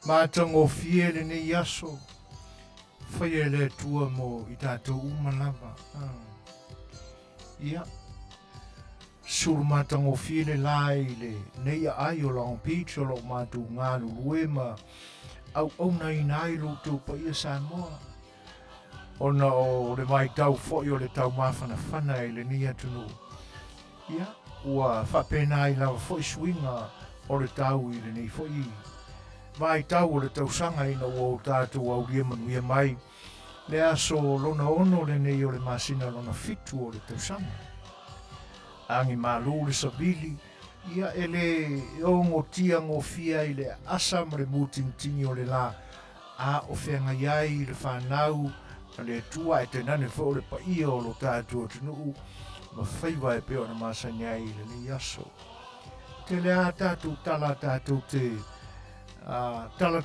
Mātango fie le ne yaso. Whaia le tua mo I tātou umalava. Ia. Suru mātango fie le lai le neia ai o Long Beach o lo mātou ngā lulue ma au nai nai lo tau pa ia Samoa. Ona o le mai tau fwoi o le tau mawhana e le nia tunu. Ia, ua whapena I lawa fwoi swinga o le tau I le nei fwoi. Mai tau o le tau sanga ina ua o tātou au lia Manuia mai. Le aso lona ono le nei o le masina lona fitu o le tau sanga. Angi malu le sabili. Ia ele ongo tia ngofia I le asa ma le mutintingi o le la. A o whenga iai le whanau. Le tua e te nane fo le pa ia o lo tātua tunu. Ma whaiwa e peo na masani ai le ni aso. Te le a tātou tala tātou te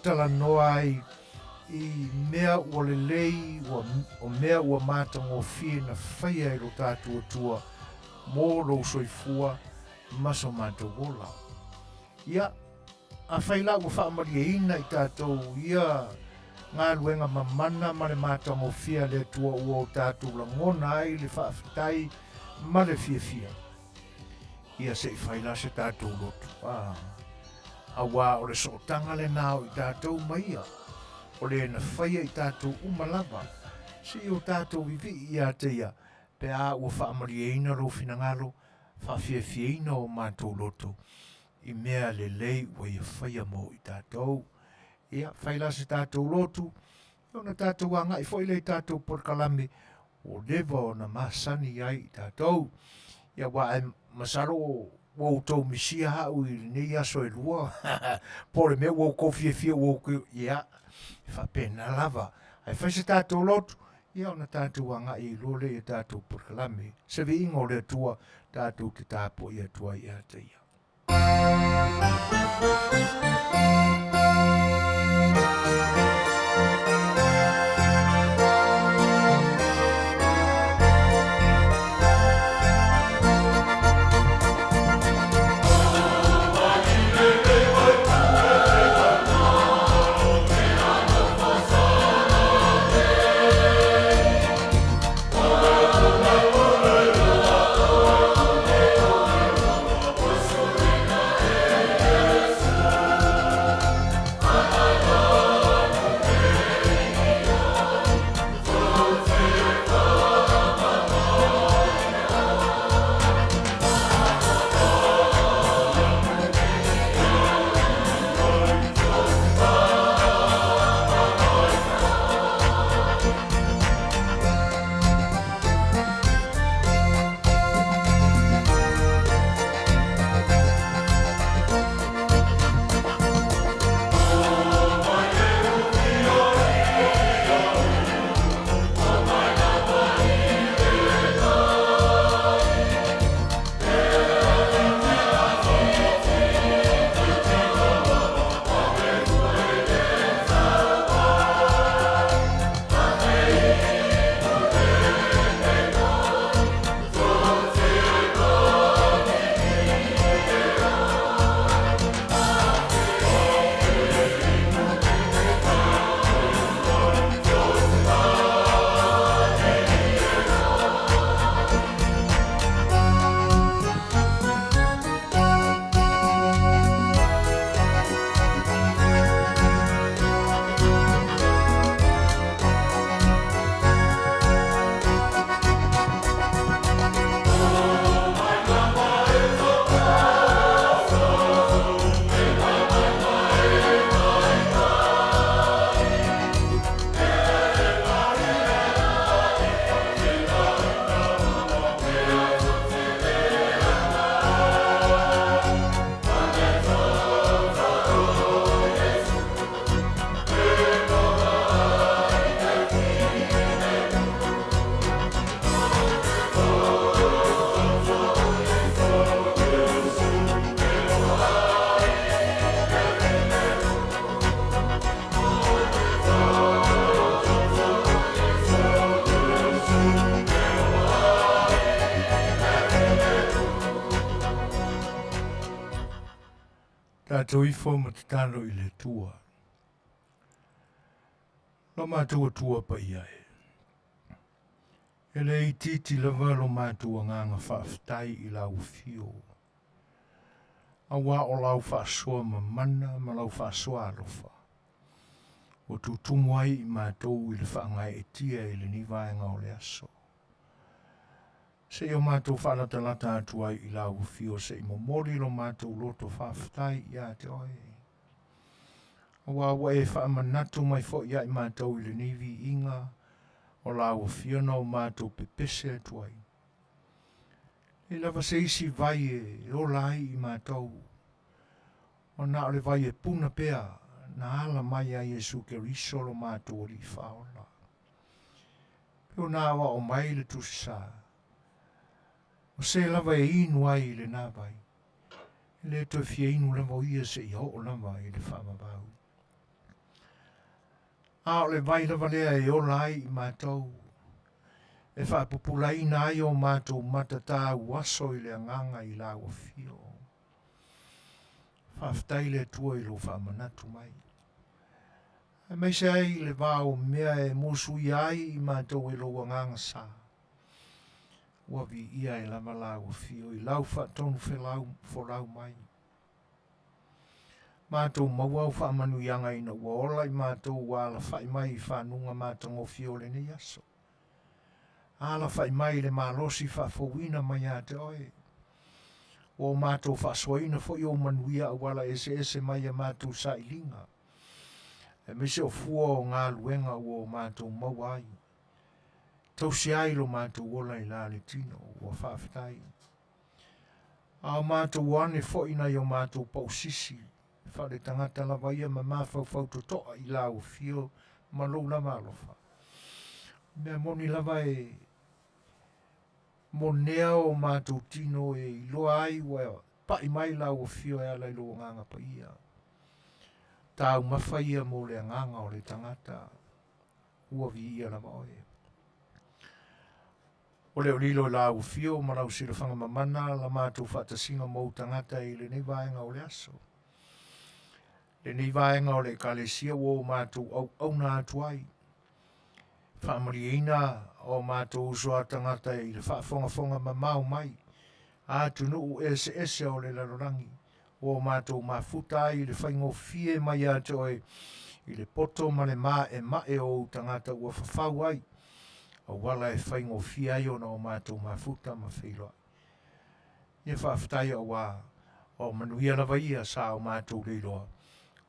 tala noa ai I mea ua le lei o mea ua mātango fie na whaia I lo tātua tua. Mō lo soifua maso mātou gola. Ia, a whaila ua whaamari e ina I tātou ia ngā luenga mamana ma le mātango fia le tua ua o tātou la ngona ai le whaafitai ma le fia. Ia se I whaila se tātou lotu. Awa o le sotanga le nao I tātou maia. O le na whaia I tātou umalava. Si o tātou vivi I a teia. Pe a ua whaamari e ina ro finangalo. Whaafia ina o mātou lotu. I mea le lei ua ia whaia mo I tātou. Ia, whaila se tātou lotu. Iona tātou wanga I whaile I tātou porkalame. O lewa o na masani ai I tātou. Ia wa e masaro o tau misia hau I nei aso e lua. Pore me o kofia o ia. Whapena lava. Ai whai se tātou lotu. Ia ona tātou wanga I lole I tātou porkalame. Se vi ingo le tua tātou te tāpo I atua I ateia. Tātou I fo ma te talo I le tua. Lo mātua tua pa iai. E le I titi lava lo mātua nganga whaafitai I lau fio. A wā o lau whaasua ma mana ma lau whaasua alofa. O tutumu ai I mātou I le whaangai e tia I le nivaenga o le aso. Se o mātou whaalatalata atu ai I lau fio se I momoli lo mātou loto whaafitai I a te oe. Wa wa e whaamanatu mai fo ia I mātou I le nivi inga o lau fiona o mātou pepese atu ai. E lava se isi vai e o lai I mātou. O na o le vai e puna pea na ala mai a Jesu ke riso lo mātou o li whaola. Peo na awa o mai le tusisa. O se lava e inu ai le navai. Le to fie inu lava o ia se I ho o lava I le whaamabau. A o le vai lava lea e o lai I mātou. E whaapupulai na ai o mātou matata waso I le anganga I la o fio. Whaafitai le tua I lo whaamanatu mai. E mai se ai le vāo mea e mosu I ai I mātou e lo anganga sa. Wavi ia e lava la o fio I lau whaatonu whelau mai. Mātou mauau whaamanuianga ina ua ola I mātou wala whai mai I whanunga mātou o fio le ne aso. Ala whai mai le mālosi Fofogaina mai a te oe. O mātou Suefuaina fo I o Manuia a wala ese mai a mātou sa ilinga. E mise o fua o ngā luenga o mātou mauai. Tau se ai lo mātou ola I la le tino o whaafitai. A mātou ane fo ina I o mātou pausisi. Whale tangata lava ia ma mawhau toa I la o fio ma lou lava alofa. Mea moni lava e monea o mātou tino e iloa ai wa pa I mai la o fio e ala ilo nganga pa ia. Tau mawha ia mo le nganga o le tangata ua vi ia lava oe. O leo lilo la o fio ma lau sila whanga mamana la mātou whaatasinga mou tangata I le nevaenga o le aso. Le nei vaenga o le kalesia o mātou au na atu ai. Whaamariina o mātou usua tangata I le whaafonga mamau mai. Atu nuu ese o le larorangi. O mātou mafuta ai I le whaingo fie mai atu ai. I le poto ma le mae o tangata ua whawhau ai. O wala e whaingo fie ai o na o mātou mafuta ma whailoi. Ia whaafutai o Manuia lava ia sa o mātou leiloa.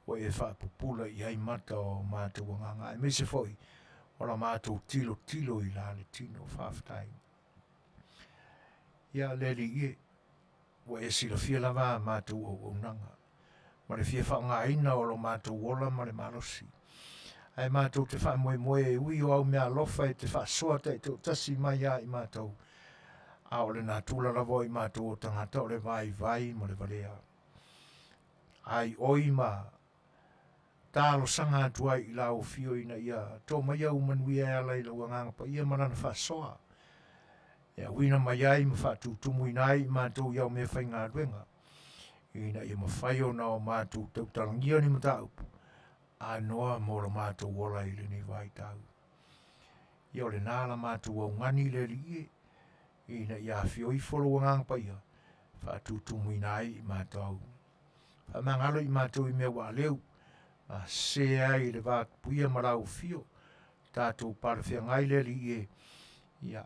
O e whaapupula I ai mata o mātou nganga. E mese foi, o la mātou tilo I la le tino whaafitai. Ia leli ie, o e sila fia lava mātou o nanga. Ma le fia whaanga ina o lo mātou ola ma le malosi. Ai mātou te wha moe e ui o au mea lofa e te wha soa te tasi mai a I mātou. A o le nā tula lavo I mātou o tangata o le vai ma le valea. Ai oi ma talo sanga atua I la o fio ina ia tō mai au Manuia e ala I la uanganga pa ia marana whasoa. Ia wina mai ai ma whaatutumu ina ai mātou iau mea whai ngā ruenga. Ina ia ma whai o na o mātou tautarangia ni mataupu. A noa mo la mātou wola I le ni vai tau. Ia o le nāla mātou au ngani le li ie. Ina ia fio I folo uanganga pa ia. Whaatutumu ina ai mātou. Whamangalo I mātou I mea wa leu. Ma se ai le va puia marau fio tatou parfia ngai le li ia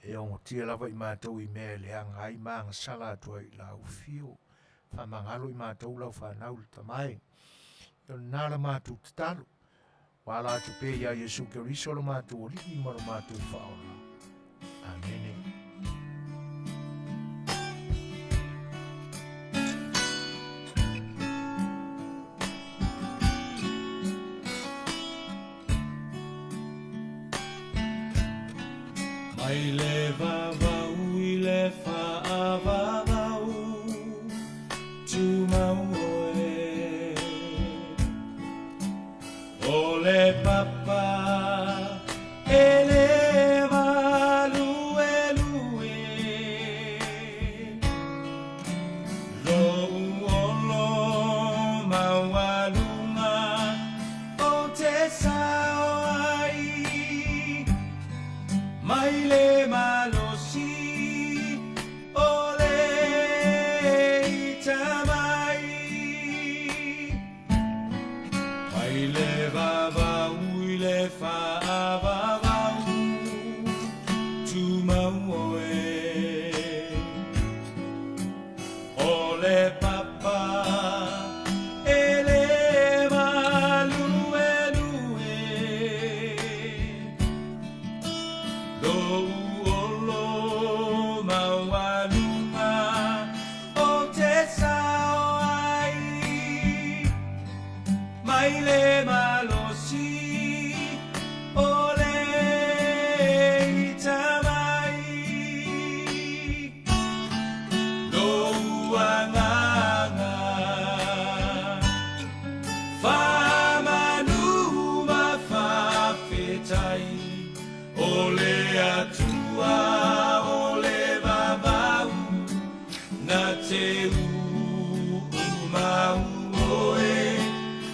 e o tia lava I mātou I mea le angai maanga sala atua I lau fio whamangalo I mātou lau whanau le tamai I nāra mātou tatalu wala atu pe ia Jesu ke riso lo mātou o liki maro mātou whaola. Amene. Ai le vavau I le whaavavau tu mau oe o le papa e le value lue lo uolo maualunga o te sao faafetai o le atua o le vavau na te mau oe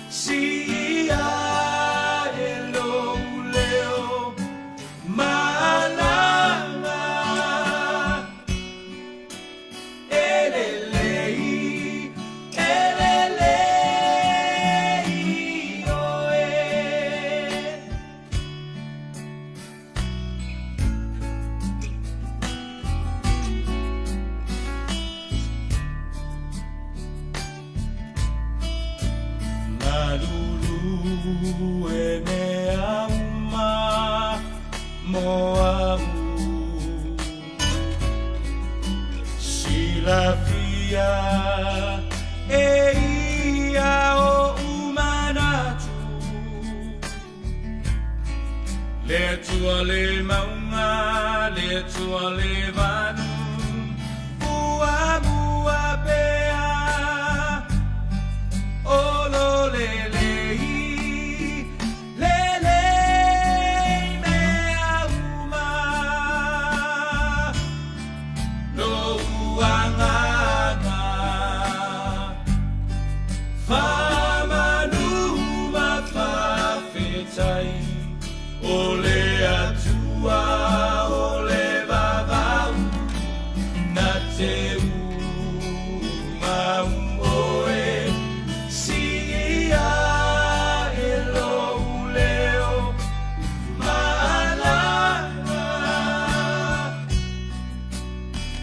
si ia e lou leo malanga elelei oe Malulu e mea uma moamu Silafia e ia o umanatu Le tua le maunga, le tua le vanu Mua mua pea Olo le lei, mea uma No uanganga Whamanuma whawhetai O le atua, o le vavau Na te umau oe Si ia e lou leo malanga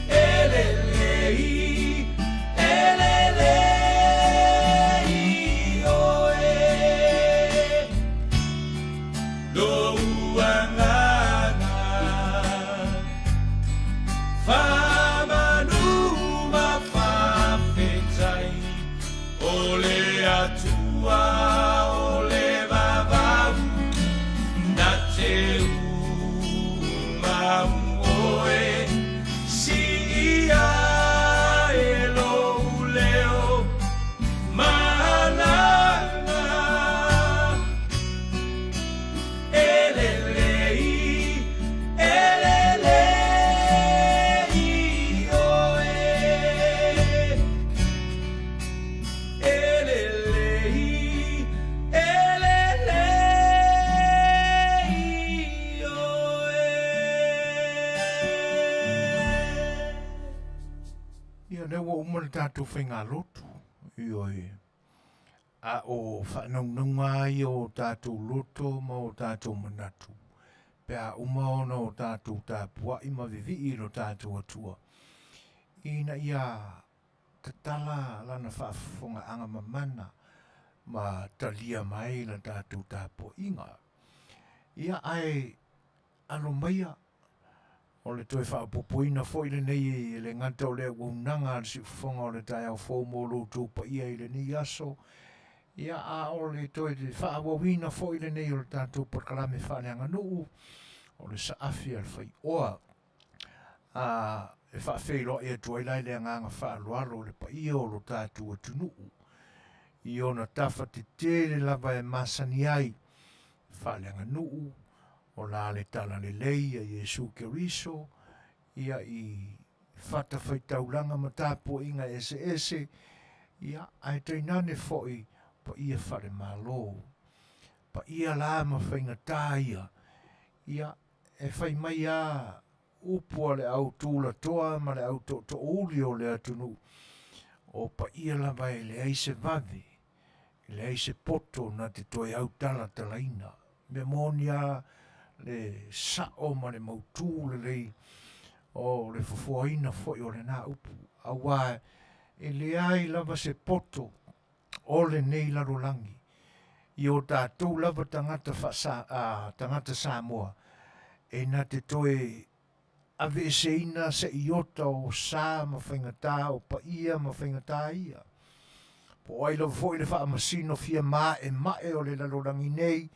elelei oe lou angana whamanuma whawhetai o le atua o le vavau na te umau oe si ia e lou leo malanga elelei oe Ia lewa umana tātou whainga lotu. Ioi. A o whanaunga i o tātou loto ma o tātou manatu. Pea umaona o tātou tāpua i mavivi i ro tātou atua. Ina ia tatala lana whaafonga anga mamana ma talia mai la tātou tāpua inga. Ia ai alo maia o le toe whaapopoina fo i le nei le ngata o le unanga al siufonga o le tai au fōmo lo tūpa ia i le nei aso. Ia a o le toe te whaawawina fo i le nei o le tātou pakalame whaneanga nuu o le Saafi A Le Fai'oa. E whaafeilo e tuailai le nganga whaaluaro le pa ia o lo tātou atunuu. I ona tafa te tere lava e masani ai whaneanga nuu. O la le tala le lei a Yesu Keriso, ia i whata whaitaulanga matapo inga ese, ia ai teinane foi pa ia whare malo, pa ia la ma whainga tāia, ia e whai mai a upua le au tūla toa ma le au to uli o le atunu, o pa ia la vai le aise vave, le aise poto na te toi au tala talaina, memonia le sao ma le mautū le lei o le Fofogaina foi o le nā upu. Awa e le ai lava se poto o le nei larolangi. I o tātou lava tangata Samoa e nā te toe ave seina se iota o sā ma whaingatā o pa ia ma whaingatā ia. Po ai lava foi le wha masino fia mā e mae o le larolangi nei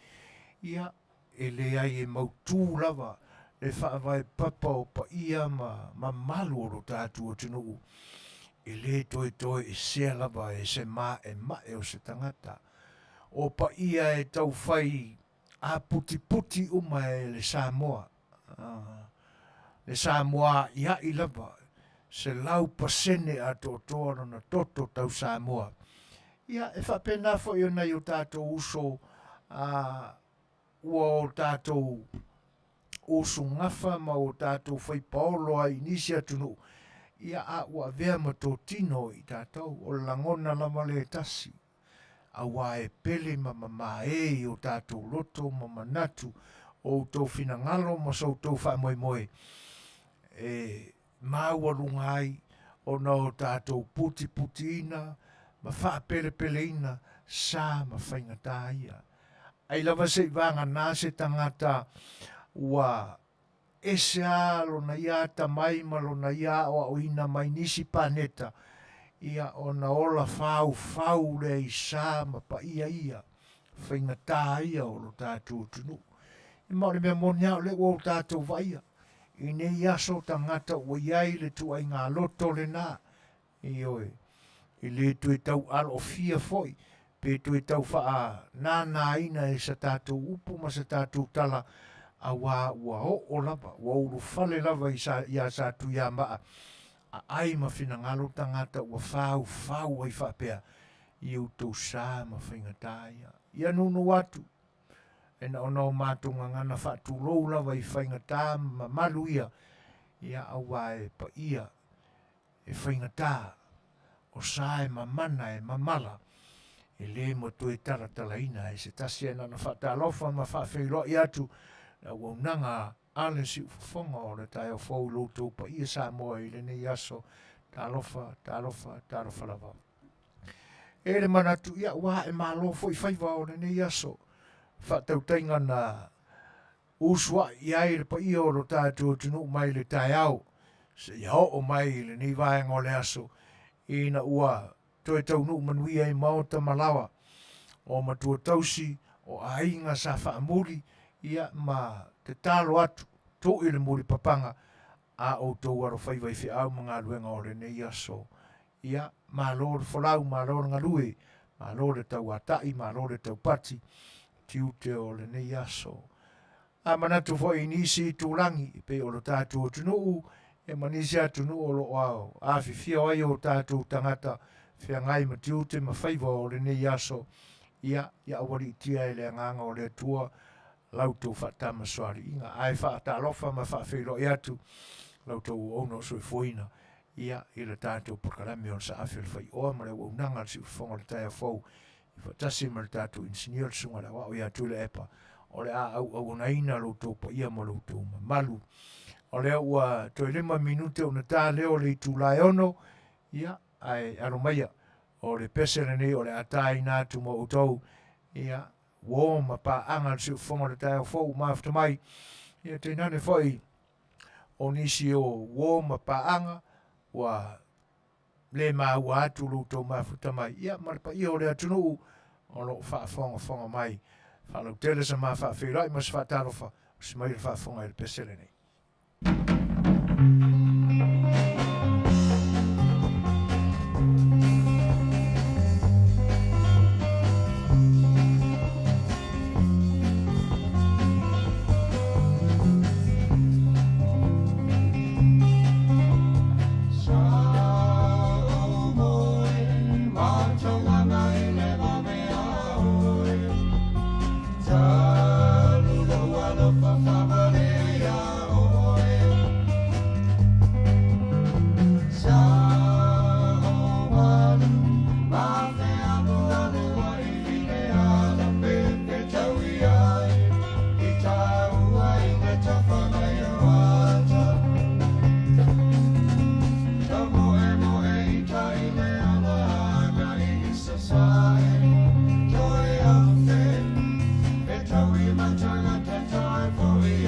ia e le ai e mautū lava le whaawai papa o pa ia ma malu o tātua tunu. E le toi e sea lava e se mā e mae o se tangata. O pa ia e tau whai a puti mai le Samoa. Le Samoa ia I lava se lau pasene a totoa na toto tau Samoa. Ia e whapena fo I ona I o tātou uso ua o tātou uso ngafa ma o tātou whaipaolo a inisia tunu. Ia a ua vea ma tō tino I tātou o langona lama le tasi. A wa e pele ma e o tātou loto ma manatu o tō finangalo ma sau tō wha moe. E māwarunga ai o na o tātou puti ina ma wha pele ina sa ma whaingata ia. Ai lava se vanga nā se tangata ua ese alo na ia ta mai malo na ia o ina mai nisi paneta. Ia o na ola fau le I sa ma pa ia whaingata ia o lo tātou tunu. I maore mea monia o le o tātou vaia. I ne iaso tangata o iai le tu ai ngā loto le nā. I oe. I le tu e tau alo fia foi. Pe tu e tau wha nā ina e sa tātou upu ma sa tātou tala a wā ua o lava. Wa uru fale lava ia sa tu ia maa. A ai ma whina ngalo tangata ua fau ai whapea. I u tau sā ma whaingata ia. Ia nunu watu. E na ona o mātunga ngana whatu lou lava I whaingata ma Manuia. Ia awa e pa ia. E whaingata. O sā e ma mana e ma mala. E le mo tu e taratalaina. E se tasi e nana whatalofa ma whawhairoa I atu. Na waunanga ale si ufonga o le tai o fau loutou pa ia Samoa I le nei aso. Talofa lava. E le manatu ia wa e malo foi whaiva o le nei aso. Faatautaia na usua iai le pa ia o lo tātou tunu mai le tai au. Se ia o mai le nei vaenga o le aso. Ina ua toe tau nu Manuia I maota malawa. O matua tausi o ainga sa whaamuri. Ia ma te talo atu. To I le muri papanga. A o tau aro whaiva I whiau mga luenga o le nei aso. Ia ma lo le folau, ma lo le ngalue. Ma lo le tau atai, ma lo le tau pati. Tiu te o le nei aso. A manatu fo I nisi tūrangi pe o lo tātou tunuu. E manisi atunu o lo au. Afiafi ai o tātou tangata. Whia ngai ma tiu te ma whaiva o le nei aso. Ia awari tia e le nganga o le tua. Lautou whatama soari. Inga ai whaatalofa ma whawhiro I atu. Lautou ono Suefuaina. Ia I le tātou porkarame o sa A Le Fai'oa ma le waunanga si ufonga le taia fau. I whatasi ma le tātou insigneur sunga la wao ia tule epa. O le a au naina lautou pa ia ma lautou ma malu. O le ua toi 5 minute o na tā leo le tūlai ono. Ia ai aromaia. O le pesere nei o le atai nātu ma utou. Ia wo ma pa anga si ufonga le taia fau ma aftamai. Ia te nane foi. O nisi o wo ma pa anga. Wa le ma ua atu luto mafuta mai. Ia maripa ia o le atunu o lo whaafonga mai. Whalau tele sa ma whaafeirai mas whaatarofa. O si mai le whaafonga e le pesere nei. We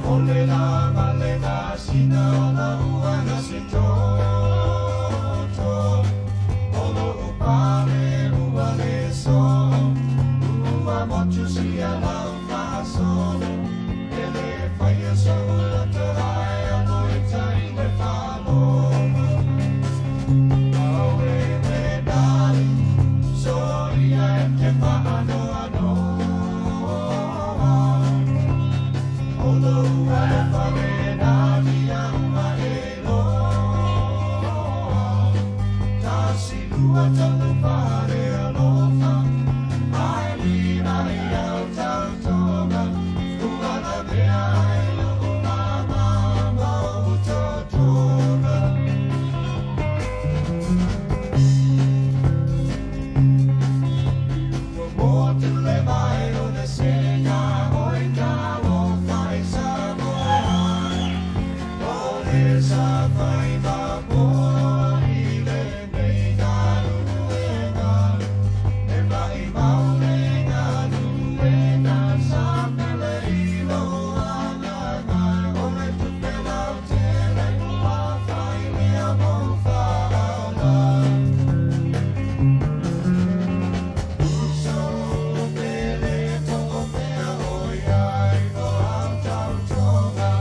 Ole la vale na sina na ua na se toto. Olo o pare ua le so. Ua motu si ala o kaso. Ele faya sa ula tarai a noi tai le whalo. Awe me dali, so ia e te whaano ano. Olo ua e whare na via uma e loa. Tasi lua tanu pare alofa. Ai lina i au tau toga. Ua na mea e loko mama mau totoga. Mo tu le mai o le sena oi ka o fai Samoa. O le sa fai vamo i le mei na luenga. E mai mau le na luenga sa pele i loa nganga. O le tupe lau tele ua fai mea mo whaala. So pele toko pea oi ai o au tau tonga.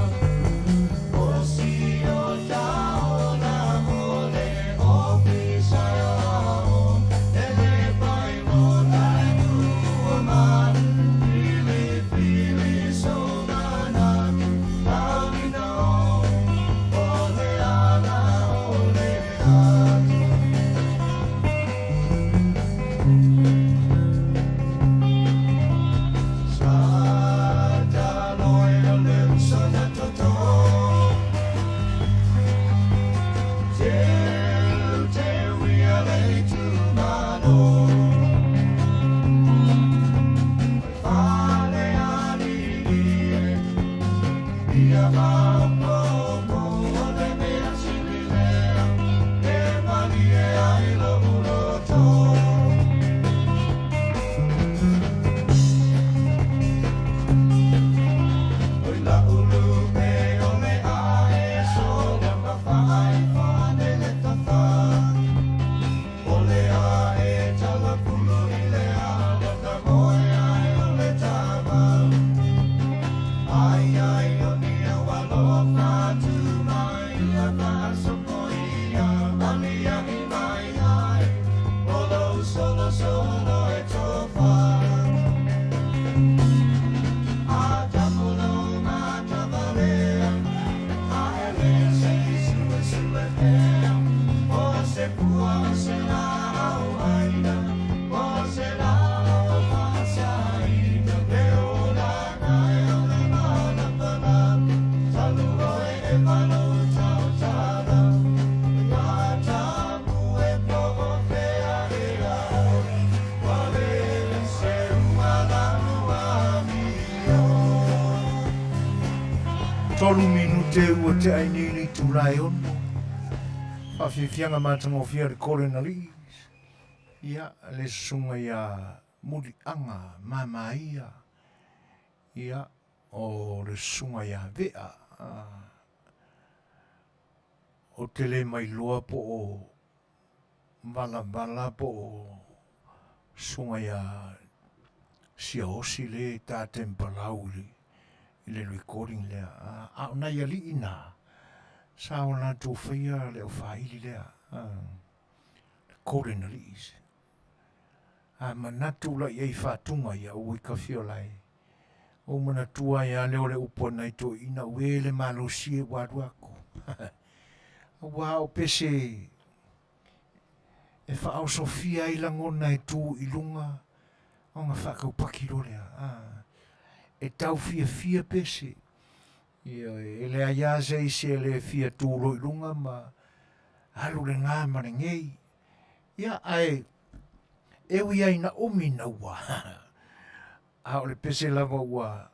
O si o tau na mole o pisai ao. Ele pai no tai tua man. Pili pili so mana. Tawi no. Ole ana ole atu. Sata loi o le usona toto. Te wia le tumano. Fale ani ie. Ia maopopo o le mea sililea. E mani e ai lo uloto. Oi la ulu me o le ae so le mawhai whane le tawha. O le ae tala pulu i le ala ka moe ai o le tawa. Ai ai o nia walo whatu mai a whaasoko ia. Manuia i mai ai. Olo solo solo e tofa. A tapolo ma tavalea. Ai le se sue sue pea. O se pua se la au aina. O se la au masaina. Le o la ngai o le mana pana. Talu oe e malo tau tala. Ngā tamu e poho pea e au. Wale se ua lanua mio. Tolu minute ua te ainili tu rai ono. Whawhiwhianga matangofia re kore na lis. Ia le sunga ia muri anga mamaia. Ia o le sunga ia vea. O tele mai loa po o bala po o sunga ia sia osi le tā tempalau le. I le recording lea. A ona ia li ina. Sa ona tu whaia le o whaili lea. Kore na li isi. Manatu la iei whatunga ia o i ka whiolai. O manatua ia leo le upo nei to ina ue le malo sie wadu ako. Wa o pese e whaau sofia i langona e tu i lunga. O ngā whakau pakiro lea. E tau fia pese. E le aia sei se le fia tūro i lunga ma haru le ngā mare ngei. Ia ai e ui ai na omi na ua. A o le pese lava ua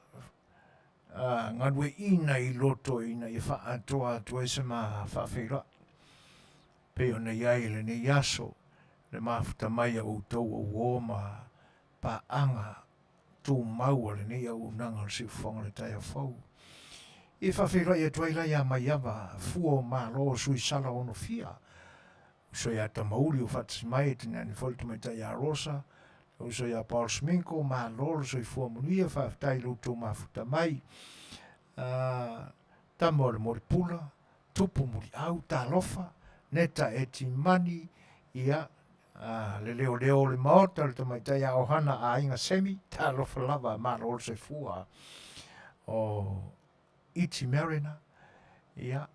ngadwe ina i loto ina i wha atoa atoa se ma whawhera. Pe o nei ai le nei aso le mafuta mai au tau au ma pa anga tū maua le nei au nanga le Suefuaina le tai a whau. e whawhera e tuaila ia mai awa fua malo sui sala ono fia. So ia ta mauri o whatsi mai e tina ni wholtu mai tai a rosa. So ia Paul Sminko malo so i fua Manuia whaftai luto mafuta mai. Ta mori mori pula, tupu muri au, ta lofa, neta e ti mani ia le leo leo le maota le tamai tai a ohana a inga semi, ta lofa lava malo se fua. O iti merina ia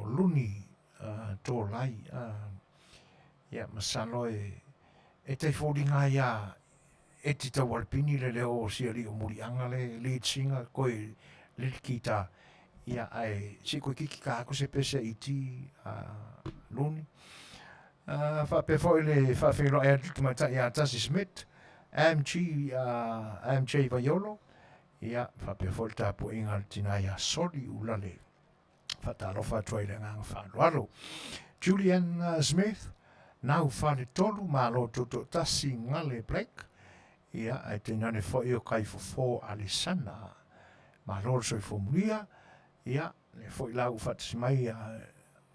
luni tō lai ia masalo e te whoringa ia e te tau alpini le leo o siari o murianga le tsinga koe le kita ia ai si koe kiki ka ako se pese iti luni whape foi le whawhero e atu mata ia Tasi Smith AMJ Vaiolo ia whape foi tapo inga tina ia soli ulale whatarofa tuai le ngang whaluaro Julian Smith nau whale tolu malo toto tasi ngale Blake ia ai te nane foi o kai fofo Alisana malo so i Manuia ia le foi lau fatsi mai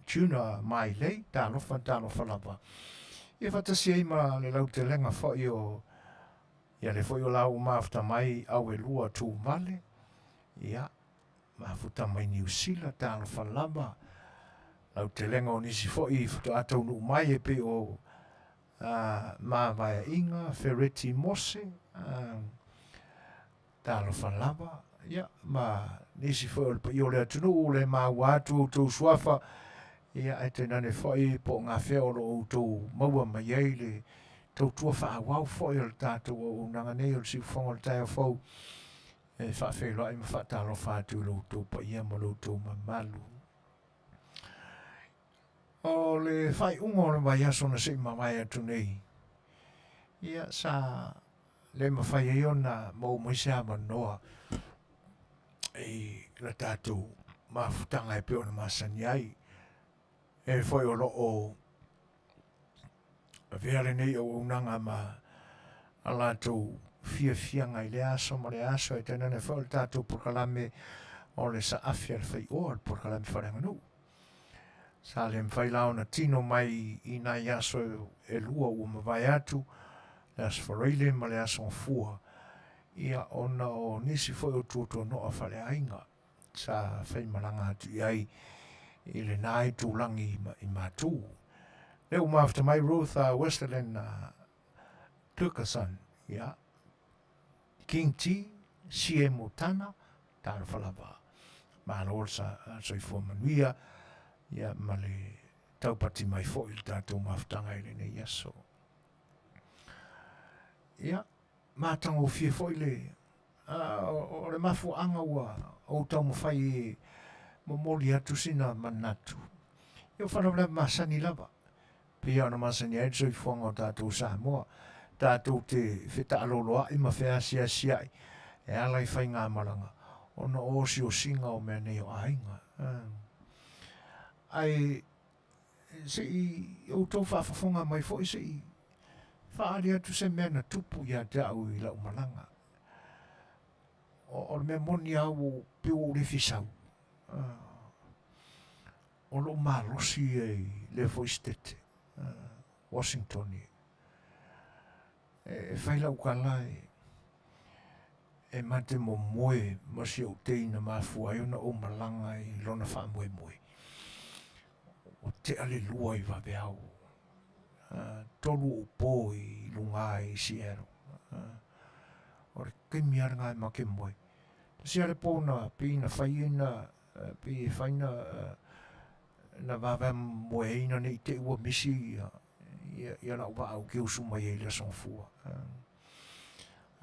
tuna mai lei talofa lava ia fatasi ai ma le lau te lenga foi o ia le foi o lau mafta mai au e lua tu male ia mafuta mai New Zealand talofa lava lau te lenga o nisi foi futo atau nu mai e pe o ma vai inga Ferretti Mose talofa lava ia ma nisi foi o le atunu le ma watu tu suafa ia e te nane foi po ngā wheo lo tu maua mai ei le tau tua whaawau foi o le tātou o nanga nei o le siwhonga le tai o fau e whawhelo ai ma whatalo whātu lo tu pa ia ma lo tu ma malu o le whai ungo le mai aso na sei ma mai atu nei ia sa le ma whai e ona mau mai se ama noa e la tātou ma futanga e peo na masani ai e foi o lo o veare nei o unanga ma a lātou fia ngai le aso ma le aso e tena ne foi o tātou porkalame o le sa Afia Le Fai'oa o porkalame wharenganu sa le mwhai lao na tino mai i nai aso e lua ua mawai atu le aso whareile ma le aso fua ia ona o nisi foi o tuoto no a whare ainga sa whai malanga atu iai i le nai tūlangi i mātū. Leo mafta mai Ruth Westerland Tukasan, ia King T, CM Otana, tāna whalapa. Mānol sa Soifua Manuia, ia male taupati mai fo il tātou maftanga i le iaso. Ia, mātanga o fie fo i le, o le mafu anga ua, o tau mawhai e momoli atu sina manatu. Io whanawala masani lava. Pia ona masani ai so i whonga o tātou Samoa. Tātou te Fetalaiga i ma whea sia. E ala i whai ngā maranga. Ona osi o singa o mea nei o ainga. Ai, se i o tau whawhawhonga mai fo i se i whaari atu se mea na tupu ia te au i lau malanga. O mea moni au o pio o le fisau. O lo malosi e le foistete Washington e whaila ukala e mate mo moe masi o teina mafua e ona o malanga i lona wha moe o te ale lua i wawe au tolu o pō i lunga i Sierra o re kemi aranga e make moe si ale pōna pina whaiina pi whaina na wawe moe ina nei te ua misi ia na uwa au ke usu mai e le sonfua.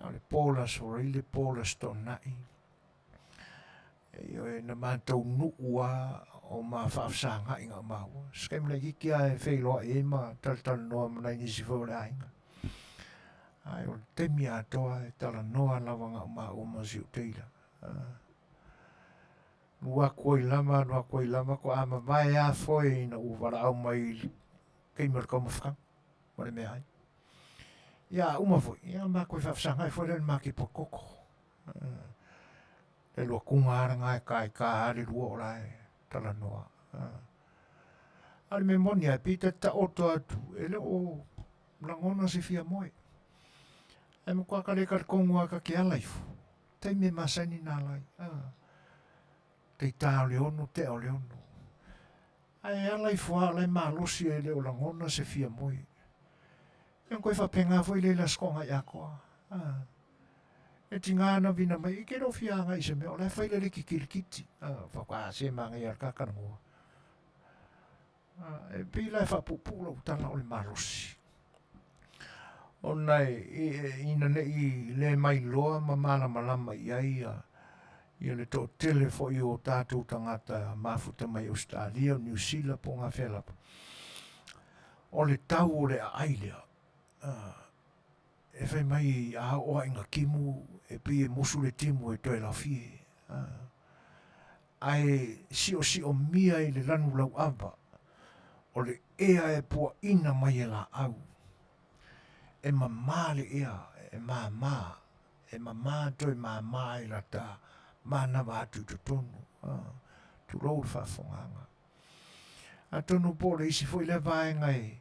Ale polas o reile polas to nai. E na mātou nuua o ma whaafsanga inga mau. Skem le hiki a e whailoa e ma tal noa manai nisi whaure ainga. Ai o temi atoa e tala noa lawanga o ma o masi o teila. Nua koi lama ko ama mai a foi na uwara au mai kei marka mawhang. Mare mea ai. Ia uma foi. Ia ma koi whafsanga e foi ren maki po koko. le lua kunga aranga e ka ari lua o lai tala noa. Ale me moni ai pita ta oto atu, ele o langona se fia moe. E mo kwa kare kar kongu aka ke alaifu, te me masani na lai. Te tā o leono, te o leono. Ai alaifu a lai malosi e le o langona se fia moe. E koe whapenga foi le las konga i akoa. E tingana vina mai, i kero fianga i se mea, o lai whaile le kikirikiti. Whaka se manga i arkakangoa. E pi lai whapupula utala o le malosi. O nei, ina ne i le mai loa ma malama i aia. Ia le tō tele fo i o tātou tangata mafuta mai Australia, New Zealand po ngā whelapa. O le tau o le ailea. E whai mai a oa inga kimu, e pi e musu le timu e toi la fie. Ai si o mia i le lanu lau ava. O le ea e pua ina mai e la au. E mamā le ea, e mamā toi mamā i la tā, mana wātu to tonu. Tu rou whawhonganga. A tonu po le isi fo i le vaenga e,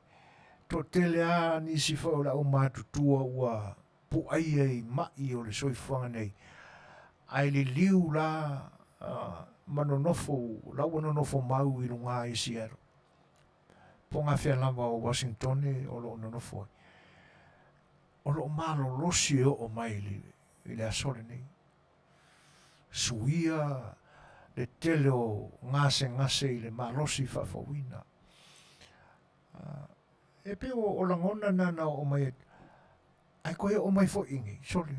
to tele a nisi fo la o mātu tua ua po ai ai mai o le Suefuaina nei. Ai le liu la manonofo, la manonofo mau i runga i siero. Po ngā whelama o Washington o lo nonofo. O lo malo losi o mai i le asore nei. Suia le tele o ngase i le malosi Fofogaina. E pe o langona nana o mai, ai koe o mai fo ingi, sole.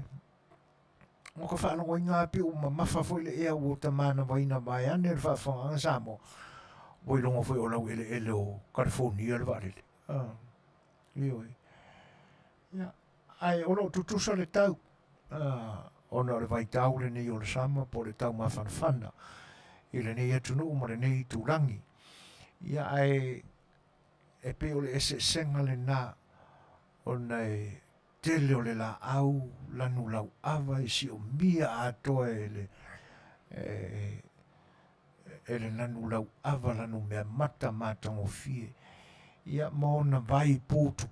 O ka whaanongo i ngā pe o mawha fo i le ea o tamana waina mai ane le whaafanga Samoa. Boi longo fo i o lau ele o California le varele. Ioi. Ai o lo tutusa le tau. Ona le vai tau le nei o le sama po le tau mawhanawhana. I le nei atunu ma le nei tūrangi. Ia ai e pe o le ese senga le nā o nei tele o le la au lanu lau awa i si o mia atoa e le lanu lau awa lanu mea mata matango fie. Ia maona vai putu.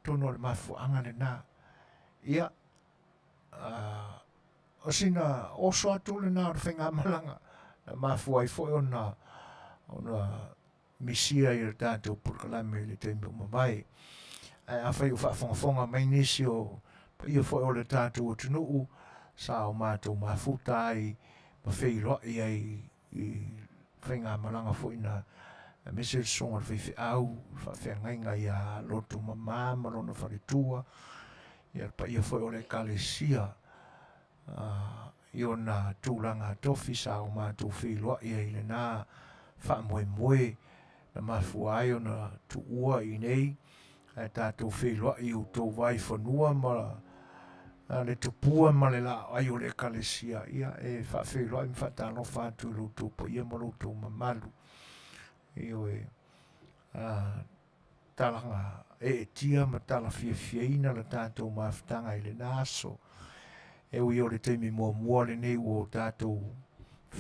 Tono le mafu anga le nā. Ia o sina oso atu le nā o whenga malanga. Na mafu ai foi ona misia i le tātou purkalame le teimbe umawai. Ai awhai u whaafonga mai nisi o ia foi o le tātou o tunuu sa o mātou mafuta ai ma whairoa i ai i whenga malanga foi na mese songa le whaiwhi au whawhengainga i a lotu mamā malona wharitua ia pa ia foi o le kalesia i o na tūranga tofi sa o mātou whairoa i ai le nā whaamoe na mafua ai o na tuua i nei e tātou whairoa i o tō vai whanua ma le tupua ma le la ai o le kalesia ia e whawhairoa i mwhatano whātu i loto pa ia ma loto mamalu io talanga e tia ma tala fiafiaina la tātou mawhitanga i le naso e ui o le teimi mua le nei o tātou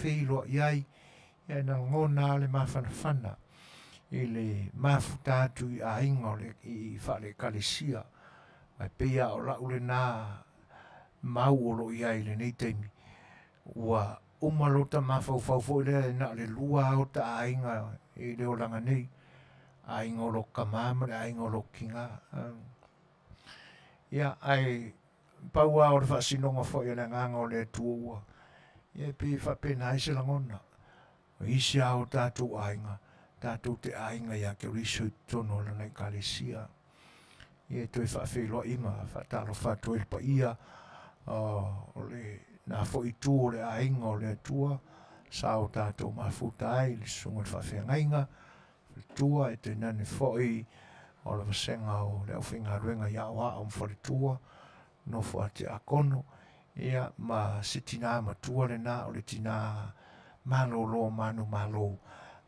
whairoa iai e na ngona le mawhanawhana i le mawhutatu i a inga i whale kalesia mai peia o lau le nā mau o lo iai le nei teimi ua umalota mawhau le na le lua o ta a inga i le o langa nei a inga o lo kamama le a inga o lo kinga ia ai paua o le whaasinonga fo i le nganga o le tuua ia pi whapena i se langona o isi au tātou a inga tātou te a inga ia ke riso i tono la nei kalesia ia toi whaafeiloa inga whaatalo whaato il pa ia o le nā fo i tū o le a inga o le tua sa o tātou mafuta ai le sunga le whaafengainga le tua e te nane fo i o le wasenga o le au whinga ruenga ia o a o mwhare tua no fo ate a kono ia ma se tina matua le nā o le tina malo lo manu malo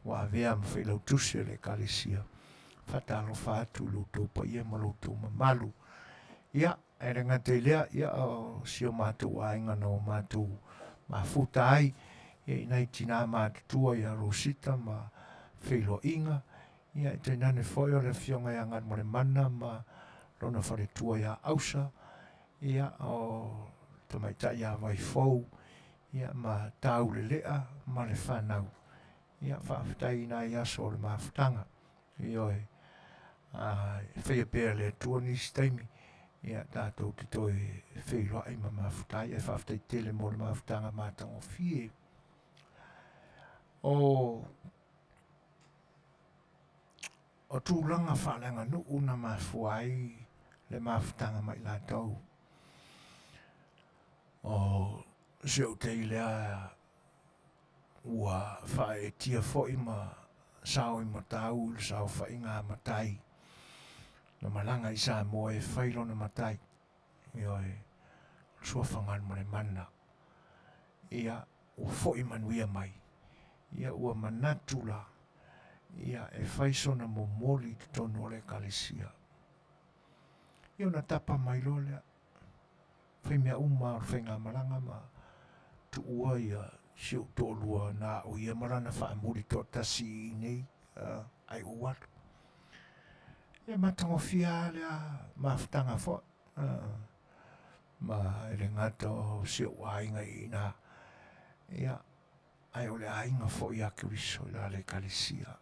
wa vea mwhailau tuse le kalesia whatalo whātu luto pa ia ma luto ma malu ia e renga te lea ia o sio mātou ainga no mātou mafuta ai e nei tina mātutua ia Rosita ma Whelo Inga ia e te nane foi o le fionga ia ngat mo le mana ma lona whare tua ia ausa ia o te maita ia vai fou ia ma tau le lea ma le whanau ia whaafitai na ia so le mafutanga ioi whea pēr le tua ni staimi ia tātou te toi wheilua ai ma mafutai e whaafitai tele mo le mafutanga mātango fie o tūlanga whalenga nu una mafuai le mafutanga mai lātou o seo te ilea ua whae tia foi ma sao i matau le sao whae ngā matai na malanga i Samoa e whailo na matai ioi sua whangan mo le mana ia ua foi Manuia mai ia ua manatula ia e whaiso na momoli te tono le kalesia ia una tapa mai lo lea whai mea uma o whainga malanga ma tu ua ia siu tōlua na o ia marana whaamuri tō tasi nei ai uwatu ia matango fia lea mafutanga fo ma ele ngata o siu ainga i na ia ai ole ainga fo ia kiriso la le kalesia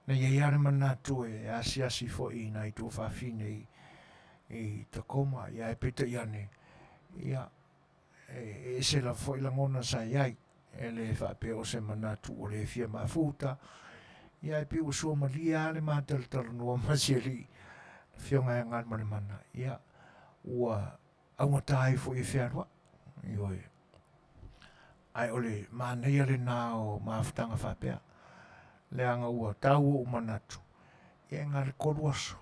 na ia iare manatu e asi fo i na i tō whawhine i Takoma ia e peta iane ia e se la fo i langona sa iai e le whape o se manatu o le fia mafuta ia e pi usua malia le mātaltala nua masieli fionga e ngat mare mana ia ua aungatai fo i whiarua ioi ai ole māneia le nā o mafutanga whapea le anga ua tau o manatu ia ngare koruaso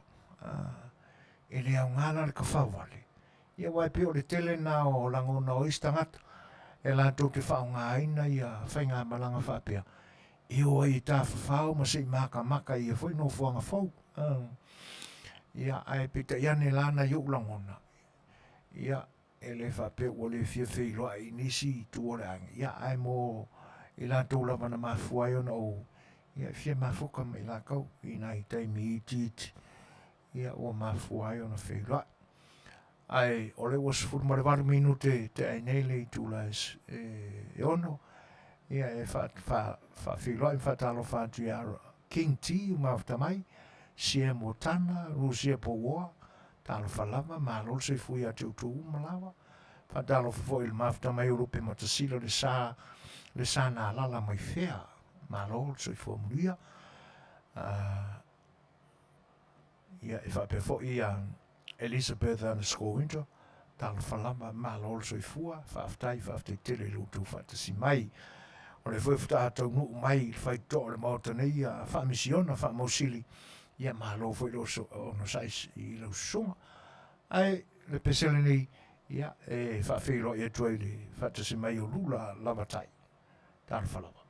e le au ngala le kawhawale ia wai pe o le tele nā o langona o istangata e lātou te whaunga aina ia whainga malanga whapea i o i tā whawhau ma se maka ia whai no fuanga whau ia ai pita iane lana i ulangona ia e le whapea o le fia whailoa i nisi tu o le angi ia ai mo i lātou lava na mafuai ona o ia fia mafuka mai lākau i nai taimi i titi ia o mafuai ona whailoa ai ole was fur mare var minute te ainele i tula e ono ia e fa filo in fatalo fa tiara king t mafta mai sia motana rusia poa talo falava malo se fui a tu malava fa talo fo il mafta mai europe matasilo le sa na la mai fea malo se fo Manuia ia e fa pe fo ia Elizabeth and Scointo tal falama malo Suefua faaftai Tele lutu fatasi mai o le foi fta tau nu mai fai to le mautani a fa misiona fa mosili ia malo foi lo so no sais i lo suma ai le peseleni ia e fa filo ia tueli fatasi mai o lula lavatai tal falama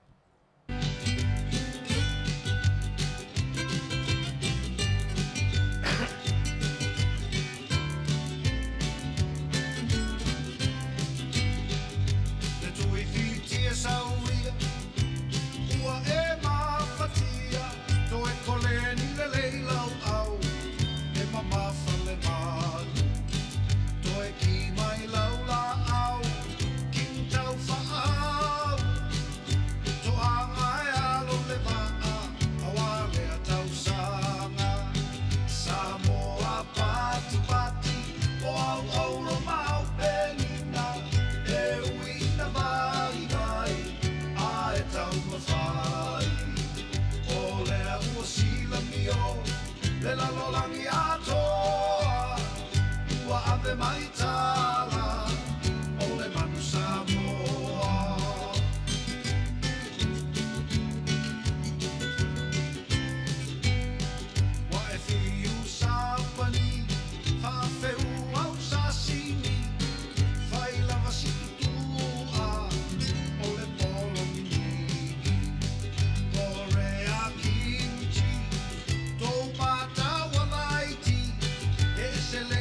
Tele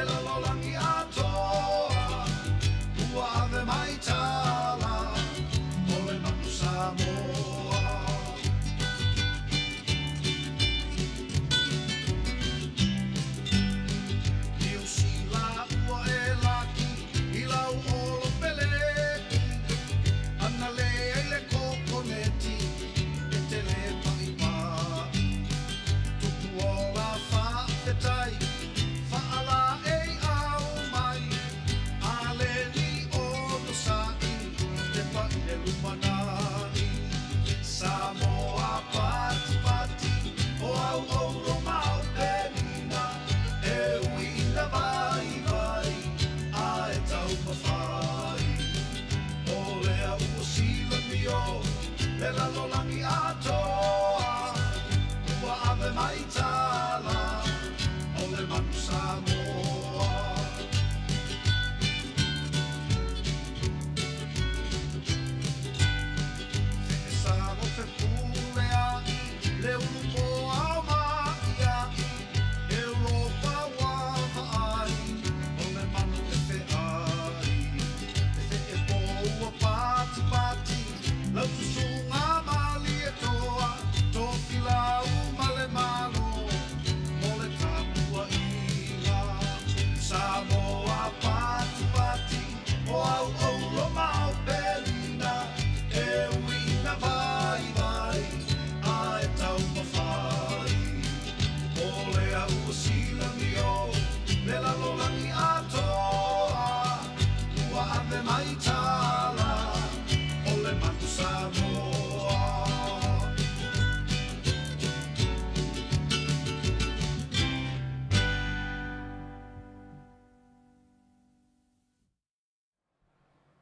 Lololangi atoa, ua ave mai tala, ole manu Samoa. Liu sila ua e laki, i lau olo peleki, ana lea i le kokoneti, e tele paipai. Tuku ola whaapetai, whaala e au mai, a le ni ono sa'i, te pai e lumanani. Samoa pati pati, o au ouro mau penina, e uina vai vai, a e tau mawhai. O lea ua sila mio, le lalolangi atoa, ua ave mai tala, o le manu Samoa. Te salo pe pule ai, le ulupo au mai ai, Europa wama ai, o le manu e fe ai. E fe e poua pati pati, lau tusunga mali e toa, toki lau male malo, mole tapua inga. Samoa pati pati, o au ouro mau pelina, e uina vai vai, a e tau mawhai. O lea ua sila mio, le lalolangi atoa, ua ave mai tala, o le manu Samoa.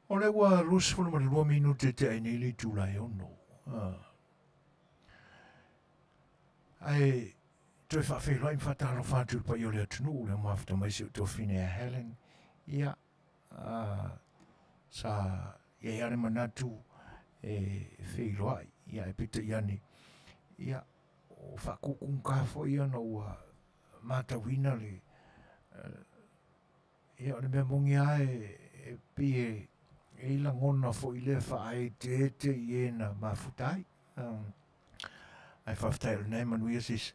O le ua rusfulu ma le 2 minute te ai li tūlai ono. Ai, toi whawhewhai im whatalo whātul pa i o le atunu, le mawhata mai se tō whine a Helen. Ia, sa e are manatu e whewhai, ia e pita iani. Ia, o whakukung kāwho ia no ua mātawina le. Ia, o le mea mongi ae e pie e ila ngona fo i le whaai te ete i ena mafutai. Ai whaftai le nei Manuia sis,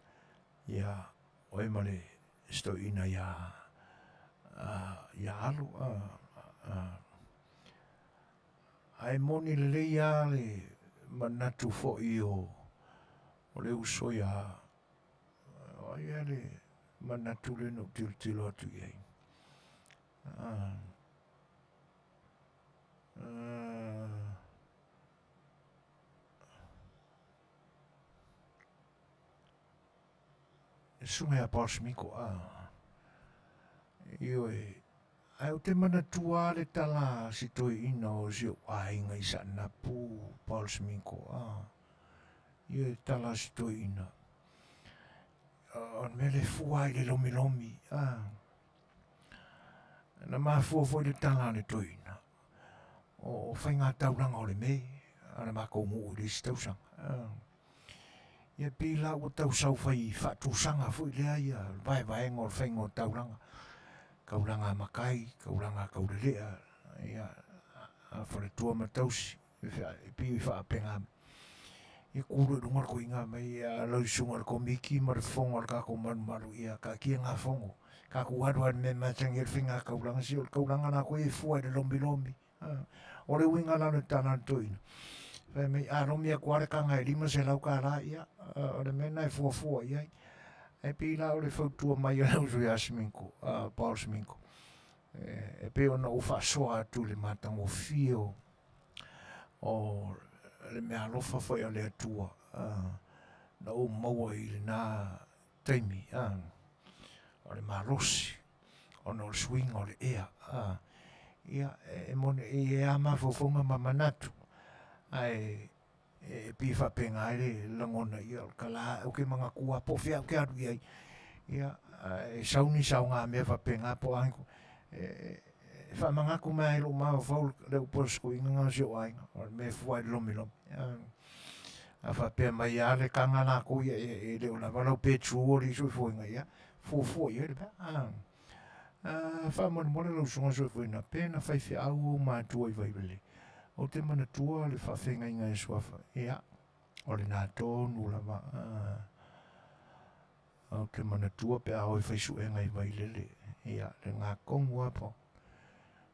ia oe male sto ina ia alu. Ai moni le le ia le manatu fo i o le uso ia o ia le manatu le no tilo atu iei. Sunga Parsmiko io e ai o te manatua le tala si toi ina o si o ainga i sa napu Parsmiko io e tala si toi ina on me le fuai le lomi lomi na mafua foi le tala le toi ina o whainga tauranga o le mei ana mako ngu le si tausanga ia pila o tau sau fai whatusanga foi lea ia vai ngor whaingo tauranga kauranga makai, kauranga kaurelea ia whare tua matausi e pi whaapenga ia kuru rungar ko inga mai lau sungar ko miki mar fongar ka ko maru ia ka kia ngā fongo ka ku wadwa me matang ir whinga kauranga si o kauranga na ko e fuai le lombi lombi o le winga lana tana toina Vai me aromi a kuare kanga e lima se lau ka la ia o le mena e fuafua ia e pila o le fautua mai o lau sui asminko Paul Sminko e pe ona o whaasoa atu le matango fio o le mea alofa foi o le atua na o maua i le nā teimi o le marosi o na o le swing o le ea ia e mone e ama fofonga mamanatu ai e pi fa penga ele langona ia kala o ke manga kua po fia ke atu ia ia e sauni saunga me fa penga po anko fa manga ku mai lo ma fol le posko inga se ai me foi lo milo a fa pe mai ale kanga na ku ia e le ona valo petru ori so foi ia fo ia Whaamana lau songa Suefuaina pēna whai whiau o mātua I vaivele. O te manatua le whawhenga e suafa. Ia, o le nā tōnu lava. O te manatua pe au I whaisuenga I vailele. Ia, le ngā kongu apo.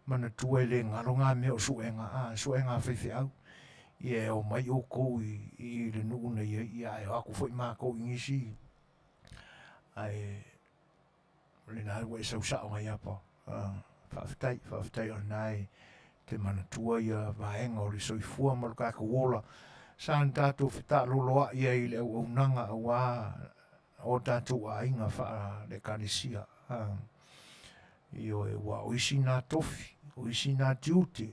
Manatua le ngaro ngā mea o suenga. Suenga whai whiau. Ia o mai o kou I le nuuna ia e aku whai mā kou ingisi. Ai, le nā ua e sausao ngai apa. Whawhitai o nai te manatua ia vaenga o le soifua ma luka ka wola. Sān tātou whita loloa ia I le au nanga a wā o tātou a inga wha le kālesia. Io e wā oisi nā tofi, oisi nā tiute,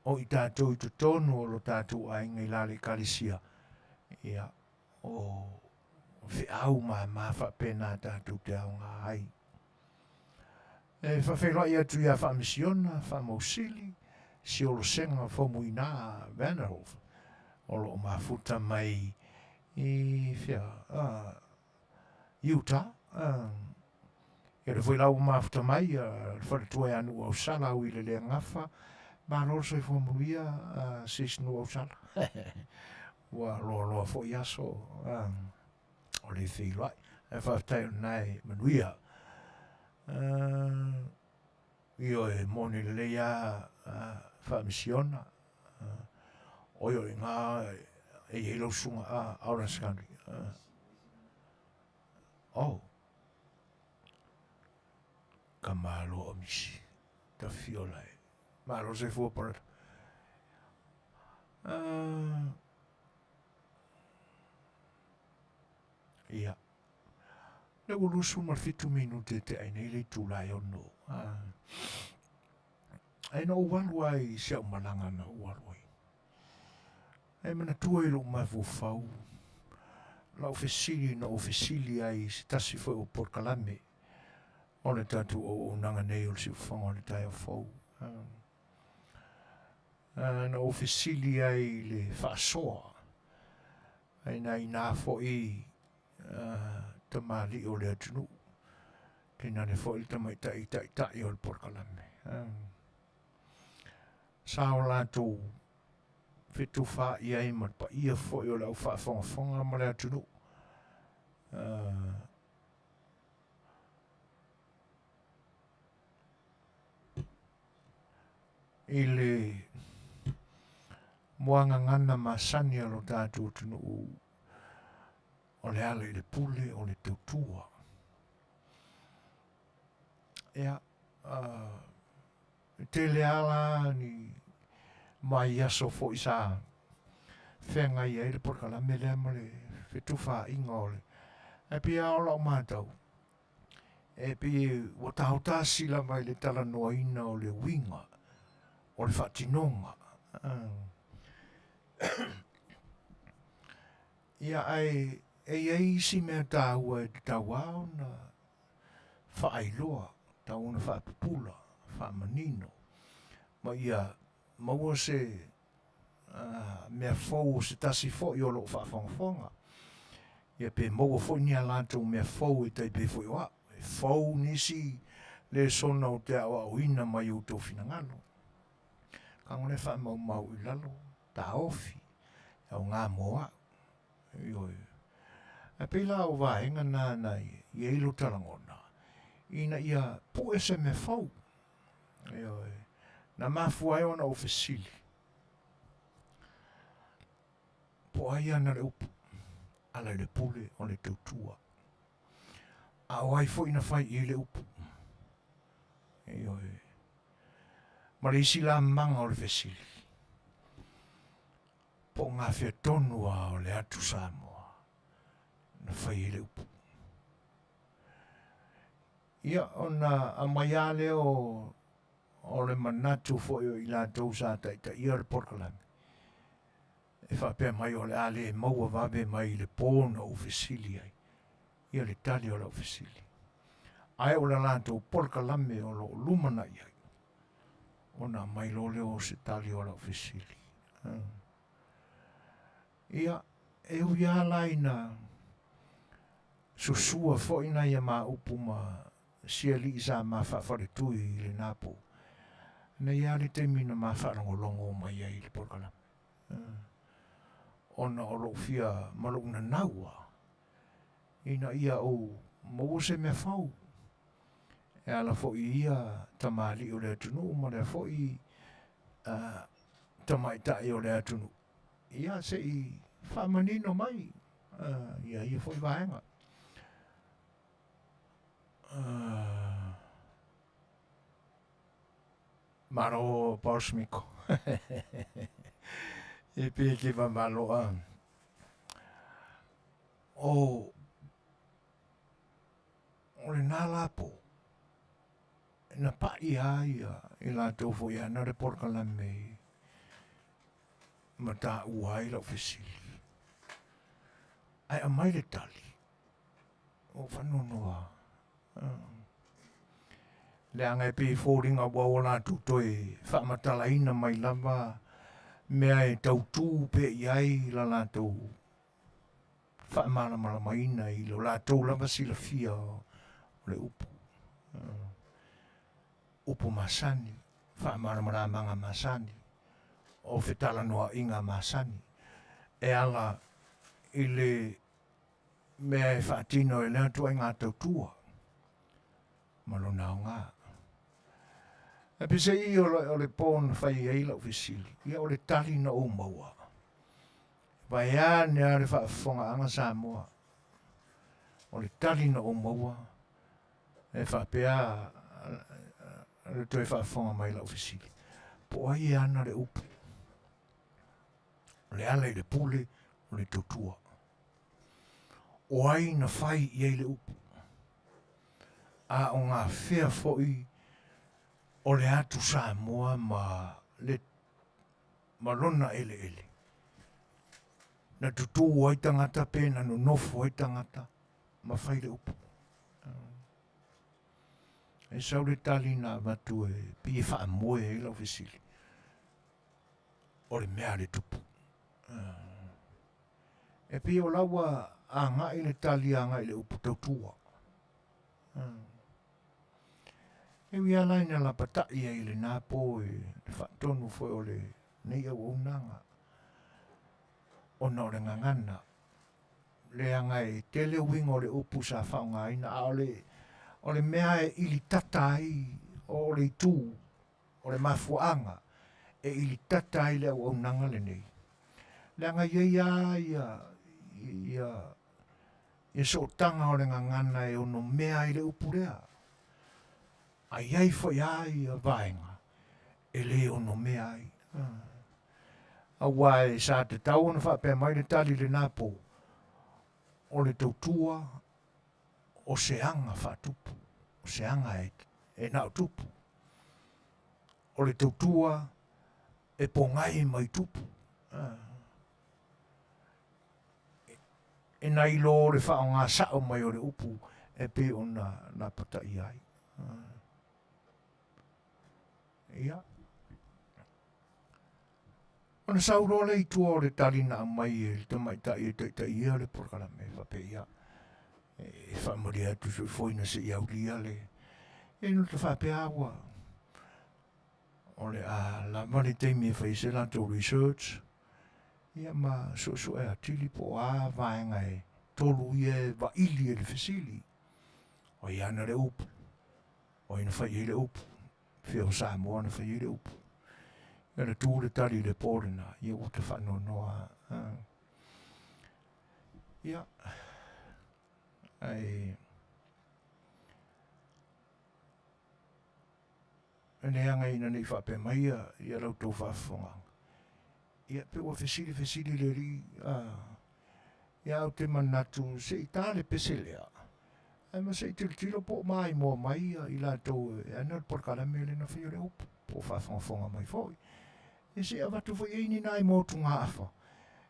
o I tātou I totonu o lo tātou a inga I la le kālesia. Ia, o whiau mā whapena tātou te au ngā hai. E whawheloa ia tu ia whamisiona, whamausili, si olo senga whamuina Vanderhof. Olo mafuta mai I whia, Utah. Ia le whailau mafuta mai, wharatua anu au sala au I le ngafa, ma loro soi Manuia, sisnu au sala. Wa lo fo iaso, o le whailoa. E whawhetai nai Manuia. Io e moni leia whamisiona. Oio I ngā e hilo sunga Orange Country. Ka malo o misi. Ta fiolai. Malo se fua parata. Ia. Le ulusu mar fitu minute te aine le tūlai ono. Aina uwalu ai siau malanga na uwalu ai. Ai mana tua I lo mafufau. La ofesili na ofesili ai si tasi foi o porkalame. O le tatu o nanga nei o si ufanga o le tai o fau. Na ofesili ai le whaasoa. Ai na ina fo I tamali o le atunu. Tena le fo I tamai tai o le porkalame. Sao lato fitu fa ia ma pa ia fo I o le au whaafonga ma le atunu. I le moanga ngana masani alo tātou tunu o le ala I le pule o le tautua. Ea, Tele ala ni mai aso fo I sa whenga ia I le porkalame lea ma le whituwha inga o le. E pia o lau mātau. E pia watahota sila mai le tala noa ina o le winga. O le whatinonga. Ia ai isi mea tāua e te tāwao na whaailoa, tāua na whaapupula, whaamanino. Ma ia maua se mea fau se tasi fo I o lo whaafonga. Ia pe maua fo ni alatou mea fau e tai pe whaiwa. Fau nisi le sona o te awa uina mai o tau finangalo. Kangone wha mau I lalo, ta ofi, au ngā moa. A pila o vaenga nā nei, I eilo talangona. Ina ia po ese me fau. Na mafuai ona ofesili. Po ai ana le upu, ala le pule o le tautua. A wai fo ina fai I le upu. Ma le isi la manga o le fesili. Po ngā whea tonua o le atu Samoa. Na whai le upu. Ia ona a maiale o le manatu fo I la tausa ta ia le porkalame. E whapea mai o le ale e maua wabe mai le pōna o fesili ai. Ia le tali o la fesili. Ai o la lantou porkalame o lo lumana iai. Ona mai lo leo se tali o la fesili. Ia e uia laina susua fo ina ia ma upu ma sia li sa ma whawhare tui I le nāpō. Na ia le te mina ma wharango mai ai le porkala. Ona o lo fia malo na naua. Ina ia o mo se me whau. E ala fo ia tamali o le atunu, ma le fo I tamaitai o le atunu. Ia se I whamanino mai. Ia fo I vaenga. Maro pausmiko. E pe ke va malo o le nalapo na pa ia I la tofo ia na le porkala me mata uai la ofisili. Ai a mai le tali o whanonoa. Le angai pe fōringa waola tutoi whamatalaina mai lava mea e tautu pe iai la lātou whamana maina I lo lātou lava sila fia o le upu. Upu masani, whamana manga masani, o Fetalanoa inga masani. E ala I le mea e whaatino e lea tua ngā tautua. Malona o ngā. E pise I o le pōna whai ei lau visili. Ia o le tali na o maua. Vai a nea le whaafonga anga Samoa. O le tali na o maua. E whaapea le toi whaafonga mai lau visili. Po ai ana le upu. Le ala I le pule o le tutua. O ai na whai I le upu. A o ngā whea foi o le atu Samoa ma le malona ele. Na tutu ai tangata pe na no nofo ai tangata ma whai le upu. E sau le tali na matu e pi e wha moe e lau visili. O le mea le tupu. E pi o lawa a ngai le tali a ngai le upu tautua. E wia laina la patai e le nāpō e whaatonu foi o le nei au unanga. O na o le ngangana. Le angai tele wingo le upu sa whaunga ina a o le mea e ili tatai o le tū o le mafuanga e ili tatai le au unanga le nei. Le angai ia so tanga o le ngangana e ono mea I le upu rea. Ai ai foi ai a vaenga. E le ono mea ai. A wai sa te tau ona whapea mai le tali le nāpō. O le tautua o se anga whatupu. O se anga e nao tupu. O le tautua e pongai mai tupu. E nai lo le whaonga sao mai o le upu e pe ona na patai ai. Ia. Ona sauro le itua o le talina mai e le tamaitai e taitai le porkala me whape ia. E whamari atu Suefuaina se iau lia le. E no te whape awa. O le a la mani teimi e whaise lanto research. Ia ma Suasua e atili po a vaenga e tolu ia wa ili e le fesili. O ia na le upu. O ina whai le upu. Whio Samoa na whai le upu. Ia na tū le tali le pōrena. Ia o te whanonoa. Ia. Ai. Ane anga ina nei whape mai ia rau tō whafonga. Ia pe o fesili le ri. Ia au te manatu se I tāle peselea. Ai ma se I tilo po mai mo mai I la tō e ana porkala mele na whio le upu. Po whafonga mai foi. E se avatu foi eini nai mo tunga afa.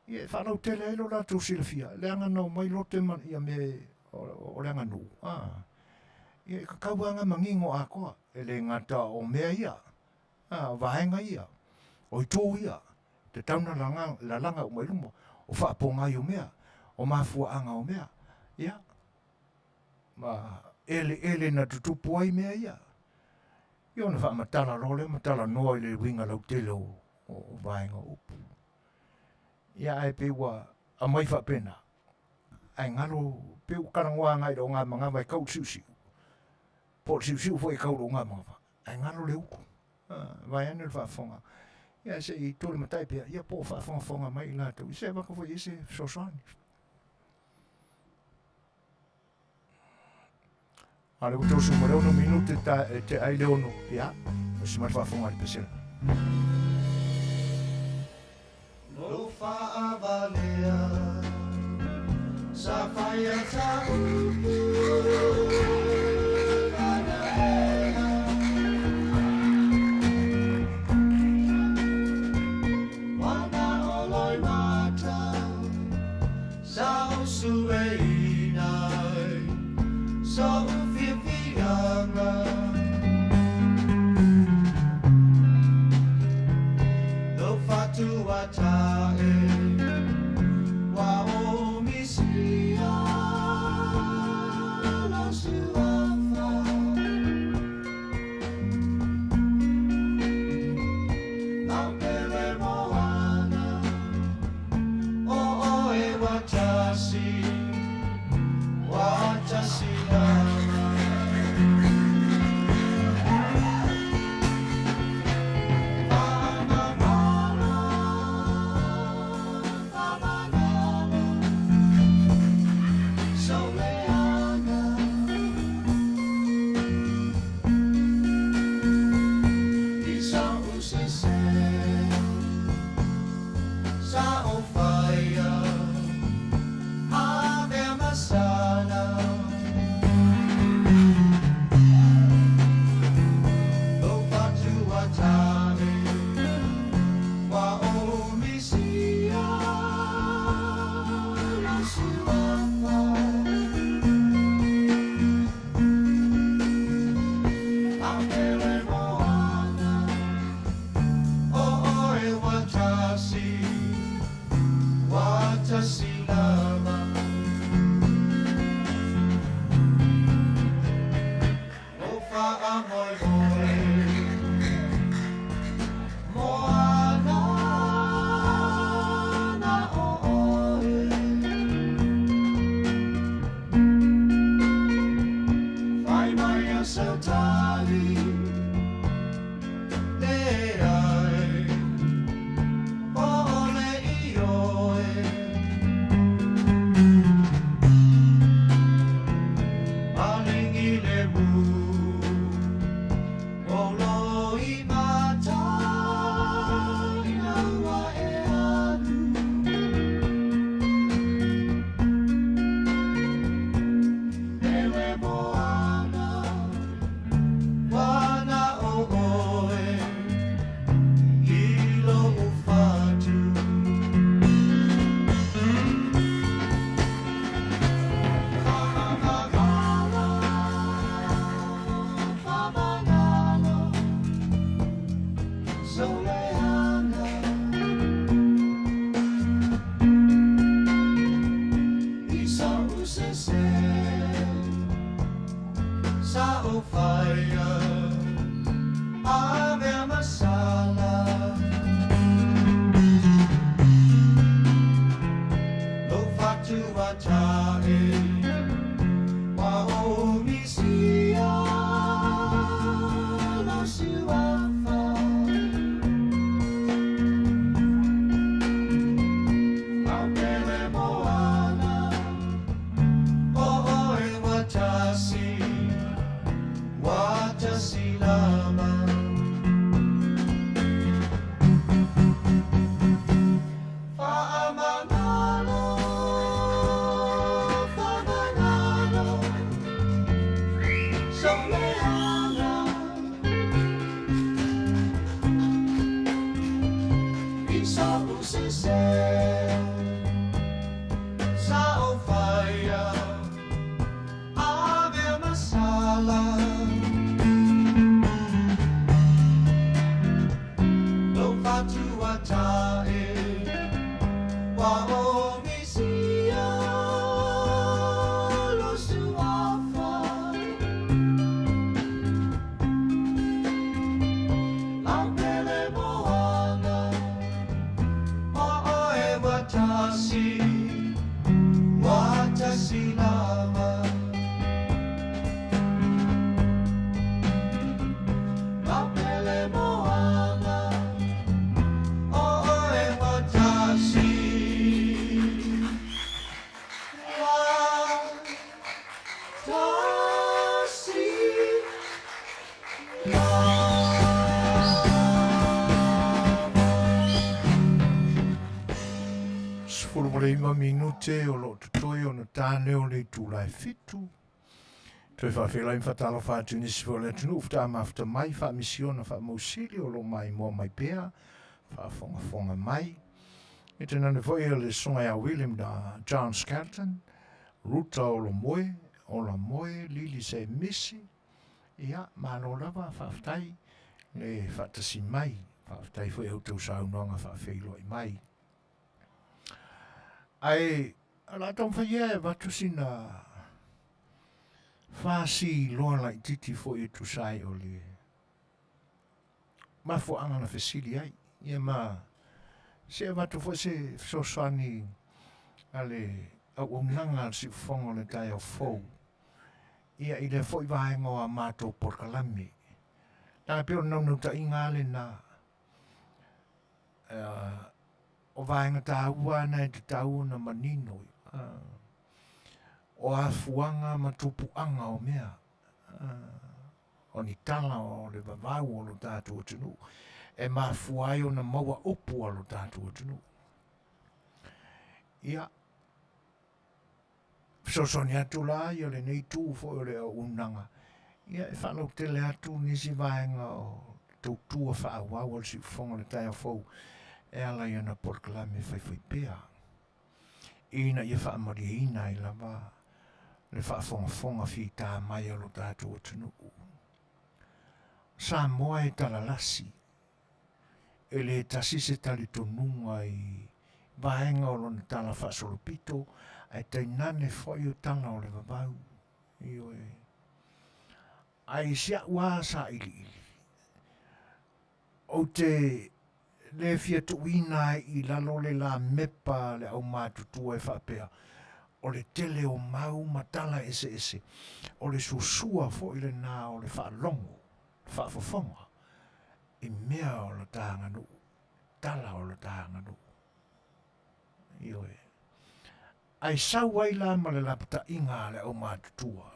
Ia whanau Tele elo la tō silafia. Leanga nau mai lote man ia me o leanga nu. Ia kakauanga mangingo a koa. E le ngata o mea ia. Vahenga ia. O I tō ia. Te tauna la langa o mai lumo. O whaaponga I o mea. O mafua anga o mea. Ia. Ma ele na tutupu ai mea ia. Ia ona whaamatala role, matala noa i le winga lau tele o vaenga upu. Ia ai pe ua a mai whapena. Ai ngalo pe u karangoa ngai ro ngā mga vai kau siusiu. Po siusiu foi kau ro ngā mga. Ai ngalo le uku. Vai ane le whaafonga. Ia se i tole matai pia, ia po whaafonga mai i lātou. I se waka foi i se Suasua. Ale ko tosu mo no minute te ai le ono. Ia, o si mai whaafonga i pesela. No whaavalea sa whaia ta Suefuaina, so Afiafi, lo Faatautaia, wa o misia, lo Suasua, la Tele moana, o e watasi. ua minute o lo tutoi o na tāneo le tūlai fitu. Toi whawhela in whatalo whātu nisi fo le tunu ufta mafta mai wha misiona wha mausili o lo mai mua mai pēa wha fonga mai. E te nane foi le songa ya William da John Skelton, ruta o lo moe, o la moe, lili se misi, ia malo lava whaftai le whatasi mai, whaftai foi au tau saunonga whawhelo i mai. Ai, ala tau whaia e watusina whasi loa lai titi foi e tu sai o le mafo anga na whesili ai, ia ma se watu foi se sosani ale au nanga si fongo le tai o fou. Ia i le foi vaenga a mato porkalami. Tanga pio nau ta inga le na o vaenga ta ua na te tau na manino. O a fuanga matupu anga o mea. O ni tala o le vavau o lo tātu o tunu. E ma fuai o na maua upu o lo tātu o tunu. Ia. Sosoni atu la ia le nei tū fo o le o unanga. Ia e whanau tele atu nisi vaenga o tau tua whaawau al si fonga le tai a fau. E ala ia na porkalame whai pēa. Ina ia whaamari ina i lava le whaafonga fi tā mai alo tātu o tunu. Samoa e talalasi. E le tasise tali tonunga i vaenga o lona tala whaasolopito. Ai tai nane foi o tala o le vavau. Io e. Ai sia ua sa ili. O te le fia tuina i lalo le la mepa le au mātutua e whapea. O le tele o mau matala ese. O le Suasua fo i le nā o le whaalongo. Whaafofonga. I mea o le tānganu. Tala o le tānganu. Io e. Ai sauai la ma le lapata inga le au mātutua.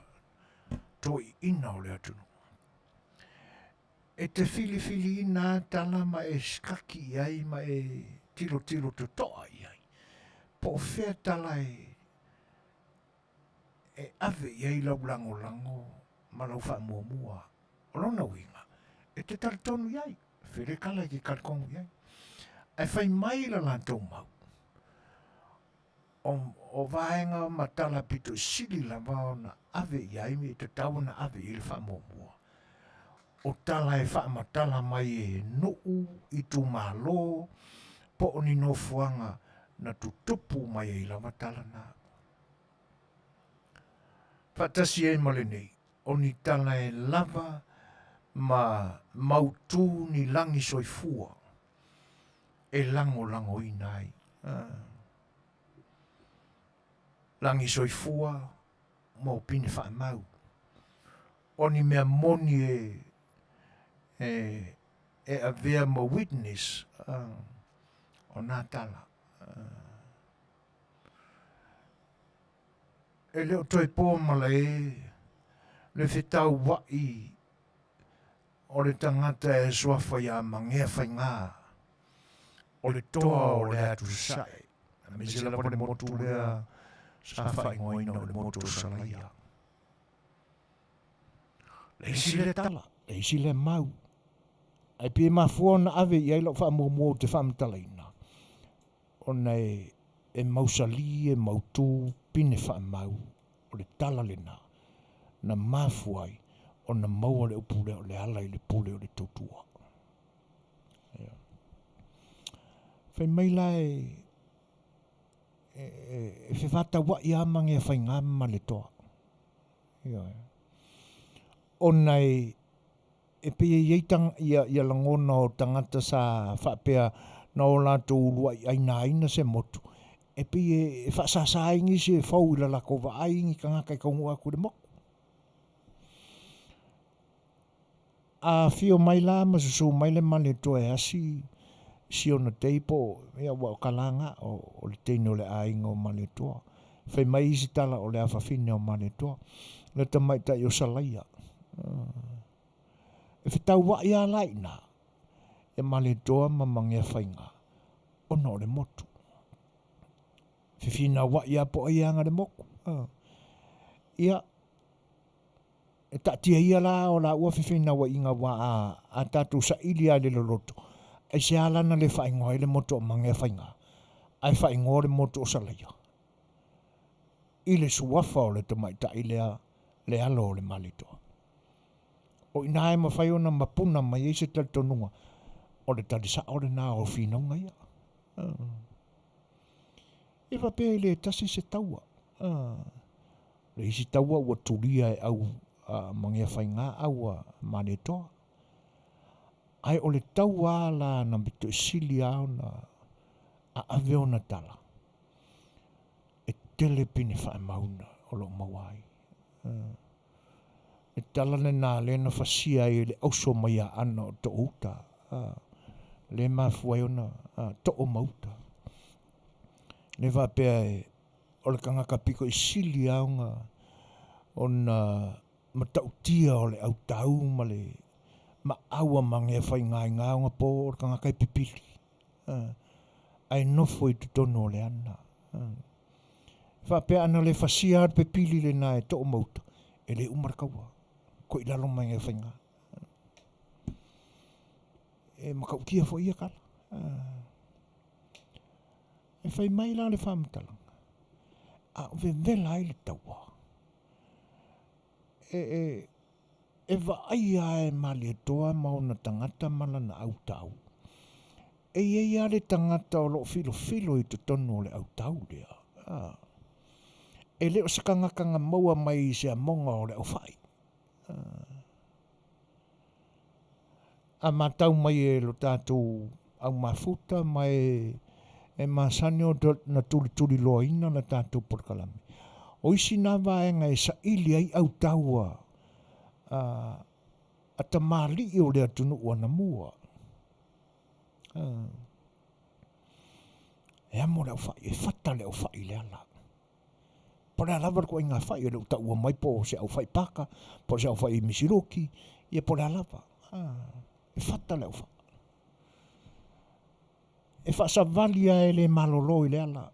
Toi ina o le atunu. E te fili ina tala ma e skaki ai ma e tilo to toa ai. Po fea tala e ave iai lau lango ma lau wha mua. O lona winga. E te taritonu iai. Fere kala ki kalkongu iai. E whai mai la lantou mau. O vaenga matala pito sili la vaona ave iai me te tau na ave i le wha mua. O tala e wha matala mai e nuu i tu malo po o ni no fuanga na tutupu mai e la matala na. Fatasi e male nei, o ni tala e lava ma mautu ni langi soifua e lango inai. Langi soifua mo pine wha mau. O ni mea moni e a vea mo witness o nā tala. E leo toi pō mala le whetau wai o le tangata e Suefuaina mangea whai ngā. O le toa o le atu sai. A me sila pone motu lea sa whai ngoina o le motu salaia. Le isi le tala, le isi le mau. Ai pia mafua na ave i ailo wha mua te whamtalaina. O nei e mausali e mautu pine wha mau. O le tala le na mafuai o na maua le upule o le ala i le pule o le tautua. Whai maila e whewhata wa i amange e whai ngama le toa. O nei e pia ietang ia langona o tangata sa whapea na o lato ulua i aina se motu. E pia e whasaasaingi se whau ila lako wa aingi ka ngaka i kaungu aku le moku. A fio mai la ma susu mai le male to e asi si ona teipo ia wa kalanga o le teino le ainga o male to. Fai mai isi tala o le awhawhine o male to. Le tamai ta i o salaia. E whitau wa ia laina. E male toa ma mangia whainga. Ono le motu. Fifina wa ia po ia ngare moko. Ia, e tatia ia la o la ua fifina wa inga wa a tatu sa ili a le loloto. E se alana le whaingoa le moto o mange whainga. Ai whaingoa le moto o salaya. I le suafa o le tamaita i le alo o le malitoa. O ina e mawhai ona mapuna mai eise tal tonunga. O le talisa o le nā o whinaunga ia. E wa pēi le tasi se taua. Le isi taua ua turia e au mangia whainga au malitoa. Ai o le taua la na bitu sili au na a ave ona tala. E tele pini whae mauna o lo mawai. E tala le nā le na whasia e le auso mai a ana o to uta. Le mafuai ona to o mauta. Le wapea e o le kangaka piko i sili au nga o na matautia o le au tau ma le ma aua mange whai ngai ngā o nga po o le kangaka i pipili. Ai nofo i tutono o le ana. Whapea ana le whasia ar pipili le nā e to o mauta. E le umarakaua. Ko i lalo mange whai ngā. E makaukia fo ia kala. E whai mai la le whamtalanga. A ve vela ai le taua. E wa aia e mali e toa mauna tangata mala na au tau. E ia le tangata o lo filo i te tonu o le au tau lea. E leo sakangakanga maua mai se a monga o le au whai. A matau mai e lo tātou au mafuta mai e masani o na tuli loa ina na tātou porkalami. O isi nā vaenga e sa ili ai au taua a tamali i o lea tunu ua na mua. E amo leo whai, e whata leo whai lea la. Pare alawa ko inga whai e leo ta ua mai po se au whai paka, po se au whai misiroki, e pore alawa. E whata leo whai. E whaasavalia e le malolo i lea la.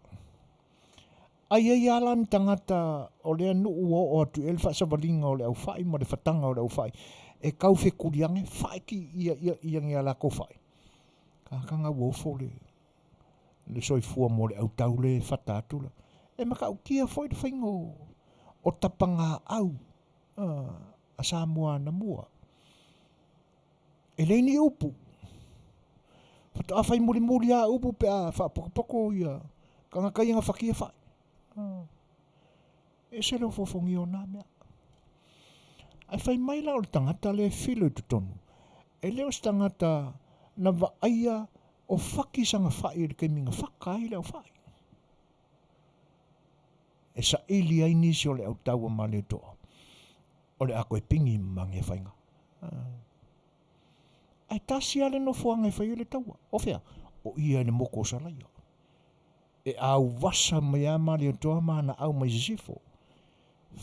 Ai ai ala ni tangata o lea nuu o atu e le whaasavalinga o le au whai, ma le whatanga o le au whai. E kau whe kuriange, whai ki ia ngia la ko whai. Kanga wofo le soifua mo le au tau le whata atula. E maka au kia foi de whaingo o tapanga au a Samoa na mua. E leini upu. Fata awhai muri a upu pe a whapokopoko ia. Kanga kai nga whakia whai. E se leo fofongi o nā mea. Ai whai maila o le tangata le filo i tutonu. E leo se tangata na waaia o whakisanga whai le keiminga whakai leo whai. E sa ili ai nisi o le au taua ma le toa. O le ako e pingi mange whainga. Ai tasi ale no fuanga e whai le taua. O whea, o ia le moko salaia. E au wasa mai a ma le toa ma na au mai sifo.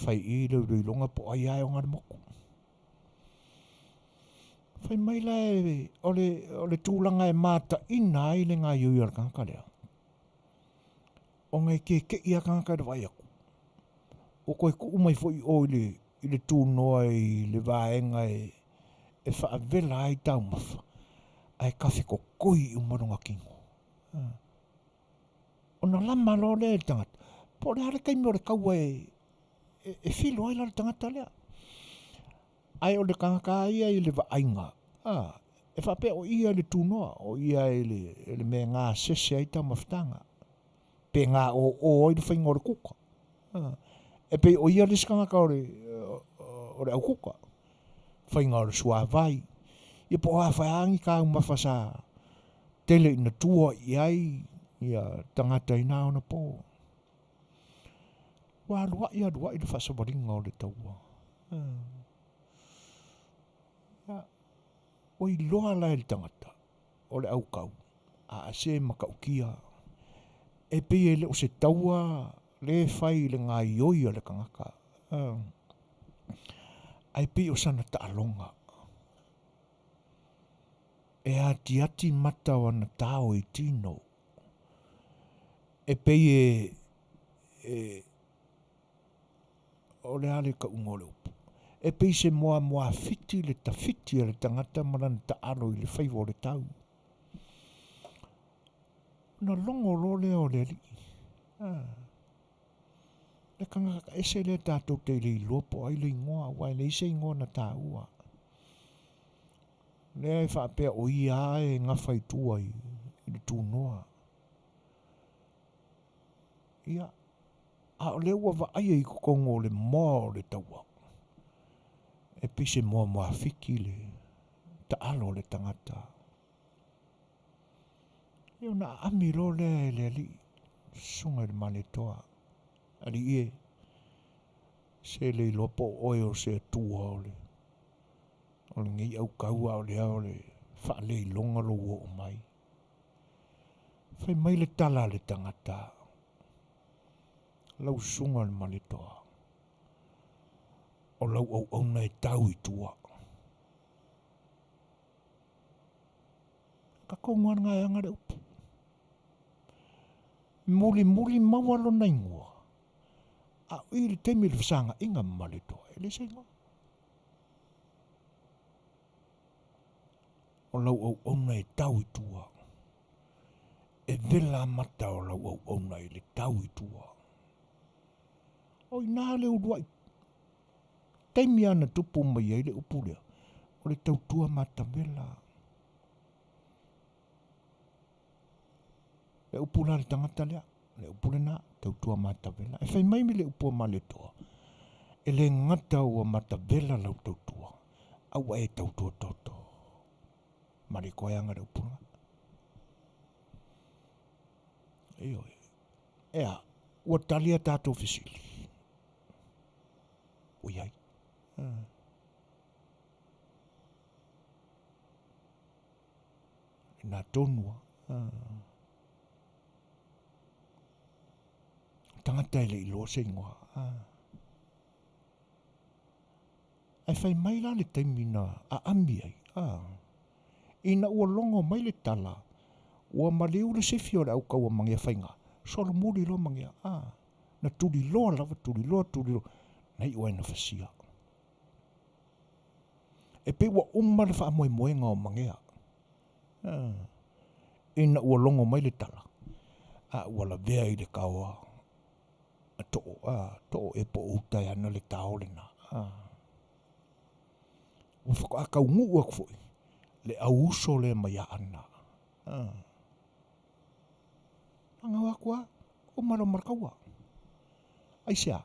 Whai i le uruilonga po ai ai o ngā moko. Whai mai la e o le tūlanga e mata ina ai le ngā iui ar kankalea. O ngai ke ia kankalea vai aku. O koe ku umai fo i o i le tūnoa i le vaenga e whaavela ai tau mawha. Ai kawhi ko koi i umaronga kingo. O na lama lo le tangata. Po le hare kaimi o le kaua e filo ai la le tangata lea. Ai o le kangaka ia i le vaenga. E whapea o ia le tūnoa. O ia i le mea ngā sese ai tau mawhtanga. Pe ngā o ai le whainga o le kuka. E pe o ia le skangaka o le au kuka. Whainga o le suavai. Ia po a whaangi ka umawhasa tele ina tua i ai. Ia tangata ina o na po. Wa lua i le whasawaringa o le taua. O i loa lai le tangata. O le au kau. A se makaukia. E pe e le o se taua le whai le ngā ioi o le kangaka. Ai pe o sana taalonga. E ati mata o na tao i tino. E pe o le ale ka ungo le upu. E pei se moa fiti le tawhiti le tangata marana ta alo i le whaivo le tau. Na longo lo le o le li. Le kanga ka ese le tātou te le lopo ai le ingoa, wai le ise ingoa na tā ua. Le ai whaapea o ia e ngā whaitua i le tūnoa. Ia, a o le ua wa aia i kukongo le moa o le taua. E pise moa fiki le ta alo le tangata. Io na ami lo le li sunga le maletoa. Ali e se le lopo oe o se tua o le. O le ngai au kaua o le wha le longa lo o mai. Whai mai le tala le tangata. Lau sunga le maletoa. O lau au nei tau i tua. Ka konguan ngai anga le upu. Muli mawalo na ingoa. A iri temi le whasanga inga maletoa. E le se ingoa. O lau au nei tau i tua. E vela mata o lau au nei le tau i tua. O i nā le uruai. Temi ana tupu mai ei le upu lea. O le tau tua mata vela. Le upu la le tangata lea. Le upu le nā tau tua mata vela. E whai mai mi le upu ma le toa. E le ngata ua mata vela lau tau tua. Aua e tau tua toto. Mari koe anga le upu nga. Eo e. Ea, ua talia tātou fisili. Uiai. Nā tonua. Tangata ele ilo se ingoa. Ai whai mai la le taimina a ami ai. Ina ua longo mai le tala. Ua maleu le sefio le au kaua mangia whainga. Solo muri lo mangia. Na tuli loa lava, tuli loa. Nei ua ina whasia. E pe ua umare wha moe moenga o mangia. Ina ua longo mai le tala. Ua la vea i le kaua. To'o e po utai ana le tao le na. Ua whaka ungu ua kufoi. Le au uso le maya ana. Anga wakua, o maro markaua. Aisea,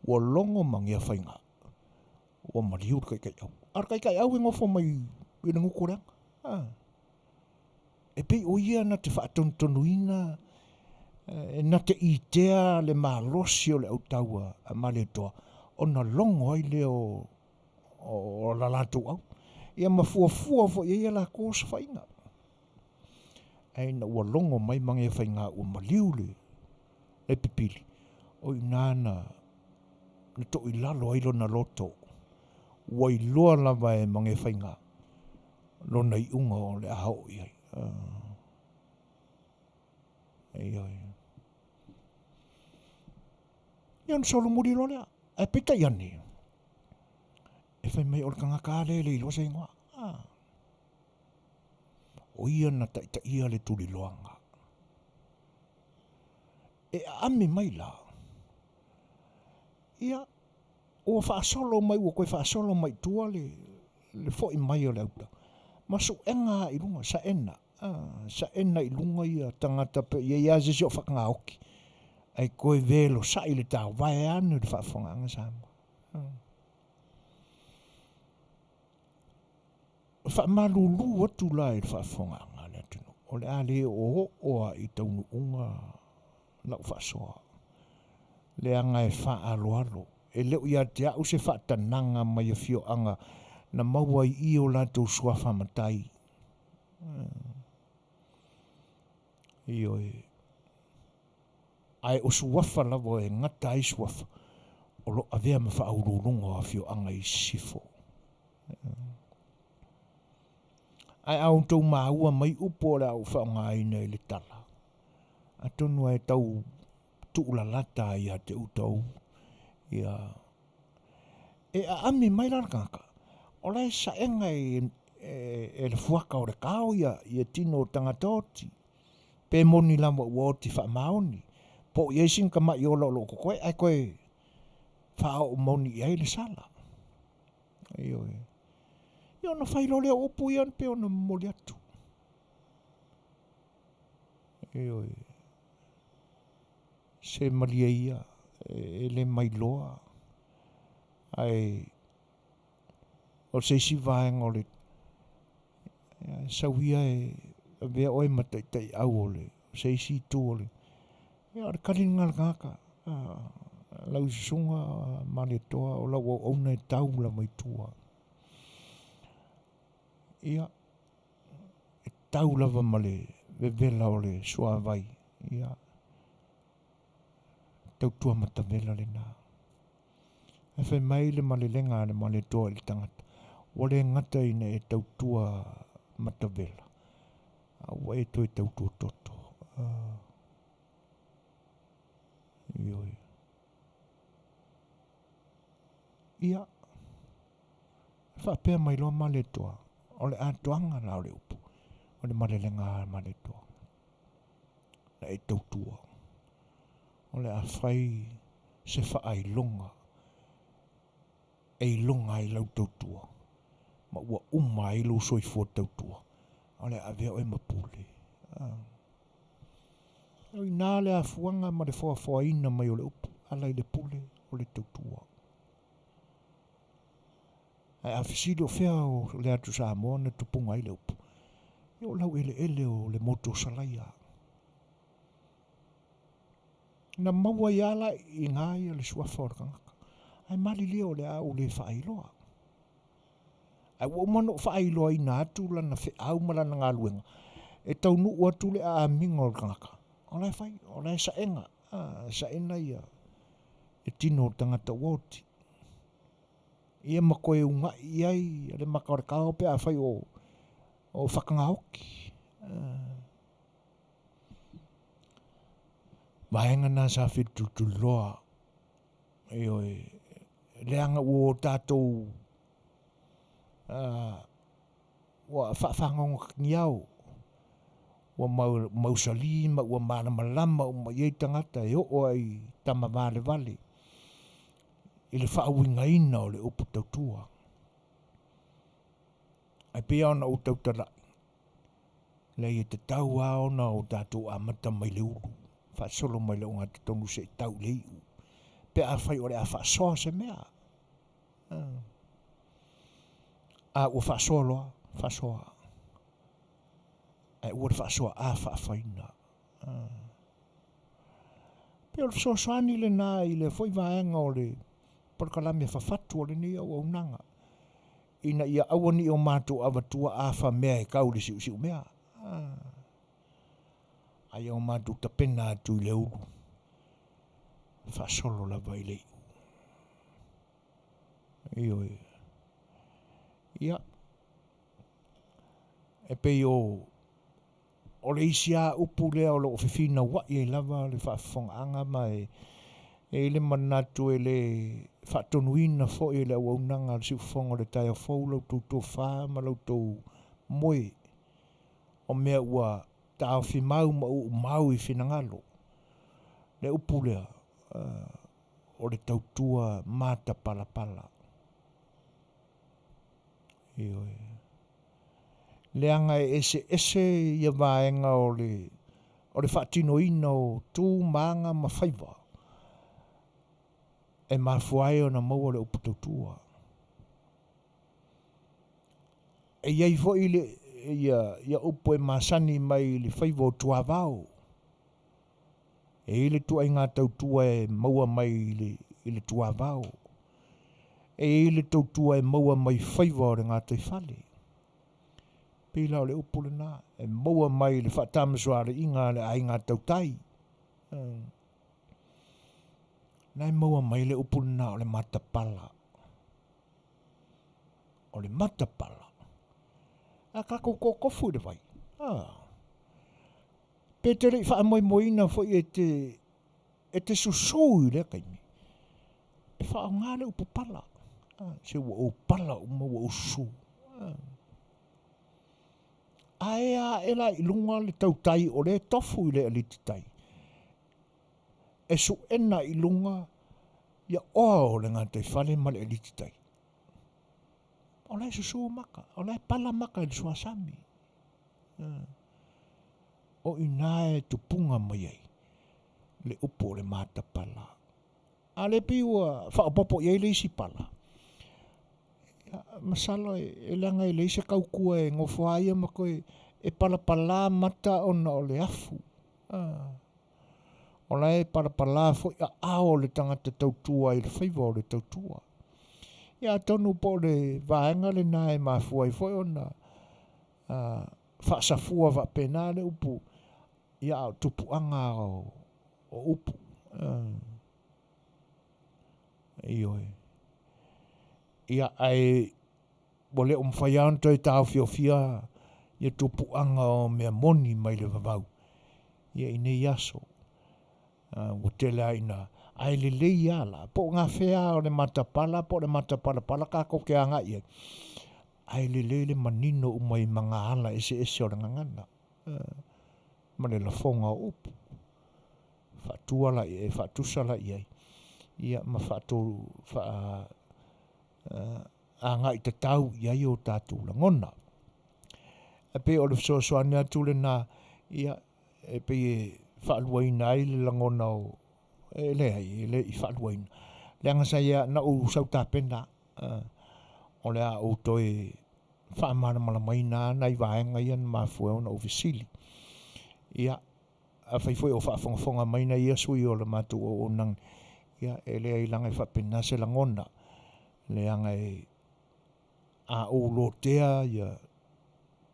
ua longo mangia whainga. Ua mariur kai au. Ar kai au e ngofo mai i le ngukureanga. E pei o ia na te whaatonuina. Na te itea le malosi o le au taua a male toa. O na longo ai le o la latu au. Ia mafua fo ia la kōsa whainga. Ai na ua longo mai mangia whainga ua maliu le pipili. O i nāna na to i lalo ai lo na loto. Ua i loa lava e mangia whainga. Lo na i unga o le ahao i ai. Ai. Ian solo muri lo lea. E pita iani. E whai mai orkanga kāle le ilo se ingoa. O ia na ta ia le tuli loanga. E ame mai la. Ia, o whaasolo mai, o koe whaasolo mai tua le fo i mai o le auta. Masu enga i lunga, sa ena i lunga ia tangata pe, ia se sio whakanga oki. Ai koe velo sa i le tau, vai anu le whaafonga anga Samoa. Whaamalulu atu la i le whaafonga anga le tino. O le ale oa i taunu unga lau whaasoa. Le anga e whaaloalo. E leo ia te au se whaatananga mai a fio anga na maua i o lato suafa matai. Io e ai o suafa lavo e ngata ai suafa. O lo avea ma whaururunga a fio anga i sifo. Ai au tau maua mai upo la au whaonga ina i le tala. A tonua e tau tuulalata ia te utau. Ia e a ami mai larkaka. O lai sa enga e le fuaka o le kao ia tino tangatoti. Pe moni lama ua oti wha maoni. Po i eising ka mai o lo koe, ai koe wha o moni i le sala. Io e. Io na whailo leo upu ian pe o na moli atu. Io e. Se malia ia, e le mailoa. Ai, o se si vaenga o le, sauia e, vea oe mataitai au o le, se si tu o le. Ia, le kalinga ngaka, lau sunga male toa, o lau o una e tau la mai tua. Ia, e tau lava male, vevela o le sua vai. Ia, tau tua matavela le nā. E whai mai le male lenga le male toa ili tangata. Wale ngata ina e tau tua matavela. Awa e toi tau tua toto. Ioi. Ia. Whapea mai loa male toa. O le atoanga la o le upu. O le male lenga male toa. Na e tau tua. O le a whai se whaai longa. E longa i lau tautua. Ma ua uma i lau soifua tautua. Ale a vea o e mapule. O i nā le a fuanga ma le Fofogaina mai o le upu. Ala i le pule o le tautua. Ai a fisili o fea o le atu Samoa na tupunga i le upu. I o lau ele o le moto salaia. Na maua i ala i ngai o le Suefuaina. Ai mali leo le au le whaailoa. Ai ua umano whaailoa i nā atu lana au malana ngā luenga. E tau nuu atu le a minga o kangaka. O lai whai, o lai saenga. Saena ia. E tino tangata woti. Ia makoe unga iai, ale makawara kao pe a whai o whakangaoki. Vaenga nā sa whitu tu loa. Eoi. Leanga o tātou wa whaangonga ngiau wa mausalima wa mana malama o mai tangata e o ai tama vale vale i le whaawinga ina o le upu tautua ai pia ona o tautara le i te tau aona o tātou amata mai le uru whaasolo mai le o ngā te tonu se tau le iu pe a whai ore a whaasoa se mea. A ua whaasoa loa, whaasoa. E ua whaasoa a whaafaina. Pe o Suasani le nā i le whoi vaenga o le porkalame whawhatu o le ni au nanga. Ina ia awani o mātou awatua a wha mea e kau le siu mea. Ai au mātou tapena atu i le uru. Whaasolo la vai lei. Ioi. Ia. E pei o le isia upu lea o le ofifina wa i lava le whaafonga mai e le manatu e le whaatonuina fo i le awaunanga le siufonga le taia fau lau tau wha ma lau tau moe o mea ua tau fi mau ma u mau i finangalo. Le upu lea o le tautua mata pala pala. Ioi. Leanga e ese ia vaenga o le whaatino ina o tū maanga ma whaiva. E mafuai o na maua le upu tautua. E iei fo i le ia upu e masani mai le whaiva o tuavao. E ile tua i ngā tautua e maua mai i le tuavao. E ile tautua e maua mai whaiva o re ngā teifale. Pila o le upu le nā. E maua mai le whaatamasoare i ngā le ai ngā tautai. Nai maua mai le upu le nā o le matapala. O le matapala. A kako kofu le vai. Pe te rei wha moina fo i te e te susu i le kaimi. E wha ngāle upo pala. Se wa o pala uma wa o su. Aea e la ilunga le tautai o le tofu i le alititai. E su ena ilunga ia o le ngā te whale ma le alititai. O lai susu maka, o lai pala maka i suasami. O inae tupunga mai ai. Le upo le mata pala. A le piwa whaopopo iei le isi pala. Masalo e langa e le isi kaukua e ngofua ma koe e pala pala mata ona o le afu. O lai pala pala fo ia ao le tangata tautua i le whaiva o le tautua. Ia tonu po le vaenga le nae mafua i foi ona whaasafua wa pena le upu. Ia tupu anga o upu. Ioi. Ia ai bole umwhaian toi tau fiofia ia tupu anga o mea moni mai le vavau. Ia ine iaso. Wa tele aina. Ai le lei ala. Po ngā whea o le matapala, po le matapala pala ka koke anga ia. Ai le lei le manino umai mga ala ese o le ngangana. Ma le lafonga o upu. Whatua la ia, whatusa la ia. Ia ma whatu anga i te tau ia i o tātou la ngona. E pe o le Suasua tu le nā ia e pe whaaluaina ai le la ngona o e le ai, le i whaaluaina. Le anga sa ia na u sau tāpena o le a o toi whaamana malamaina na i vaenga ia na mafua o na o visili. Ia a whaifoi o whaafongafonga maina ia sui o le matu o nang ia e le ai langa i whapena se la ngona. Le anga e a o lotea ia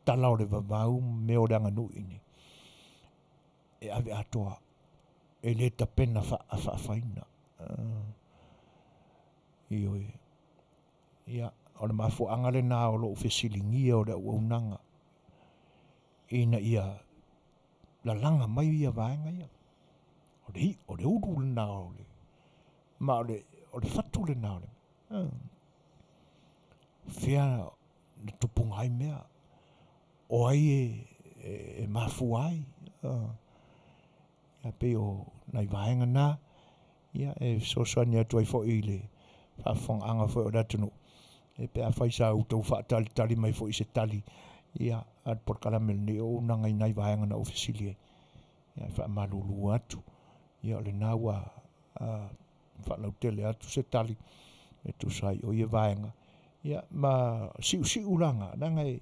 tala o le vavau me o le anga nui ni. E ave atoa e le tapena whaafaina. Ioi. Ia o le mafu angale nā o lo ufesilingia o le uaunanga. Ina ia la langa mai ia vaenga ia. O le uru le nā o le. Ma o le fatu le nā o le. Fea le tupunga ai mea. O ai e mafu ai. Ia pe o nai vaenga nā. Ia e sosani atu ai fo i le. Whaafonga anga fo o ratunu. E pe a whaisa au tau whaatali mai fo i se tali. Ia at por karamel ni o unanga i nai vaenga na ofisilie. Ia whaamalulu atu. Ia le nawa whanau tele atu se tali. E tu sai o ia vaenga. Ia ma siu langa. Nanga e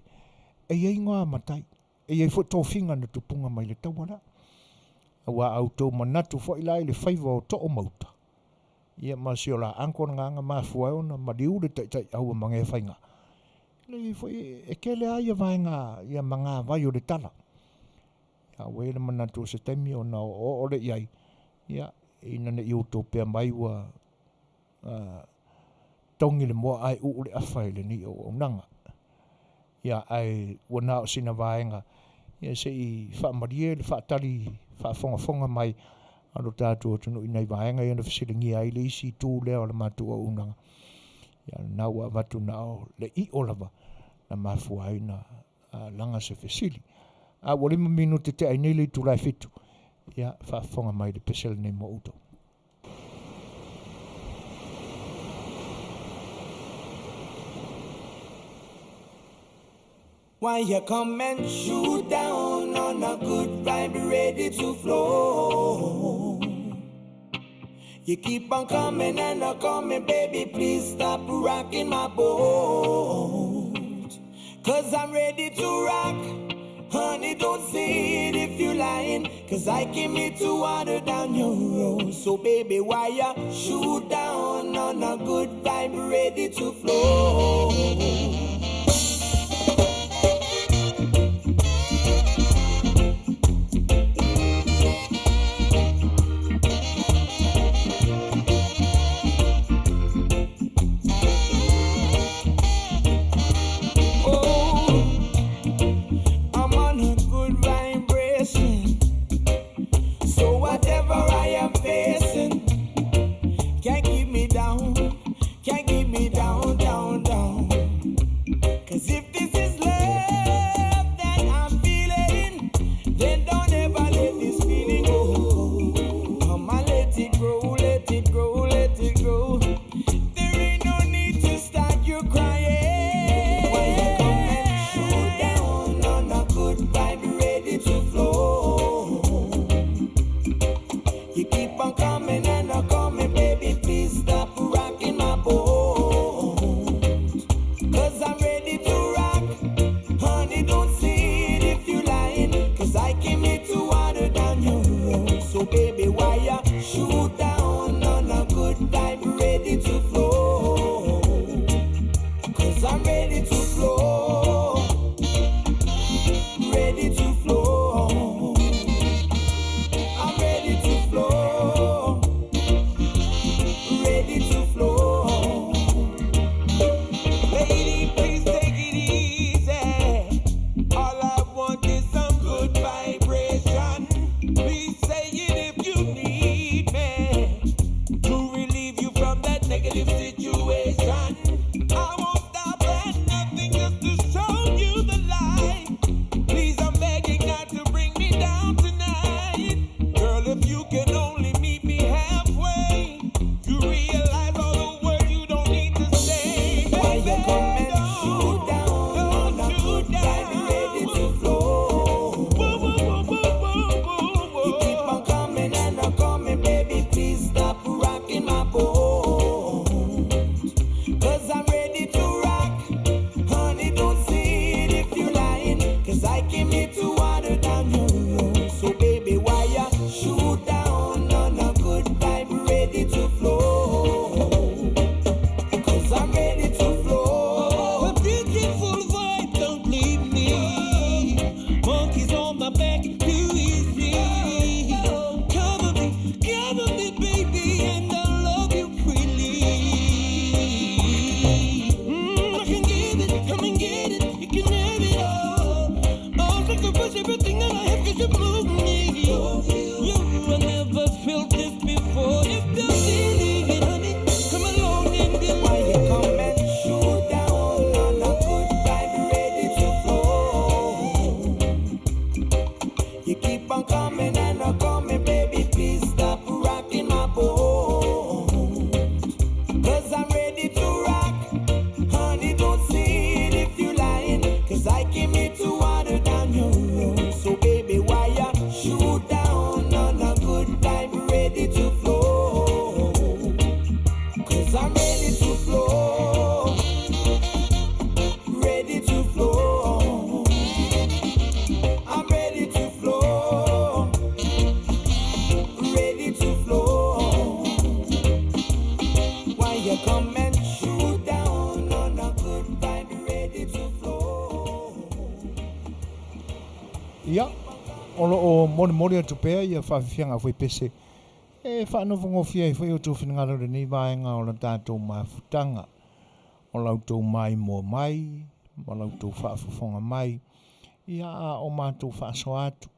iei ngoa matai. E iei fo tōwhinga na tupunga mai le tauara. Awa au tau manatu fo ilai le whaiva o to o mauta. Ia ma si o la anko na nganga mafua o na mariu le tai au mange e whainga. Le fo e kele a ia vaenga ia mga vai o le tala. Ia wele manatu se temi o na o le iai. Ia ina ne i utopia mai wa tongi le moa ai u le awhai le ni o nanga. Ia ai wana o sina vaenga. Ia se i whaamarie le whaatali whaafonga mai alo tātua tunu i nei vaenga ia na whasilingi ai le isi tū lea o le mātua unanga. Ia nau a watu nao le i olava na mafua ai na langa se whasili. A walima minu te ainele i tūlai fitu. Ia whaafonga mai le pesele nei mo uto. Why you come and shoot down on a good vibe ready to flow? You keep on coming and a coming, baby, please stop rocking my boat. 'Cause I'm ready to rock. Honey, don't say it if you're lying, 'cause I came here to water down your road. So baby, why you shoot down on a good vibe ready to flow? Face if this is love that I'm feeling, then don't ever let this feeling go. Come on, let it grow, let it grow, let it grow. There ain't no need to start you crying. When you come and shoot down on a good vibe, ready to flow. You keep on coming and not coming, baby, please stop rocking my boat. 'Cause I'm ready to rock. Honey, don't see it if you lying, 'cause I came here to water down your road. So baby, why you shoot down on a good vibe, ready to flow? 'Cause I'm ready to flow. Ready to flow. I'm ready to flow. Ready to flow. Lady, please take it easy. All I want is some good vibration. Please say it if you need me to relieve you from that negative situation. I won't stop at nothing just to show you the light. Please, I'm begging not to bring me down tonight. Girl, if you can only meet me halfway, you realize all the words you don't need to say. Why you come and shoot down on a good vibe, ready to flow? You keep on coming and not coming, baby, please stop rocking my boat. 'Cause I'm ready to rock. Honey, don't see it if you lying, 'cause I came here to water down your road. So baby, why you shoot down on a good vibe, ready to flow? 'Cause I'm ready to flow. A beautiful vibe, don't leave me. Monkeys on my back, too easy. Cover me, baby, and I'll love you freely. I can give it, come and get it, you can have it all. All sacrifice everything that I have, 'cause you move me. You, I never felt this before. If you're feeling it, honey, come along and get why you come and shoot down on a good vibe, ready to flow. You keep on coming and not coming, baby, please stop rocking my boat. 'Cause I'm ready to rock. Honey, don't see it if you lying, 'cause I came here to water down your road. So baby, why you shoot down on a good vibe, ready to flow? 'Cause I'm ready to flow. Ready to flow. I'm ready to flow. Ready to flow. Why you come and shoot down on a good vibe, ready to flow? Ia, olo o mone mone atu pea ia whawhianga fwoi pese. E whanofongofia i whai o tō whinangaro re nei vaenga o la tātou mafutanga. O lautou mai mo mai, o lautou whaafofonga mai. Ia o mātou whaaso atu,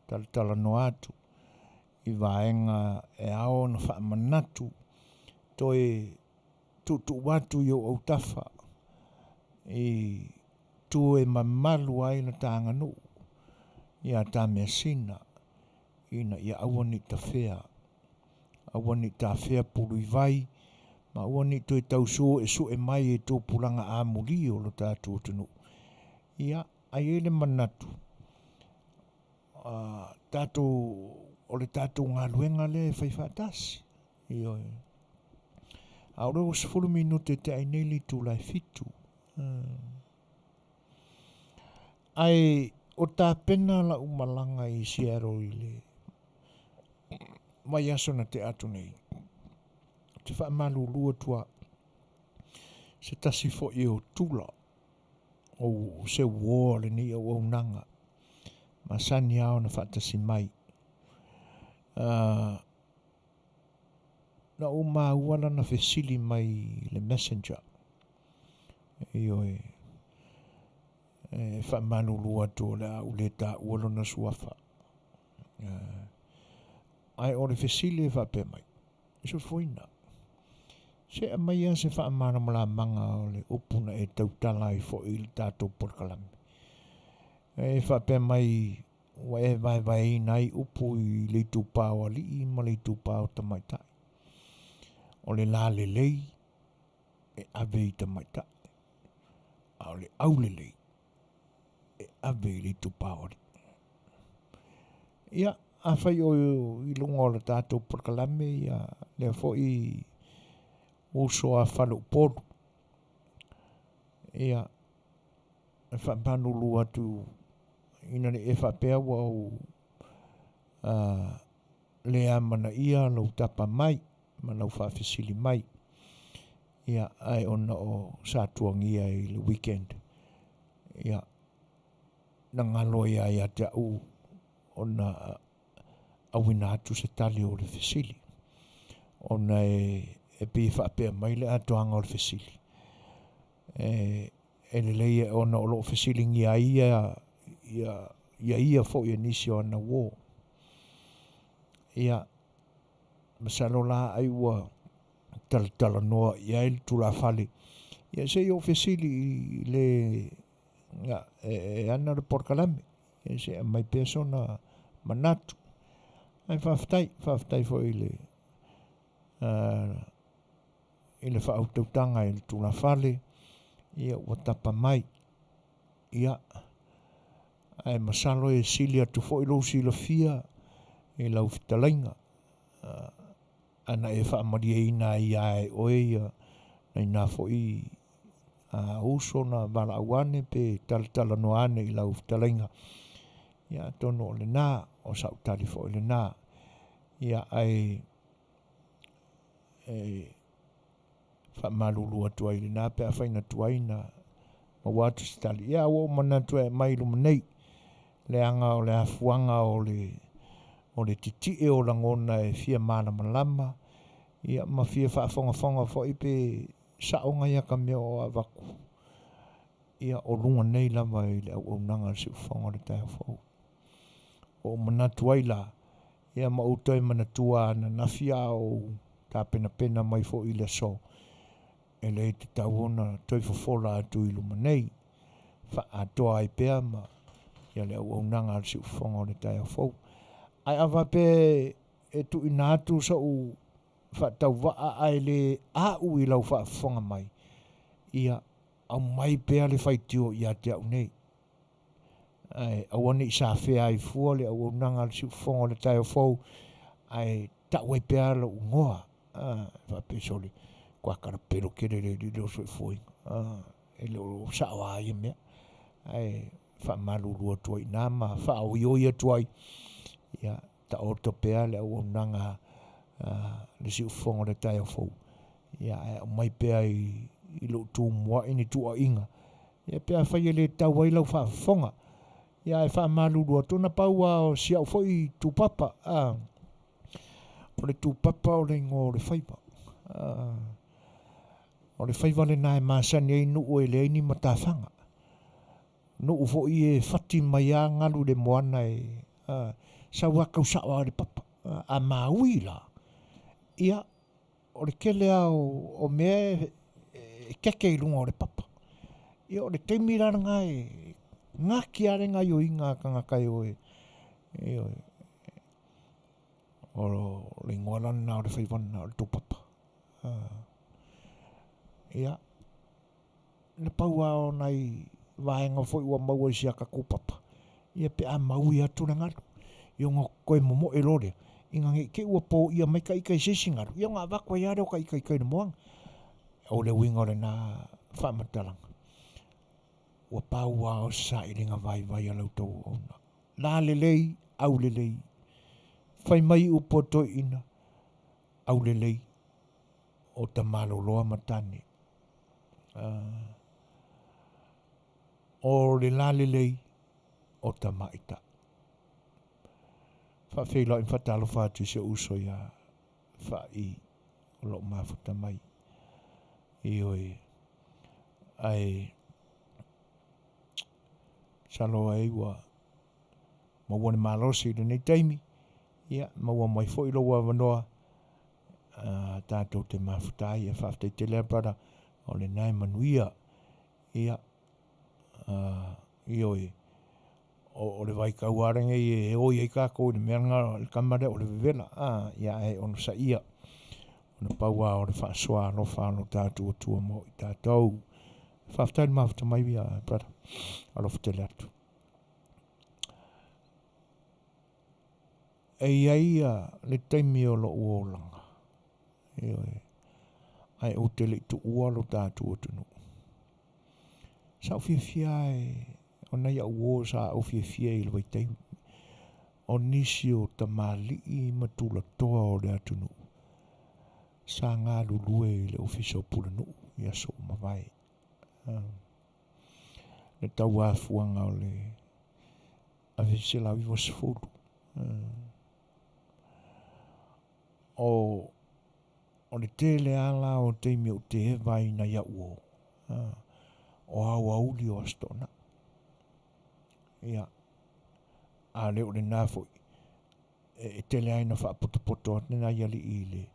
talatala no atu. I vaenga e ao na whaamanatu. Toi tutu watu i o autafa. I tu e mamalu ai na tānganu. Ia tā mea sina. Ina ia awani ta whea. Awani ta whea puru i vai. Ma awani toi tauso e so e mai e tō puranga āmuri o lo tātou tunu. Ia, ai ele manatu. Tātou, o le tātou ngā luenga le whai whātasi. Io e. Aure o 10 minute te aineli tu lai fitu. Ai, o tā pena la umalanga i siaro i le. Mai aso na te atu nei. Te whaamalu lua tua. Se tasi fo i o tula. O se uoa le ni o nanga. Ma sani ao na whaatasi mai. Na o māuala na whesili mai le messenger. Io e. Whaamalu lua tua le au le tā uolo na suafa. Ai o le whesili e whape mai. Suefuaina. Se a mai se whaamana mala manga o le upuna e tautala i fo i tātou porkalami. E whapea mai wa e vai nai upu i le tupao ali i ma le tupao tamaitai. O le la le lei e ave i tamaitai. A o le au le lei e ave i le tupao ali. Ia, a whai o i lunga o le tātou porkalami ia le fo i uso a whalu poru. Ia, e whapanulu atu ina le e whapea wau lea mana ia lau tapa mai, ma lau whawhisili mai. Ia, ai ona o sātuangia i le weekend. Ia, na ngalo ia ia te au ona awina atu se tali o le whisili. Ona e pi whapea mai le atuanga o le whisili. E le leia ona o lo whisili ngia ia fo ia nisi o ana wō. Ia, masalo la ai ua tala noa ia il tula fale. Ia se o whisili le ana le porkalame. Ia se mai persona manatu. Ai whaftai fo i le whautautanga i le tula fale. Ia ua tapa mai. Ia, ai masalo e sili atu fo i lo sila fia i lau Fetalaiga. Ana e whaamaria ina ia e oe ia na ina fo i uso na wala awane pe tala no ane i lau Fetalaiga. Ia tono o le nā o sautari fo i le nā. Ia ai whaamalulu atu ai le nā pe a whaina tuaina ma watu stali. Ia o mana tua mai lumanei le anga o le afuanga o le titi e o langona e fia mana malama. Ia ma fia whaafonga fo i pe saonga ia ka mea o avaku. Ia o lunga nei lama i le au nanga si ufonga le tai fo. O manatu ai la. Ia ma utoi manatua na nafia o ta pena mai fo i le so. E le te tauona toi fofola atu i luma nei. Fa atoa ai pea ma. Ia le au nanga si ufonga le tai fo. Ai awa pe e tu ina atu sa u whaatau waa ai le au i lau whaafonga mai. Ia au mai pea le whaitio i a te au nei. Au ane i sa whea ai fua le au nanga si ufonga le tai fo. Ai tau ai pea le ungoa. Whapesole. Kua karapero kere le leo Suefuaina. E leo sawa ai mea. Ai whaamalulu atu ai nama. Whaoioi atu ai. Ia ta orto pea le au nanga le si ufonga le tai fo. Ia au mai pea i lo tu mua ini tu a inga. Ia pea whai le tau ai lau whaafonga. Ia e whaamalulu atu na paua o siau fo i tu papa. O le tu papa o le ngō le whaipa. O le whaiva le nai maasani ei nuu e le ini matawhanga. Nuu fo i e whati mai a ngalu le moana e sa wakau sawa le papa. A maui la. Ia o le kele o mea e keke i lunga o le papa. Ia o le teimiranga e ngaki arenga i o inga kangakai o o le ngolana o le whaiwana o le tupapa. Ia, le paua o nei vaenga foi ua maua isi aka kupapa. Ia pe a maui atu na ngaru. Ia ngā koe momo e lore. Inga nge ke ua po ia mai ka ika i sisi ngaru. Ia ngā wakwa iare o ka ika i na moanga. O le winga o le nā whamatalanga. Ua paua o sa i ringa vai alau tau ona. Nā lelei, au lelei. Whai mai upoto ina. Au lelei. O ta maloloa matane. O le la lelei. O ta maita. Whawhila i whatalo whātu se uso ia. Whai. O lo mafuta mai. I oi. Ai. Salo ai wa. Maua ni malosi le nei taimi. Ia. Maua mai fo ilo wa wanoa. tātou te Faatautaia, whaatai Tele brother, o le nai Manuia, ia, ioi, o le vai kauarenga e oi e kako, le meanga, le kamare, o le vivela, ia e ono sa ia, ono paua o le whaasua, no whaano tātou atua mo i tātou, whaatai mawhata mai via, brother, alofa Tele atu. E ia le taimi o lo uolanga. Ai o tele tu ualo tātou atunu. Sa uwhiawhia o nei a uo sa uwhiawhia i lewai taimi. O nisi o tamali i matula toa o le atunu. Sa ngā lulue i le ofisa o pulanu i aso mawai. Le tau afuanga o le avisela viva sefulu. O le tele ala o teimi o te vai na ia uo. O au auli o astona. Ia. A leo le nafo. E tele aina wha poto nena ia li i le.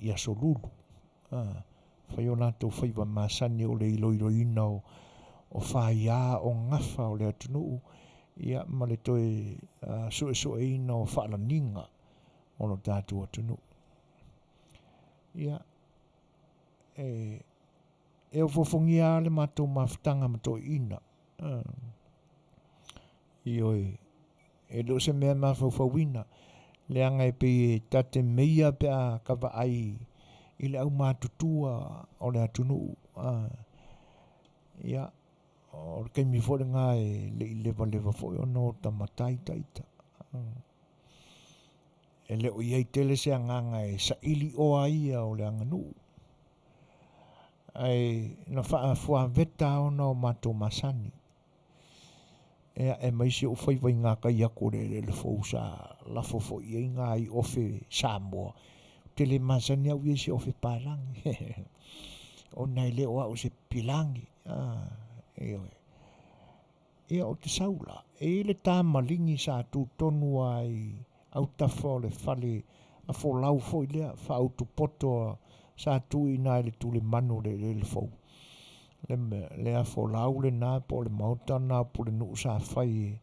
I aso lulu. Whai o nato whaiwa masani o le iloiroina o whaia o ngafa o le atunu. Ia ma le toe Suefuaina o whaalaninga. Ono tātou atunu. Ia. E o fofongia le matou mawhitanga matou ina. Ioi. E lo se mea Fofogaina. Le anga e pe tate meia pe a kawa ai. I le au mātutua o le atunu. Ia. O le kaimi fore ngā e le i lewa fore o no tamatai taita. E leo iei tele se anganga e sa ili oa ia o le anganu. Ai na fua veta o na o mato masani. E maisi o whaiwai ngā kai ako le fau sa lafo fo iei ngā i ofe Samoa. Tele masani au iei se ofe palangi. O nai leo au se pilangi. Ia o te saula. E le tā malingi sa tu tonu ai au tafo le fale a fo lau fo i lea fa au tu poto sa tu i nai le tu le manu le fau. Le a fo lau le nā po le mauta nā po le nuu sa fai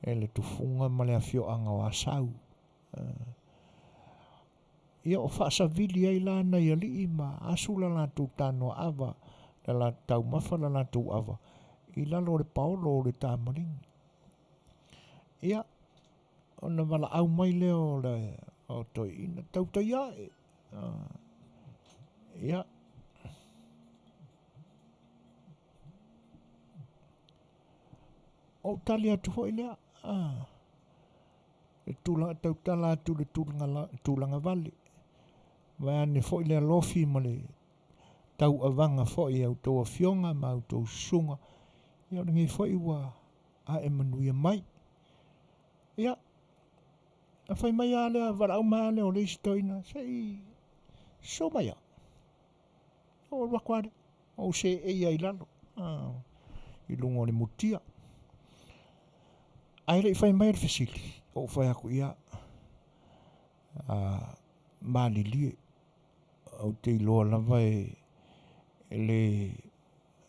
e le tufunga ma le a fio anga o asau. Ia o fa sa vili ai la na ia li ima asula la tu tano ava la tau mafa la tu ava. I lalo le paolo le tā maringi. Ia ona wala au mai leo le o toi ina Faatautaia e. Ia. O tali atu hoi lea. E tūlanga tautala atu le tūlanga vale. Vai ane foi lea lofi ma le tau avanga foi au tau fionga ma au tau sunga. Ia o ngi foi wa a e Manuia mai. Ia. A whai mai a lea, warau mai a lea o leisi toina, sei, so mai a. O wakware, o se e ai lalo. I lungo le mutia. Ai rei whai mai le fesili, o whai aku ia. Mali lie, au te iloa lava le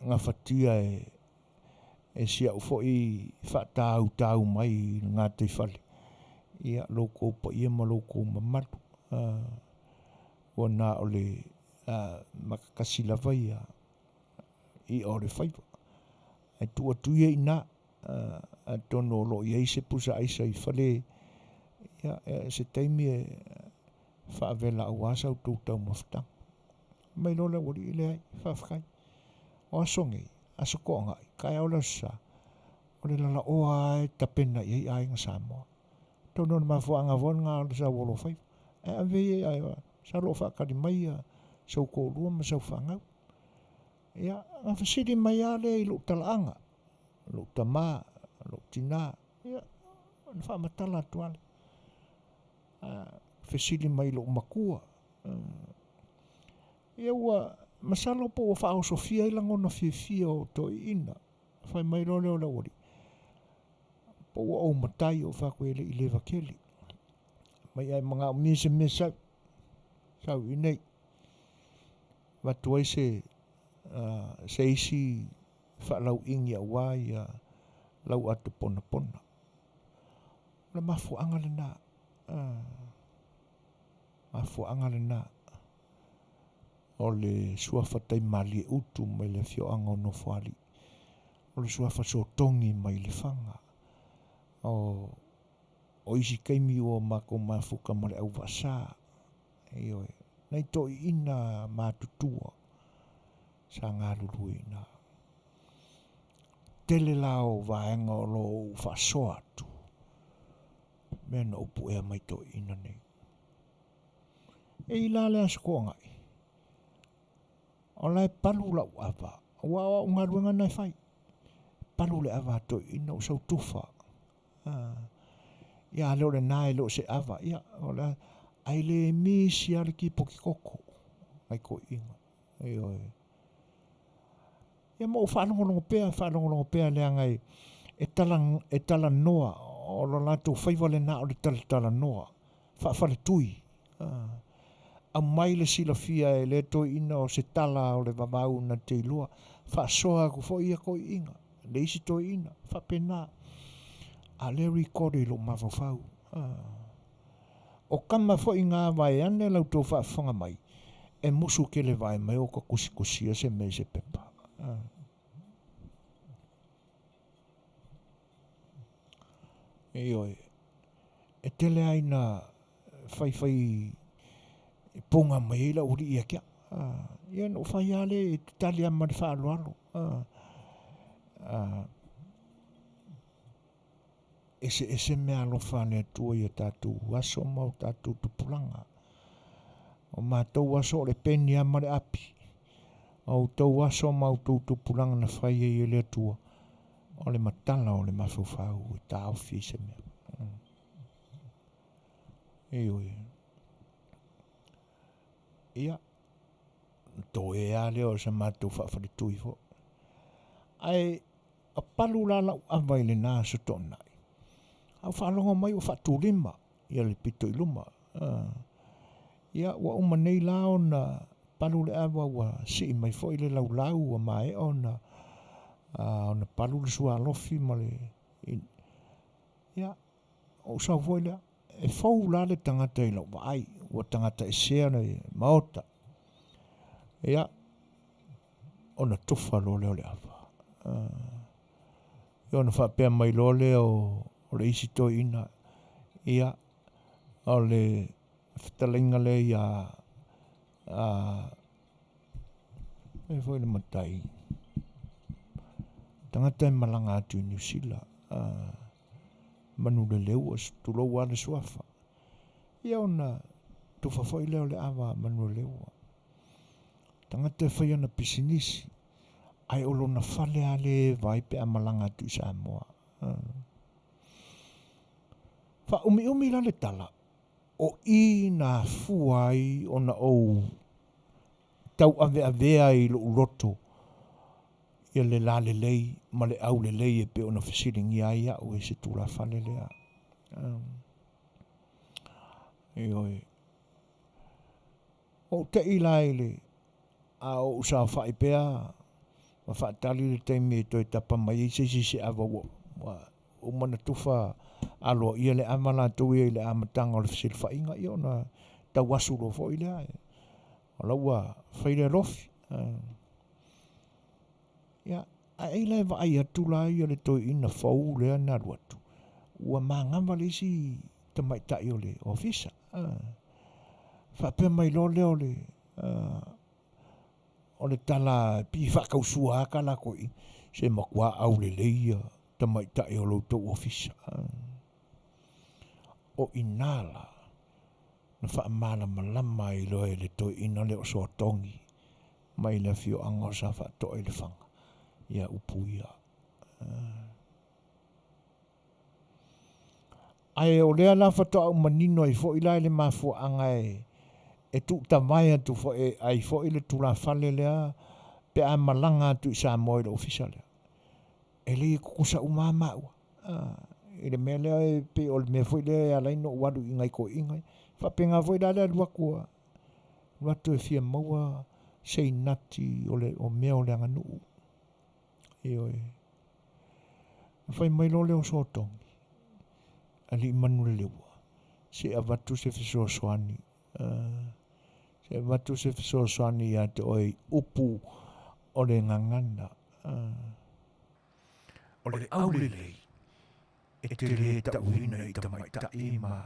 ngawhatia e sia ufo i whaatau mai ngā te whale. Ia loko pa ia ma loko mamatu. O nā o le makakasi lava ia i o le whaiwa. Ai tua tuia i nā a tono lo i eise pusa aisa i whale ia se teimi e whaavela au asa au tūtau mawhitang. Mai lola wari i le ai whawhakai. O asongi, asoko ngai, kai au la sa. O le lala oa e tapena i ai ngā Samoa. Tono ma fo anga von nga sa wolo fai. E ave ai sa lo fa kali mai so ko lu ma so fanga. Ya a fasidi mai ale lu talanga. Lu tama, lu tina. Ya fa matala tual. Fasidi mai lu makua. Ya wa masalo po fa o Sofia ilango na fio to ina. Fa mai lo le wori. Po o matai o fa ko i le vakeli. Mai ai mga misa Tau I nei. Watuai se isi whaalau ingi a wai a lau atu pona pona. Le mafuanga le nā. Mafuanga le nā. O le suafatai mali utu mai le fioanga o no fuali. O le suafa so tongi mai le fanga. O isi kaimi o mako mafuka ma le au wasa. Eoi. Nei toi ina mātutua. Sa ngā lulu ina. Tele lao vaenga o lo whasoa atu. Mena upu ea mai toi ina nei. E ila le asko ngai. O lai palu lau ava. Wa unga ruenga nei fai. Palu le ava toi ina o sau tufa. Ia leo le nai leo se ava. Ia o la ai le misi ale ki poki koko. Ai ko inga. Eoi. Ia mo whanongolongo pea le angai e tala noa o lo lato whaiwale na o le tala noa. Whawhale tui. A mai le sila fia e le toi ina o se tala o le vavau na te ilua. Whasoa ku fo ia ko inga. Le isi toi ina. Whapena. A le rekode lo mawawhau. O kama fo inga vai ane lau tō whawhanga mai. E musu ke le vai mai o ka kusikusia se me se pepa. Eoi. E tele aina whai ponga mai la uri ia kia. Ia no whai ale e tali a mari whaalo alo. Ese mea lo whane atua ia tātou waso mau tātou tupulanga. O mātou waso le peni a mare api. O tau waso mau tupulanga na whai e le atua. O le matala o le mawhawhau e tā awhi se mea. Eoi. Ia. Tō e a leo sa mātou whawhari tui fo. Ai, a palu la lau awai le nā sa tōnai. Au whalonga mai o whatūrima. Ia le pito iluma. Ia, wa umanei lao na palu le awa wa si mai fo i le lau wa mai o na palu le sua alofi ma le. Ia, o sa foi lea. E fau la le tangata i lau ai. Wa tangata e sea na maota. Ia, o na tufa lo leo le awa. Ia, na whapea mai lo leo o le isi to ina. Ia, o le Fetalaiga le ia e foi le matai. Tangata e malanga atu i New Zealand. Manu le leu as tulou ale suafa. Ia ona tufa foi leo le awa manu le leu. Tangata e whai ana pisinisi. Ai olo na whale ale vai pe a malanga atu i Samoa. Wha umi la le tala. O I na fuai o na ou tau avea I lo uroto ia le la le lei ma le au le lei e pe o na fesiringi ai o e se tula whale lea. Eoi. O te ilai le a o usau whai pea ma whaatali le teimi e toi tapa mai e se awa o mana tufa alo ia le amala tu ia le amatanga o le fisil whainga ia na tawasu lo fo i lea. O laua whaile rofi. Ia, a eile wa ai atula ia le toi ina whau lea na ruatu. Ua maangamba le si tamaitai o le ofisa. Whapea mai lo leo le o le tala pi whakausua aka la koi se makua au le leia tamaitai o lo tau ofisa. O inala na whaamala malama I loe le toi ina leo soa tongi mai le fio anga o sa whaatoa I le whanga ia upuia. Ai o lea la whaatoa umanino I fo ila le mafua anga e tu tamai atu fo ai fo I le tula whale lea pe a malanga atu I Samoa I le ofisa lea. E le kukusa umama ua. I le mea lea e pe o le mea fo I lea e alaino wadu ingai ko ingai. Whapenga fo I la lea lua kua. Watu e fia maua sei nati o mea o le anganu. Oi. Fai mai lo leo sotongi. Ali manu lewa. Se avatu se fiso soani. Se avatu se fiso soani ya te oi upu o le ngangana. O le aulelei. E te le ta uina i ta mai ta e ma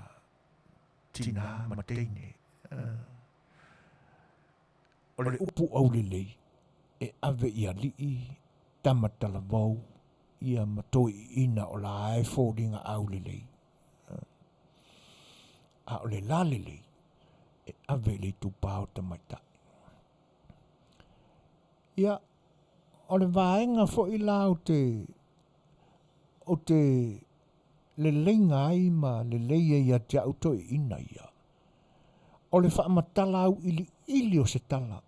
tina ma teine. O le upu aulelei. E ave ia lii tamatala vau ia matoi ina o la ae fōringa aulelei. A o le lalelei e ave le tupao tamaitai. Ia o le vaenga fo i la o te le leinga ai ma le leia ia te auto ina ia. O le whaamatala au ili o se tala.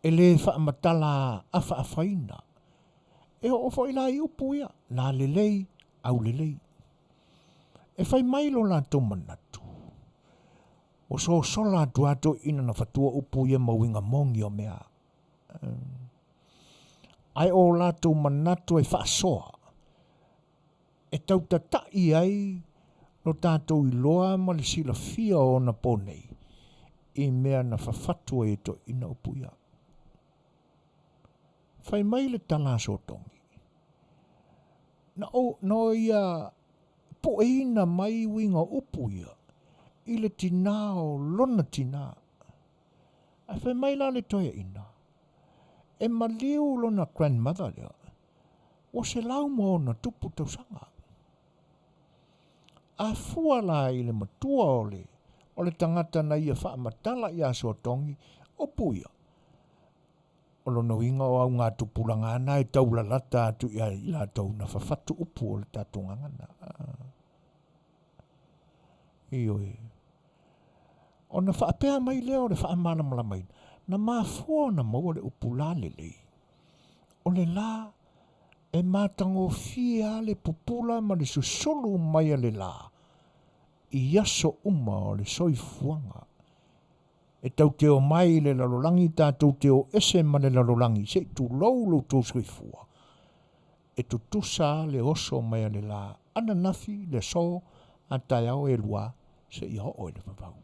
E le whaamatala a Whaafaina. E o fo i la i upu ia. La lelei au lelei. E whai mailo la tō manatu. O so la tu ato ina na whatua upu ia mawinga mongi o mea. Ai o la tō manatu e whaasoa. E tau tatai ai no tātou i loa ma le sila fia o na ponei. I mea na whawhatua e to ina upu ia. Whai mai le tala sotongi. No ia po ina mai winga upu ia. I le tina o lona tina. A whai mai la le toia ina. E maliu lona grandmother lea. O se lau mo na tupu tausanga. A fua la i le matua o le tangata na ia whaamatala i a sotongi upu ia. O lona winga o au ngā tupulanga ana e taula lata atu i la tau na whawhatu upu o le tātunga ngana. Ioi. O na whaapea mai leo le whaamana mala mai. Na mafua na maua le upu la lelei. O le la e mātango fia le pupula ma le susulu mai a le la. I aso uma o le soifuanga. E tau teo mai le lalolangi tātou teo ese ma le lalolangi. Setu laulu tō soifua. E tutusa le oso mai a le la. Ananafi le so a tai au e lua se i ho le wawau.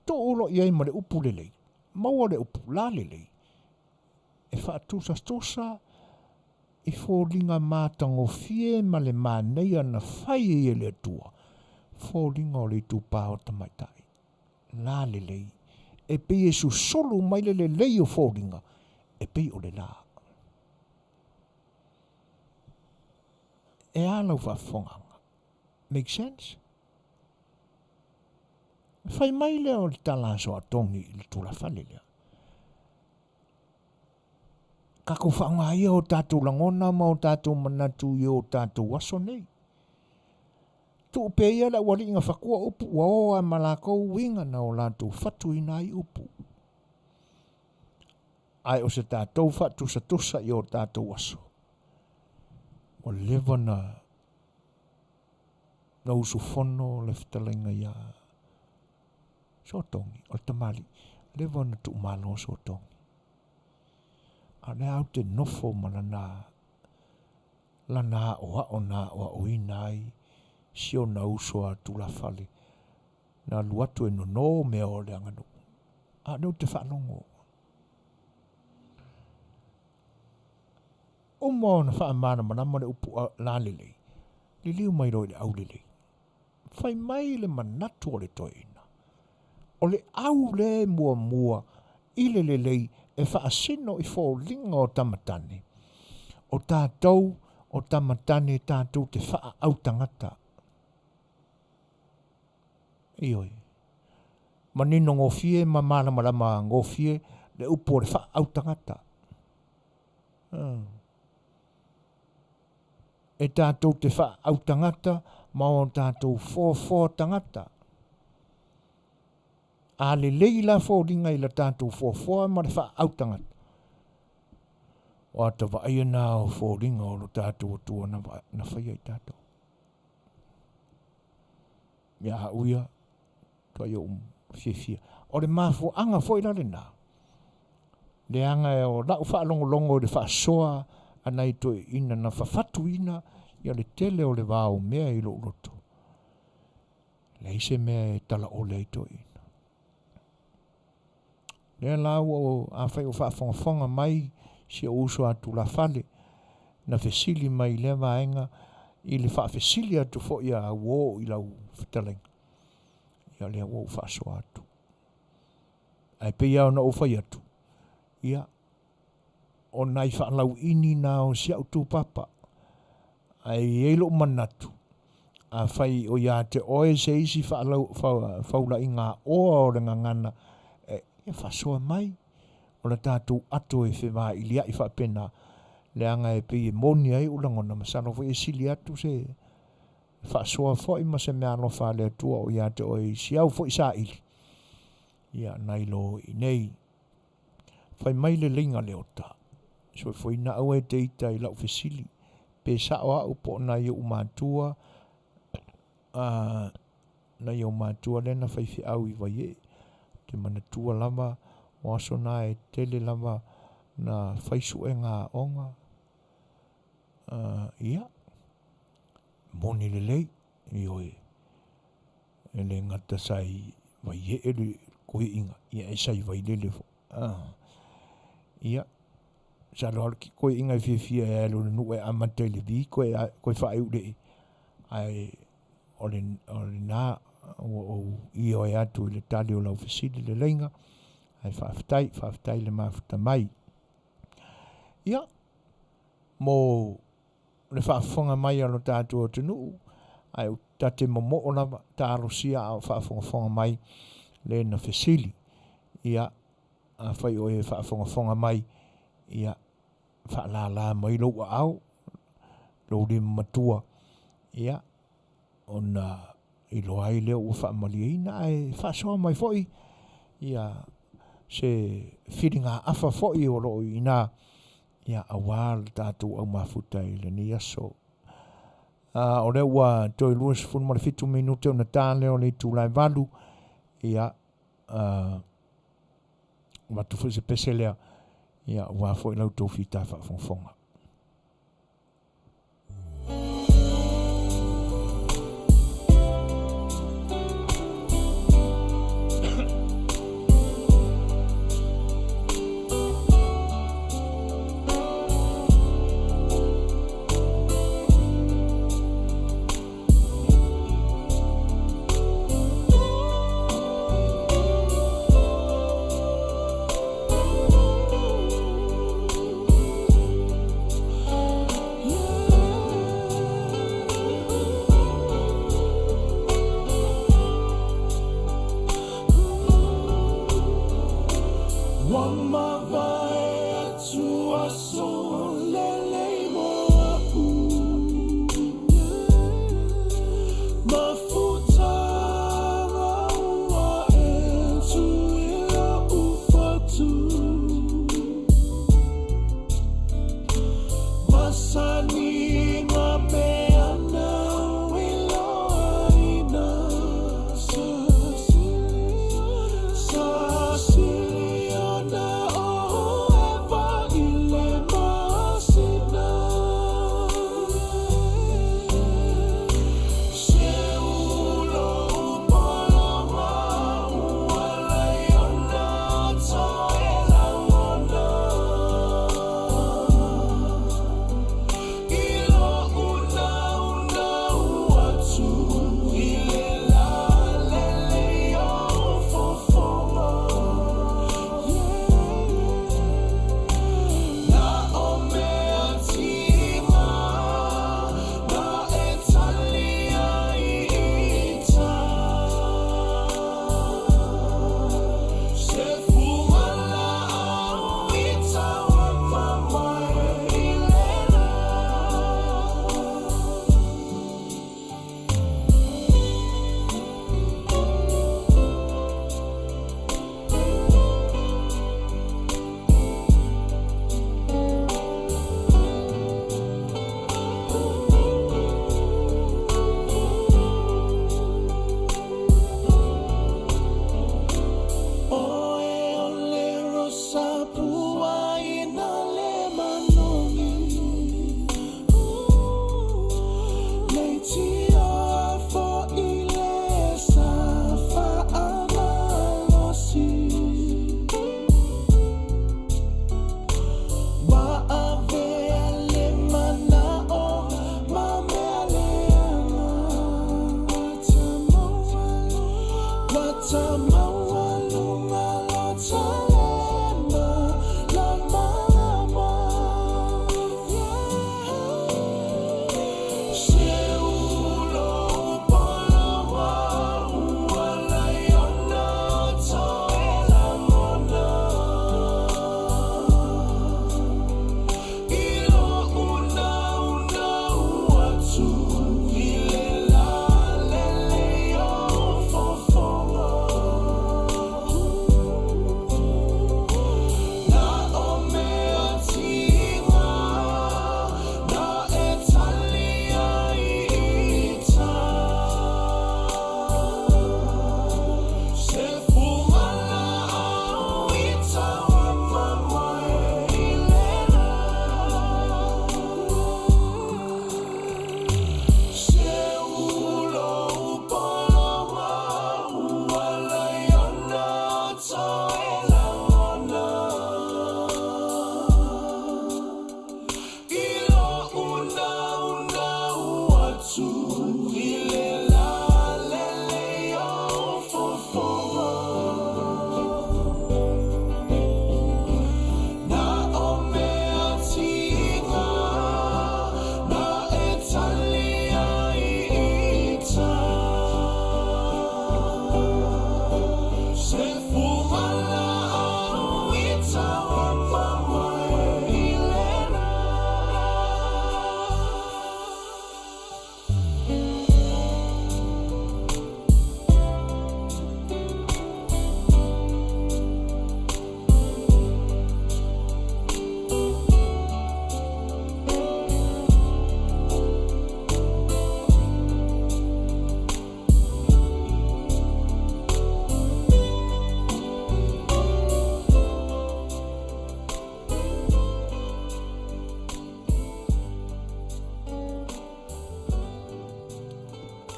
Tō ulo iai ma le upu lelei. Maua le upu la lelei. E whaatusa i fōringa mātango fie ma le māneia na whai e le atua. Fōringa o le tūpā o tamaitai. La lelei. E pei e su solu mai le lei o fōringa. E pei o le la. E alau whafonganga. Make sense? Whai mai leo le tala so atongi i le tula whale lea. Kako whaanga ia o tātou langona ma o tātou manatu i o tātou waso nei. Tu upe ia la wali inga whakua upu wa oa malakou winga na o lātou whatu i nai upu. Ai o se tātou whatu sa tusa i o tātou waso. O lewa na usu whono le Fetalaiga ia. Sotongi, o tamali. Lewa na tu malo sotongi. A le au te nofo ma lana o inai, sio na usoa tula fale. Na luatu e no mea o le anganu. A neu te whanongo. Umo na whaamana manama le upu la lelei. Liliu mai roi le au lelei. Whai mai le manatu o le toina. O le au le mua i le lelei e whaasino i fōlinga o tamatane. O tātou o tamatane tātou te wha au tangata. Ioi. Manino ngofie ma malama ngofie le upo o le wha au tangata. E tātou te wha au tangata ma o tātou fō tangata. A le leila fōringa i la tātou fō ma le wha au tangata. O ata whaia nā o fōringa o lo tātou atua na whaia i tātou. ia uia to yo fifia o le mafu anga foi la lena le anga o la fa longo de fa soa anai to ina na fafatuina ia le tele o le vao mea i lo roto le ise mea tala o le to ina le la o a fai o fa fonga mai si o uso atu la fale na fesili mai le vaenga i le fa fesili atu fo ia wo i la Fetalaiga ia le wo fa so atu ai pe ia na o fai atu ia o nai fa lau ini na o si autu papa ai elo manatu a fai o ia te oe se isi fa lau fa ula inga o le ngana ia fa so mai o la tatu atu e fe va ilia i fa pena le anga e pe moni ai ula ngona masano fo e sili atu se fa so fo i ma se me alo fa le tu o ia te oe si au fo i sa ili ia nai lo i nei fai mai le linga le ota Suefuaina au e te ita i lau fesili pe sa o au po na i umatua na i umatua lena fai fi au i vai e te manatua lama o aso na e tele lama na fai su e ngā onga ia moni le lei i oe e le ngata sai vai e le koe inga ia e sai vai lele fo ia sa lo ki koe inga i fia e lo nu e ama televi koe whae ure ai o le na o i o e atu i le tali o lau fesili le leinga ai whaafitai le mafuta mai ia mo le whaafonga mai alo tātua o tenu ai o tate momo o lava tārosia au whaafonga mai le na fesili ia a whai o e whaafonga mai ia whaalala mai lo au lo le matua ia ona i lo ai leo ua whaamaliina e whaasoa mai foi ia se whiringa afa foi o lo ina ia awal tātou au mafuta i le ni aso o le ua toi luas fun mara fitu minute o na tāle o le tūlai valu ia watu fu se pese lea ia ua foi lau tō whita whaafonga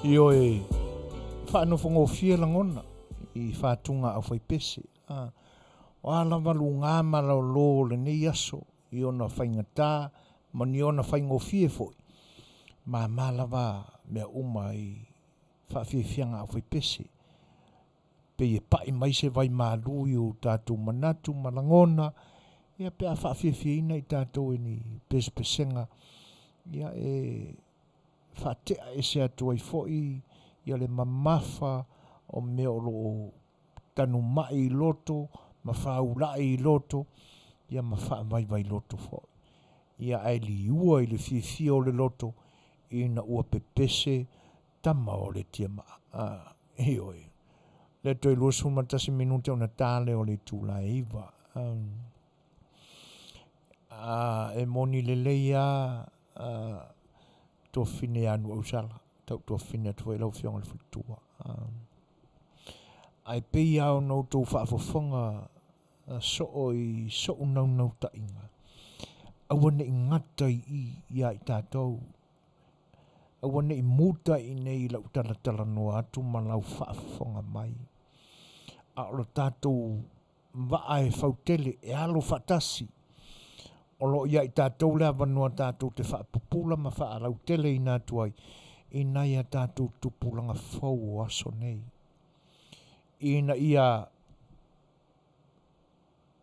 Io e whaanofongo fia langona I whātunga au whai pese. O ala walu ngā mara lo le nei aso I ona whaingatā ma ni ona whaingo fie foi. Ma malawa mea uma I whawhiawhianga au whai pese. Pe e pai mai se vai mālu I o tātou manatu malangona. Ia pe a whawhiawhiaina I tātou ni pesenga. Ia e whatea e se atu ai foi. Ia le mamafa o mea o lo tanu mai I loto, ma whaulai I loto, ia ma whaamai loto foi. Ia ai li ua I le fia o le loto, ina ua pepese, tama o le tia maa. Ioi. Le toi lua sumatasi minute o na tale o le tūla iwa. E moni le leia, to fine anu au sala. Tau fine atu lau fionga le futua. Ai pei au no tau whaafofonga so I so nau ta inga. Awane I ngata I ia I tātou. Awane I muta I nei lau tala no atu ma lau whaafofonga mai. A o tātou waa e Fautele e alo whatasi. O lo ia I tātou lea wanua tātou te whaapupula ma whaalau tele I nātuai. I nai a tātou tupulanga fau o aso nei. Ina ia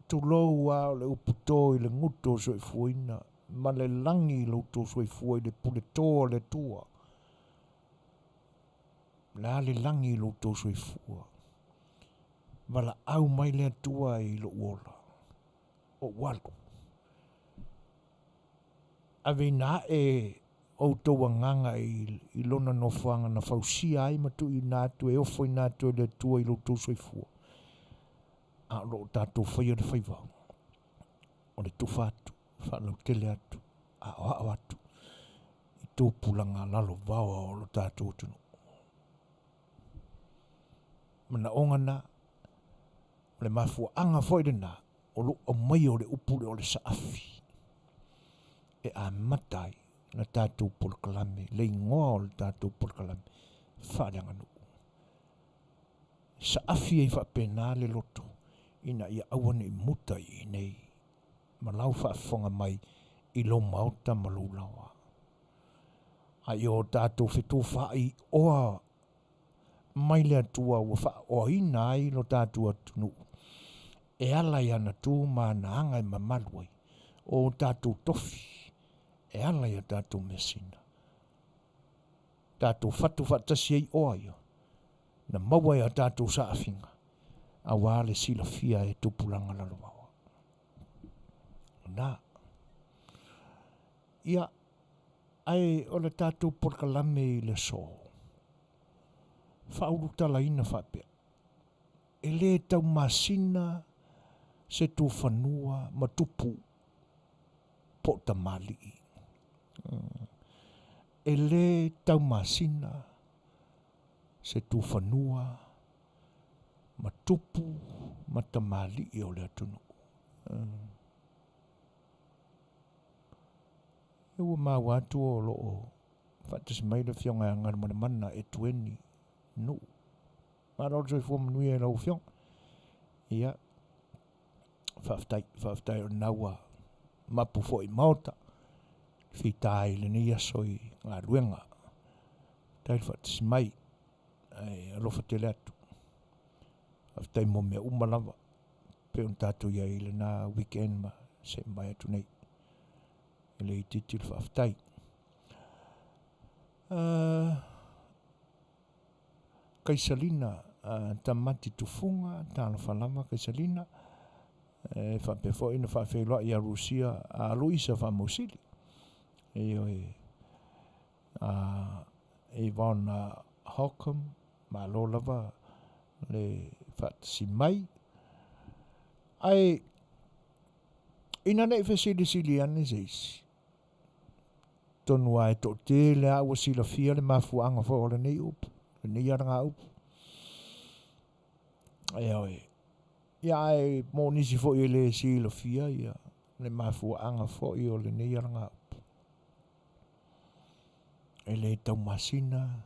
tulou a le uputo I le nguto Suefuaina. Ma le langi lo to Suefua I le pule toa le tua. La le langi lo to Suefua. Wala au mai le tua I lo uola. O walu. Ave na e o toa nganga I lona no whanga na whausia ai matu I nātu e ofo I nātu e le tua I lo tō Suefua. A lo tātou whaia le whaiwao. O le tufa atu, whanau tele atu, a oa atu. I tō pulanga lalo wawa o lo tātou tunu. Mana ongana, o le mafua anga whaide nā, o lo o mai o le upule o le Saafi. E a matai. Na tātou polokalame, le ingoa o le tātou polokalame, whareanga nu. Sa afi e whapena le loto, ina ia awane I muta I nei, ma lau whaafonga mai I lo mauta ma lo lawa. A I o tātou whetu whai oa mai le atua ua wha oa ina ai lo tātou atunu. E ala I ana tū ma na anga I mamaluai, o tātou tofi. E ala ia tātou mesina. Tātou whatu whatasi ei oa ia. Na maua ia tātou saafinga. A wāle sila fia e tupulanga lalowawa. Nā. Ia, ai o le tātou porkalame I le so. Whauru tala ina whapea. E le tau masina Setu whanua matupu po tamali. E le tau masina Setu whanua matupu matamali I o le atunu. E ua mau atu o loo whatis mai le fionga ngana mana e tueni nu. Mara o Suefua Manuia e lau fionga. Ia whaftai o naua mapu fo I maota. Fitai le ni asoi ngā ruenga. Tai whatis mai. Ai alofa tele atu. Aftai mo mea umalawa. Pe un tātou ia I le nā weekend ma se mai atu nei. Ele I titil whaftai. Kaisalina. Tamati tufunga. Tāna whalama Kaisalina. Whapefo ina whawheloa I a Rusia. A Luisa whamusili. Von Hockham, ma lolawa le whatsi mai. Ai, ina nei whesili ane zeisi. Tonu ai to te le awa sila fia le mafuanga fo o le nei upu. Le nei aranga upu. Ai, ia ai mo nisi fo I le sila fia ia. Le mafuanga fo I o le nei aranga upu. E le tau masina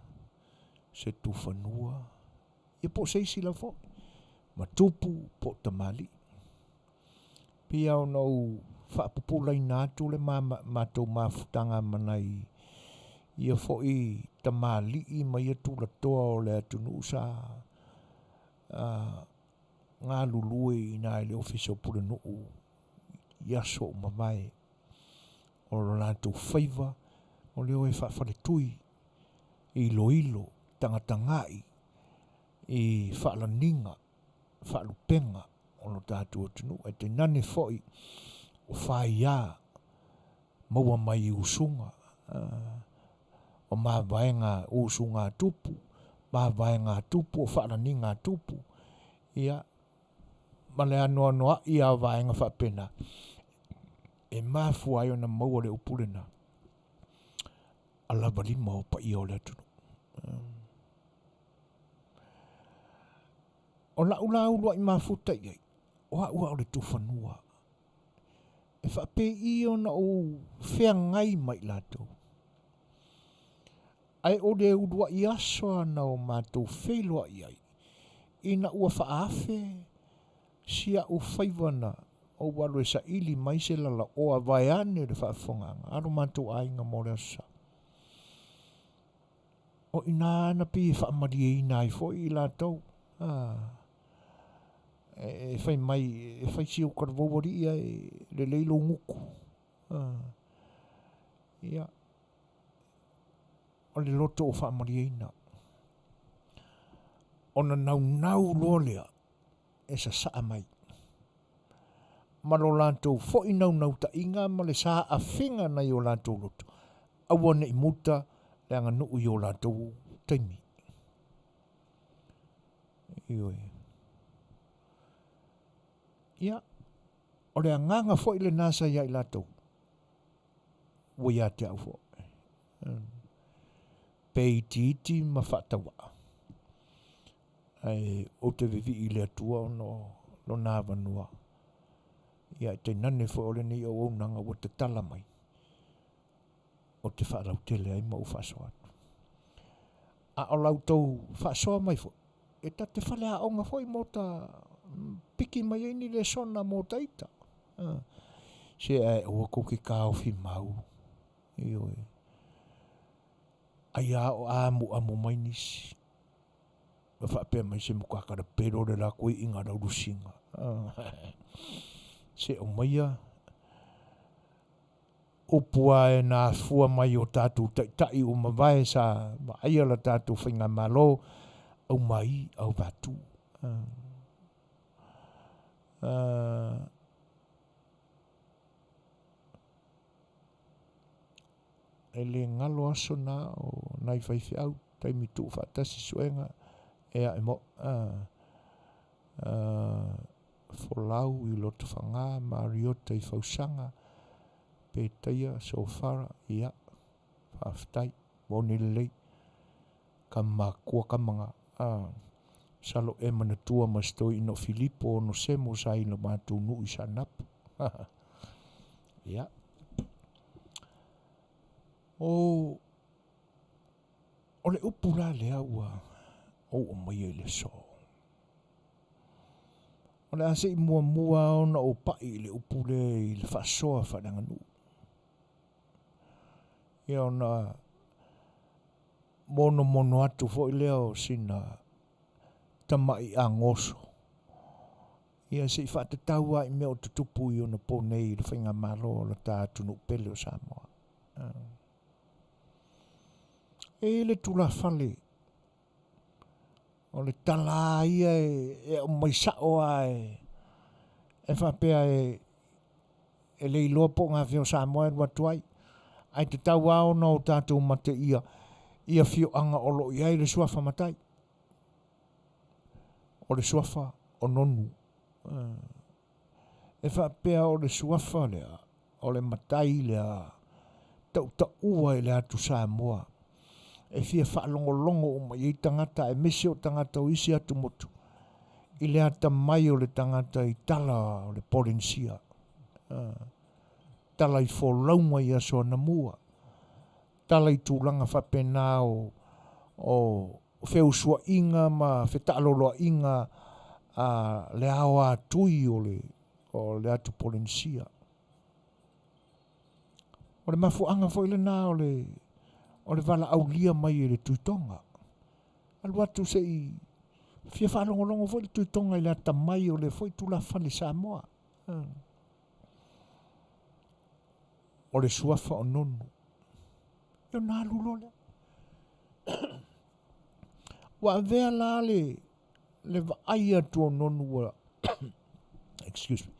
Setu whanua. Ia po seisi la fo. Ma tupu po tamali. Pia o nau whaapupulai nātu le mātou mafutanga manai. Ia fo i tamali i mai atu la toa o le atunu sa ngā lulue i nā le ofisa o pule nuu. Ia so mamae. O lo nātou whaiva. O leo e whaafale tui. I ilo tangatangai. I whaalaninga. Whaalupenga. O lo tātou atunu. E te nane foi. O whaia. Maua mai i usunga. O mā vaenga usunga tupu. Mā vaenga tupu. O whaalaninga tupu. Ia. Male anoa noa. Ia vaenga whaapena. E mā fuai o na maua le upulena. Alava lima o pa ia o le atunu. O la ula ulua i mafuta iai. O ua o le tufanua. E whape i o na o whea ngai mai lato. Ai o le ulua i asoa na o mātou whelua iai. I na ua whaafe. Sia o whaiwana. O walo e sa ili mai se lala o a vai ane le whaafonganga. Aro mātou ainga mo le asa. O ina na pi e whaamari e ina i fo i la tau. E whai mai, e whai si o karawawari ia le leilo nguku. Ia. O le loto o whaamari e ina. O na nau lolea. E sa saa mai. Ma lo lantou fo i nau ta inga ma le sa a whinga na i o lantou loto. Awane i muta. Le anga nuu i o lantou taimi. Ioi. Ia. O le anganga fo i le nasa ia i lantou. Wai a te au fo. Pei titi ma Faatautaia. Ai o te vivi i le atua no nā vanua. Ia te nane fo o le nei o nanga o te tala mai. O te Tele ai mau whaasoa atu. A o lau tau whaasoa mai fo. E ta te whale a onga fo i mo ta piki mai ai ni le sona mo ta ita. Se e ua koki ka o fi mau. Ioi. Ai a o amu mai nisi. Ma whaapea mai se mukakara pero le la koe inga rau rusinga. Se o maia. Upua e nā fua mai o tātou tai o mawai sa aia la tātou whainga malo au mai au vatu. E le ngalo aso nā o nai whaiwhi au taimi tu whaatasi suenga e a emo folau i loto whanga mariota i whausanga Petaia, sofara, ia, whaftai, monelei, kamakua kamanga, salo e manatua mastoi no Filipo no semo sa ino mātou nui sa napu. Ia. O le upura le aua, o mai e le so. O le ase i mua ona o pai le upure i le whaasoa whananga nuu. Ia ona mono atu fo i leo sina tamai a ngoso. Ia se i whaatataua i mea o tutupu i ona ponei le whainga malo o la tātu nuk pele o Samoa. E le tula whale. O le tala ia e o mai sao ai. E whapea e le iloa po ngā whio Samoa e watuai. Ai te tau ao na o tātou mate ia whio anga o lo iai le suafa matai. O le suafa o nonu. E whapea o le suafa lea, o le matai lea, tau ta ua e le atu Samoa. E fia whaalongolongo o mai i tangata, e mese o tangata o isi atu motu. I le ata mai o le tangata i tala o le Porensia. Tala i wholaunga i aso na mua. Tala i tūlanga whapena o Suefuaina ma Fetalaiga le awa tui o le atu Polinisia. O le mafuanga foi le na o le vala aulia mai le tuitonga. Alu atu se i fia whalongolongo foi le tuitonga i le atamai o le foi tula whale Samoa. O le suafa o nonu. Io nā lulo le. Wa vea la le vaai atu o nonu wa excuse me.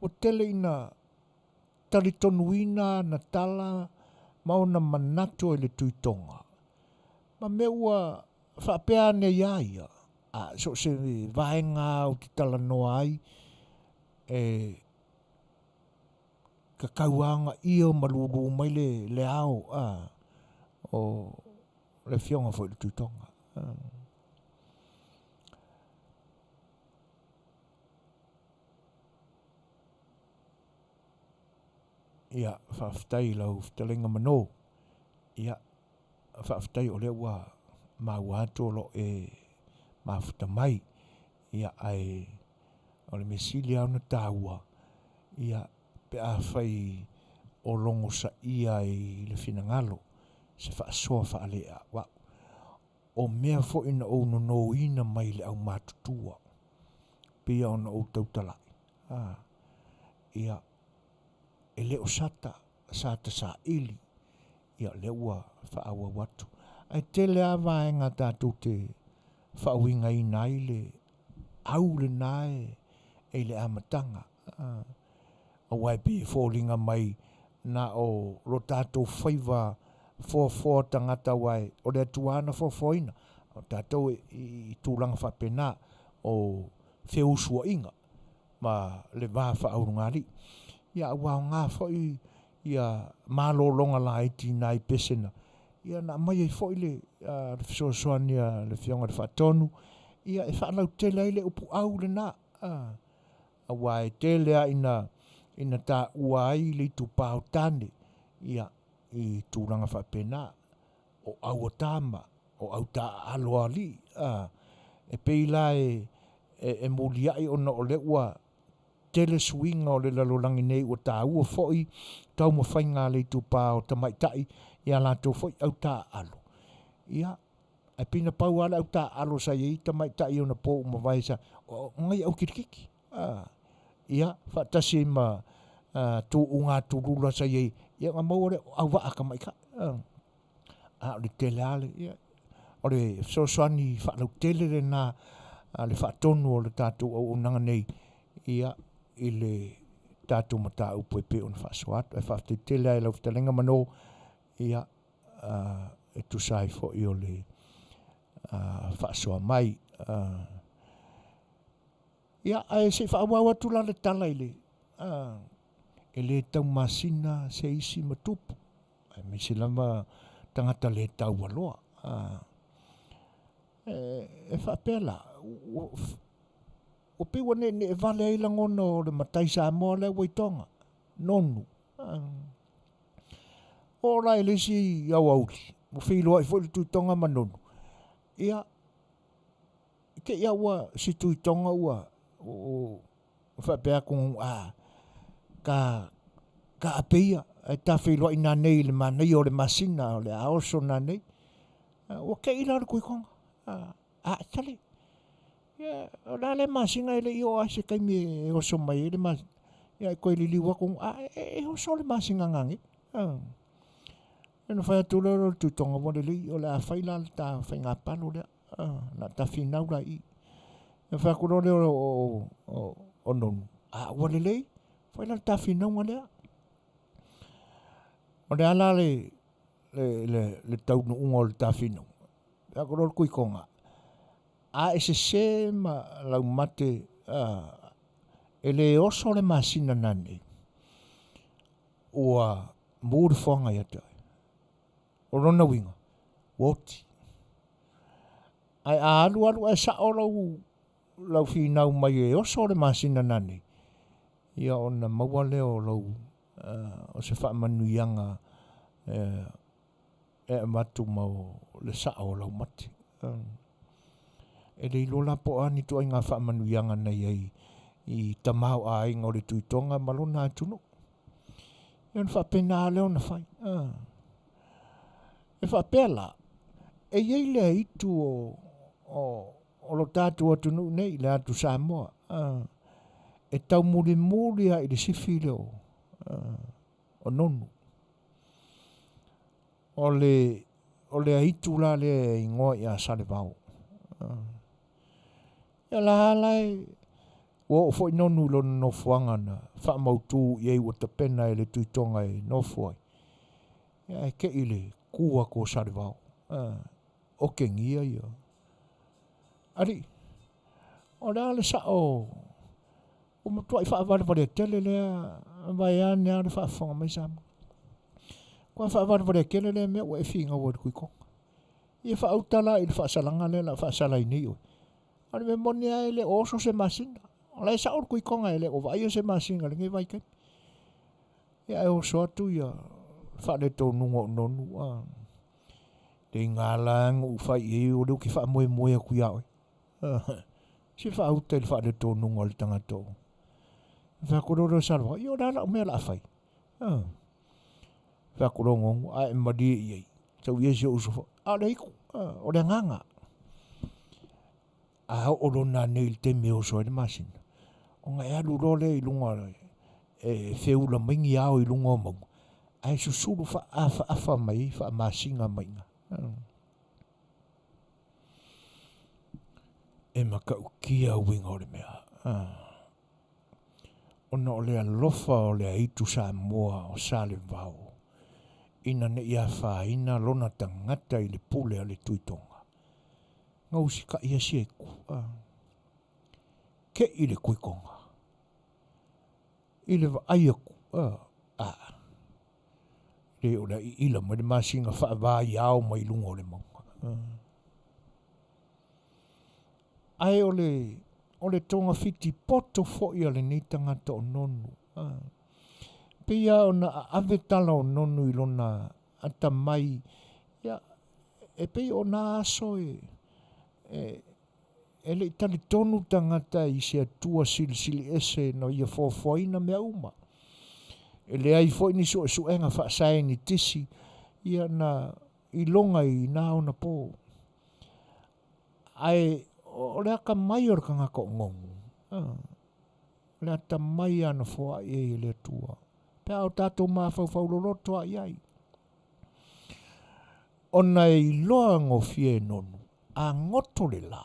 O tele ina talitonuina na tala mauna manato e le tuitonga. Ma me ua whapea ne iaia. So se vaenga o te tala noa ai ka kauanga ia malulu mai le ao o le fionga foi le tuitonga. Ia, whaftai lau Fetalaiga mano. Ia, whaftai o le ua mauato lo mafuta mai. Ia ai o le mesili au na tāua. Ia, pe a whai o longo sa ia i le finangalo. Se whaasoa whaalea. Wa, o mea fo ina o no ina mai le au matutua. Pia ona o tautalai. Ia, e leo sata sa ili. Ia leua whaawa watu. Ai tele a vaenga tātou te whaawinga i nai le au le nae e le amatanga. A waipi fōlinga mai na o lo tātou whaiva fō tangata wai o le atuana Fofogaina. O tātou i tūlanga whapena o Suasua ma le vā whaaurungari. Ia wao ngā whai ia mālolonga la iti nai pesena. Ia na mai ai whai le Suasua le fionga le whatonu. Ia e whanau tele le upu au le na. A wai tele a ina tā uai le tu pāo tane. Ia i tūranga whapena o au tama o au tā aloa li. E peila e moliai ona o le ua tele swinga o le lalolangi nei o tā ua foi tau ma whainga le tu pāo tamaitai ia lātou foi au tā alo. Ia e pina pau ala au tā alo sa iei tamaitai o na pō ma vaisa o ngai au kirikiki. Ia whatasi ma tū unga tūrula sa iei ia ngā maure au waa ka maika. O le tele ale ia o le Suasua whanau tele le nā le whatonu o le tātou au unanga nei ia i le tātou mata upo e pe o na whasoatu. E whafte tele ai lau Fetalaiga mano ia e tusai fo i o le whasoa mai. Ia ai se whaawawa tula le tala i le e le tau masina se isi matupu. Ai me se lama tangata le tau waloa. E whapela o pe wane ne e vale ai langona o le matai Samoa le waitonga. Nonu. O rai le si au auli. Mo whiloa i fwoi tuitonga ma nonu. Ia ke ia ua si tuitonga ua o whapea kong ka apeia. E ta whiloa i nā nei le manei o le masina o le aoso nā nei. O ke ila le kuikonga. Tale. O la le masinga ele i o ase kai me e oso mai ele mas ia e koe li liwa kong e oso le masinga ngangi. E no whai atula o tu tonga mo le li o le a whaila le ta whai ngā palo le na ta whinau la i. E whai kuro le o nonu. Ua le lei whaila le ta whinau nga lea. O le ala le tau no unga o le ta whinau. E kuro le kuikonga. E se ma lau mate e le oso le masina nane ua mūre whanga i ata o rona winga woti ai alu e sa o lau whinau mai e oso le masina nane ia o na maua leo lau o se wha manuianga e matu mau le sa o lau mate E le ilola po ani tu ai ngā wha manuianga nei ai i tamau a inga o le tuitonga malona atunu. Ion wha pena leo na whai. E wha pela, e iei lea itu o lo tātu atunu nei le atu Samoa. E tau muri muri a i le sifi leo o nonu. O le aitu la le ingoa i a sale vau. Ia la halai, o fo nonu lo no fuanga na wha mautu i ei wata pena e le tuitonga e no fuai. Ia e ke ile kua ko sale vau. O ke ngia ia. Ari, o le ale sa o matua i wha avare tele lea, vai ane ale wha afonga mai sama. Kua wha avare kele lea mea ua e whinga wad kui konga. Ia wha autala i le wha salanga lea la wha salai ni oi. Ari me moni ai le oso se masinga. O lai sa or kui konga e le o vai o se masinga le ngai vai kai. Ia e oso atu ia wha le tō nungo nonu. Te ngalang u whai e o leo ki wha moe moe a kui aoi. Si wha auta le wha le tō nungo le tanga tō. Wha kororo salwa, i o rala o mea la whai. Wha korongo, a e madi e iei. Tau iesi o uso. A le iku, o le nganga. A o lona nei te meo so e le masina. O ngai alu role i lunga e feula mingi ao i lunga o mau. A e susuru wha afa mai, wha masinga mainga. E maka ukia winga o le mea. Ona o le alofa o le aitu Samoa o sale vau. Ina ne ia wha ina lona tangata i le pule a le tuitonga. Ngau sika ia sieku. Ke i le kuikonga. I le wa aiaku. Le o le ila mai le masinga wha vai au mai lunga o le maunga. Ai o le tonga fiti poto fo i ale ni tangata o nonu. Pia o na avetala o nonu i lona ata mai. Ia, e pia o na aso e le tali tonu tangata i se atua sili ese no ia Fofogaina mea uma. E le ai fo ni suenga wha sai ni tisi. Ia na i longa i na ona po. Ai o le aka mai o kanga ko ngongu. Le ata mai ana fo e le tua. Pea o tato maa fau loloto a iai. Ona i loa ngofie nonu. A ngoto le la.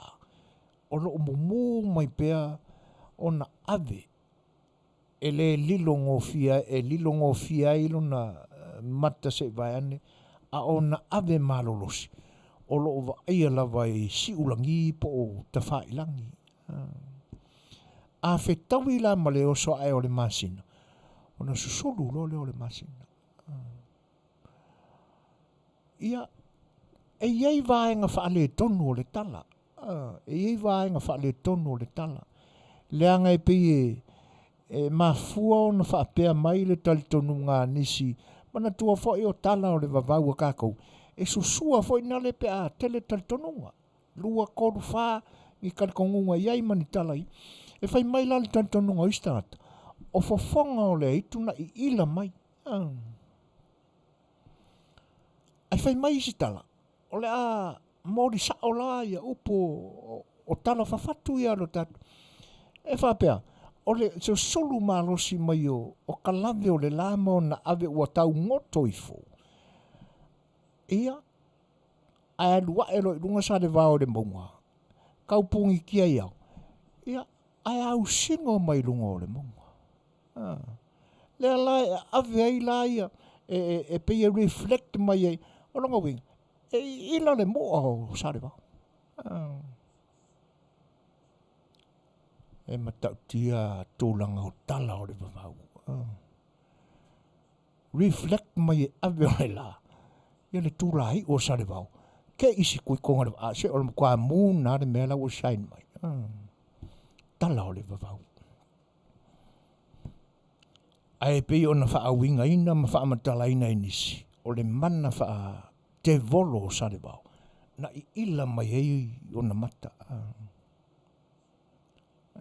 O lo mumu mai pea ona ave. E le lilo ngofia ilo na mata se vaiane. A ona ave malolosi. O lo ova aia lava e si ulangi po o tawhailangi. A fetawi la ma le oso ai o le masina. Ona susulu lo le o le masina. Ia, e iei vaenga wha le tonu o le tala. E iei vaenga wha le tonu o le tala. Leanga e pei e mafua o na wha pea mai le tali tonu ngā nisi. Mana tua fo o tala o le vavau a kākou. E susua fo ina le pea tele tali tonunga. Lua koru wha i karikongunga iai mani talai. E whai mai la le tali tonunga o istangata. O fofonga o le ituna i ila mai. Ai whai mai isi tala. O le a mori sa o la ia upo o tala whawhatu ia lo tatu. E whapea, o le so solu malosi mai o kalave o le lama o na ave ua tau ngoto i fo. Ia, ai alua e lo i runga sa le vao le maunga. Kaupungi kia iau. Ia, ai au singo mai lunga o le maunga. Lea lai, ave ai lai ia, e peia reflect mai ai, o longa winga. E ila le moa o sa le vao. E matau tia tōlanga o tala o le vavau. Reflect mai e ave o le la. Ia le tūrai o sa le vao. Ke isi kui konga le vao. Se o le mkua mūna le mea la o shine mai. Tala o le vavau. Ai pei o na wha winga ina ma wha amatala ina inisi. O le mana wha te volo o sa le vao. na I ila mai ei o na mata.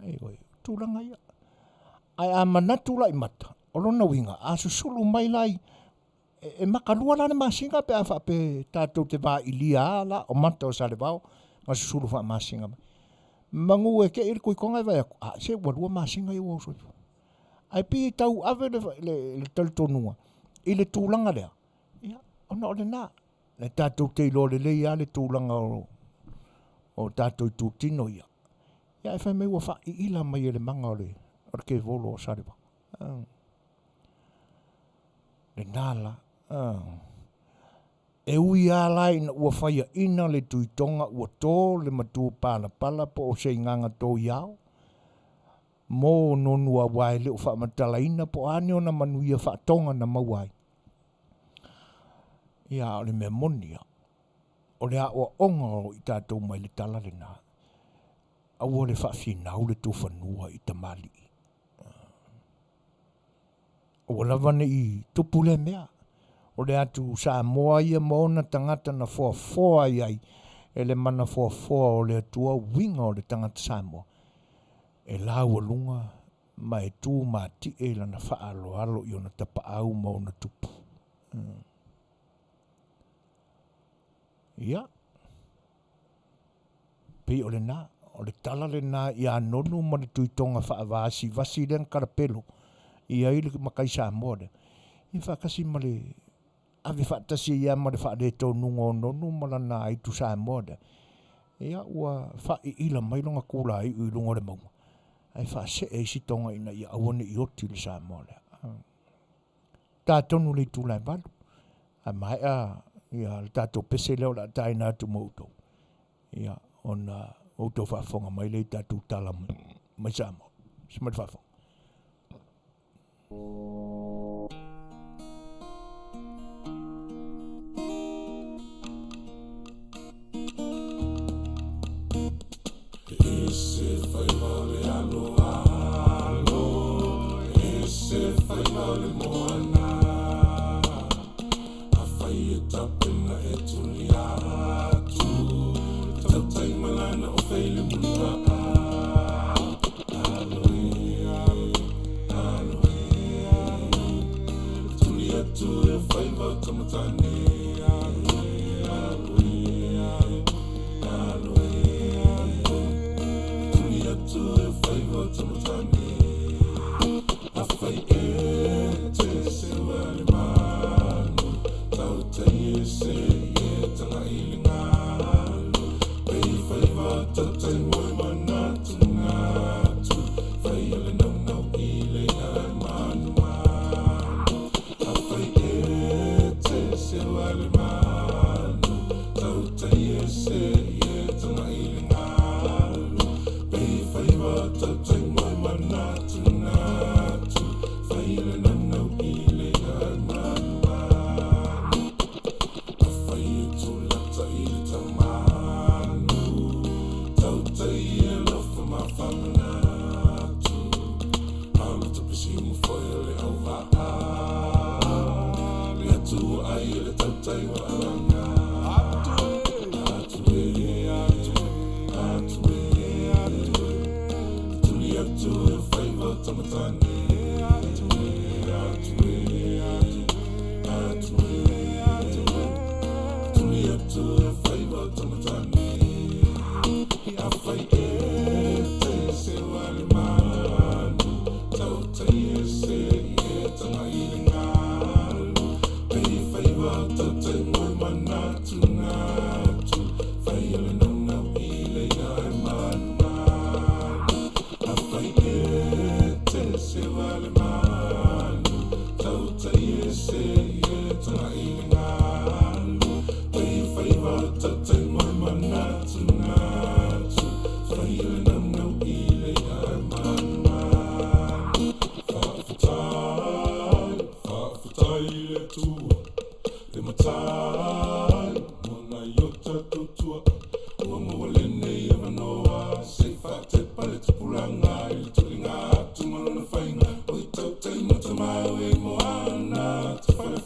Ai oi, tūranga ia. Ai a manatu lai mata, o lona winga, a susulu mai lai, e makalua lana masinga pe a wha pe tātou te wā ilia ala o mata o sale wao, nga susulu wha masinga mai. Mangu e ke iri kuikonga vai aku, se warua masinga i wau soifu. Ai pi tau ave le talitonua, I le tūlanga lea. Ia, ona o le nā, le tātou te ilo le leia le tūlanga o tātou I tūtino ia. Ia e whai mei ua wha I ila mai e le manga o le ke volo o sare wao. Le nāla, e ui ala ina ua whaia ina le tuitonga ua tō le matua pala po o se inganga tō iau. Mō nonua wai le o wha matala ina po ane o na manuia wha tonga na mawai. Ia o le mea monia, o le a oa onga o I tātou mai le tala le nā. A ua le wha whinau le tō whanua I tamali. O lavane I tupule mea. O le atu Samoa ia maona tangata na foa iai. E le mana foa o le atua winga o le tangata Samoa. E la ua lunga ma e tū ma ti e lana wha alo I ona tapa au maona tupu. Ia. Pei o le nā. O le tala le nā I anonu ma le tuitonga wha vasi len karapelo. Ia I le makai Samoa le. I whakasi ma le ave whaatasi ia ma le whaareto nunga o nonu ma lana I tu Samoa le. Ia ua wha I ila mai longa kula I ui lunga le maunga. Ai wha se e si tonga ina I awane I oti le Samoa le. Tā tonu le tūlai walu. A mai ia le tātou pese leo la taina atu mautou. Ia ona outou whaafonga mai le tātou tala mai Samoa. Smart whaafonga. Ese faiva le alo, ese faiva le moana. A fai e tapena e tuli atu, tautai malana o fai le muna. Tuli atu e faiva tamatane.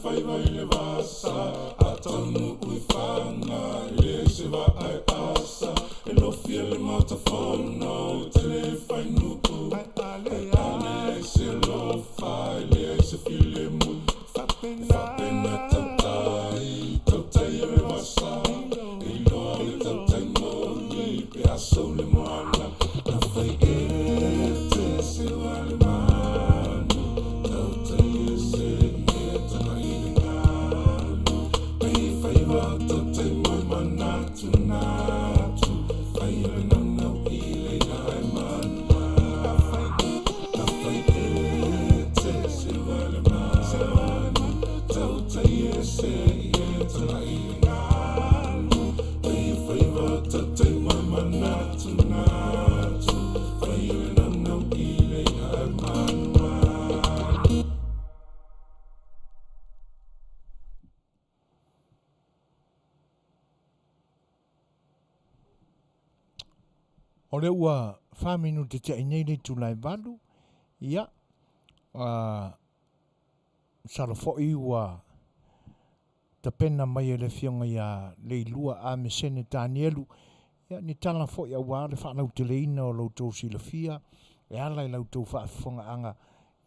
Faiva ile vasa, atonu uifanga, ile se va O le ua whaminu te te inei le tūlai walu, ia, salo fo'i ua ta pena mai e le fionga ia le lua a me sene Danielu, ia ni tala fo'i a wā le whanau te leina o loutou sila fia, e ala i loutou whaafonga anga,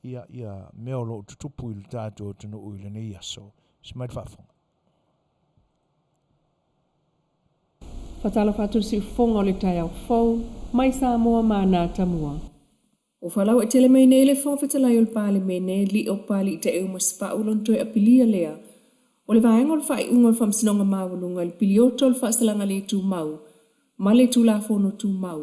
ia meo lo tutupu il tātou tunu uile ne ia so, smai whaafonga. Fatala fatul si fonga o le tai au fau, mai Samoa ma nā tamua. O falau e tele mai nei le fonga fetalai o le pāle me nei li o pāli i te eo maspa ulon toi apilia lea. O le vaenga o le whai unga o le whamsinonga mawalunga le pilioto o le whaasalanga le tū mau, ma le tū la fono tū mau.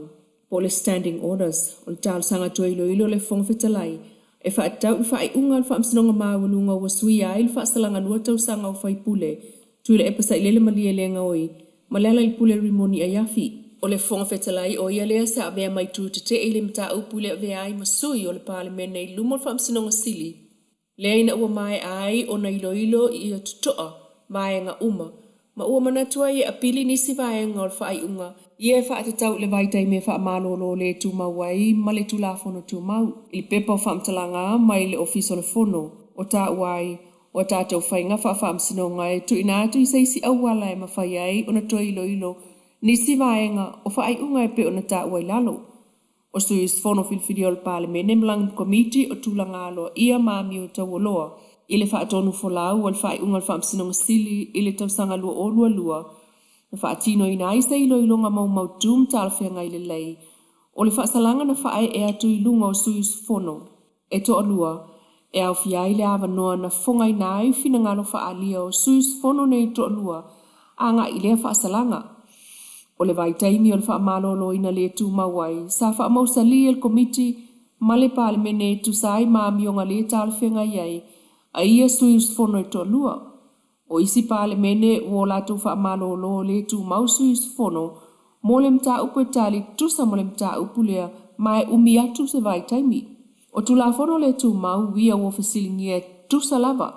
Po le standing orders, o le tālu sanga toi ilo le fonga fetalai, e whaatau i whai unga o le whamsinonga mawalunga o wasui ai le whaasalanga nua tau sanga o whai pule, tui le epasa i lele malia lenga oi, malela i pule rimoni Afiafi. O le fonga fetalai o ia lea sa avea mai tū te i le mta upu le avea ai masui o le pāle mena i lumo le whamsinonga sili. Lea ina ua mai ai o na ilo i a tutoa, vaenga uma. Ma ua manatua i apili nisi vaenga o le whai unga. Ia e whaatatau le vaitai me wha malolo le tū mawai ma le tū la fono tū mau. I le pepa o whamtalanga mai le ofiso le fono. O tā uai, o tātou whainga wha whamsinonga e tu ina atu i seisi awala e mawhai ai o na toi ilo nisi vaenga o whaai unga e pe o na tā uai lalo. O stuis fono filfidi o le pāle me nemlang komiti o tūlanga aloa ia mami o tau oloa. I le whaatonu folau o le whaai unga le whamsinonga sili i le tausanga lua o lua. Na whaatino ina aisa ilo ilonga mau tūm tālwhia ngai le lei. O le whaasalanga na whaai e atu ilunga o stuis fono. E to lua, e au fiai le awa noa na whongai nai fina ngalo whaalia o stuis fono nei to lua. Anga i le whaasalanga. O le vaitaimi o le whaamalolo ina le tū mawai, sa whaamausali el komiti ma le pāle mene tu sai mami o ngā le tālwhenga iai, a ia suius fono e toa lua. O isi pāle mene o lātou whaamalolo le tū mau suius fono, mo le mta upu e tali tusa mo le mta upu lea, mai umi atu se vaitaimi. O tu la fono le tū mau wia o fasilingi e tusa lava,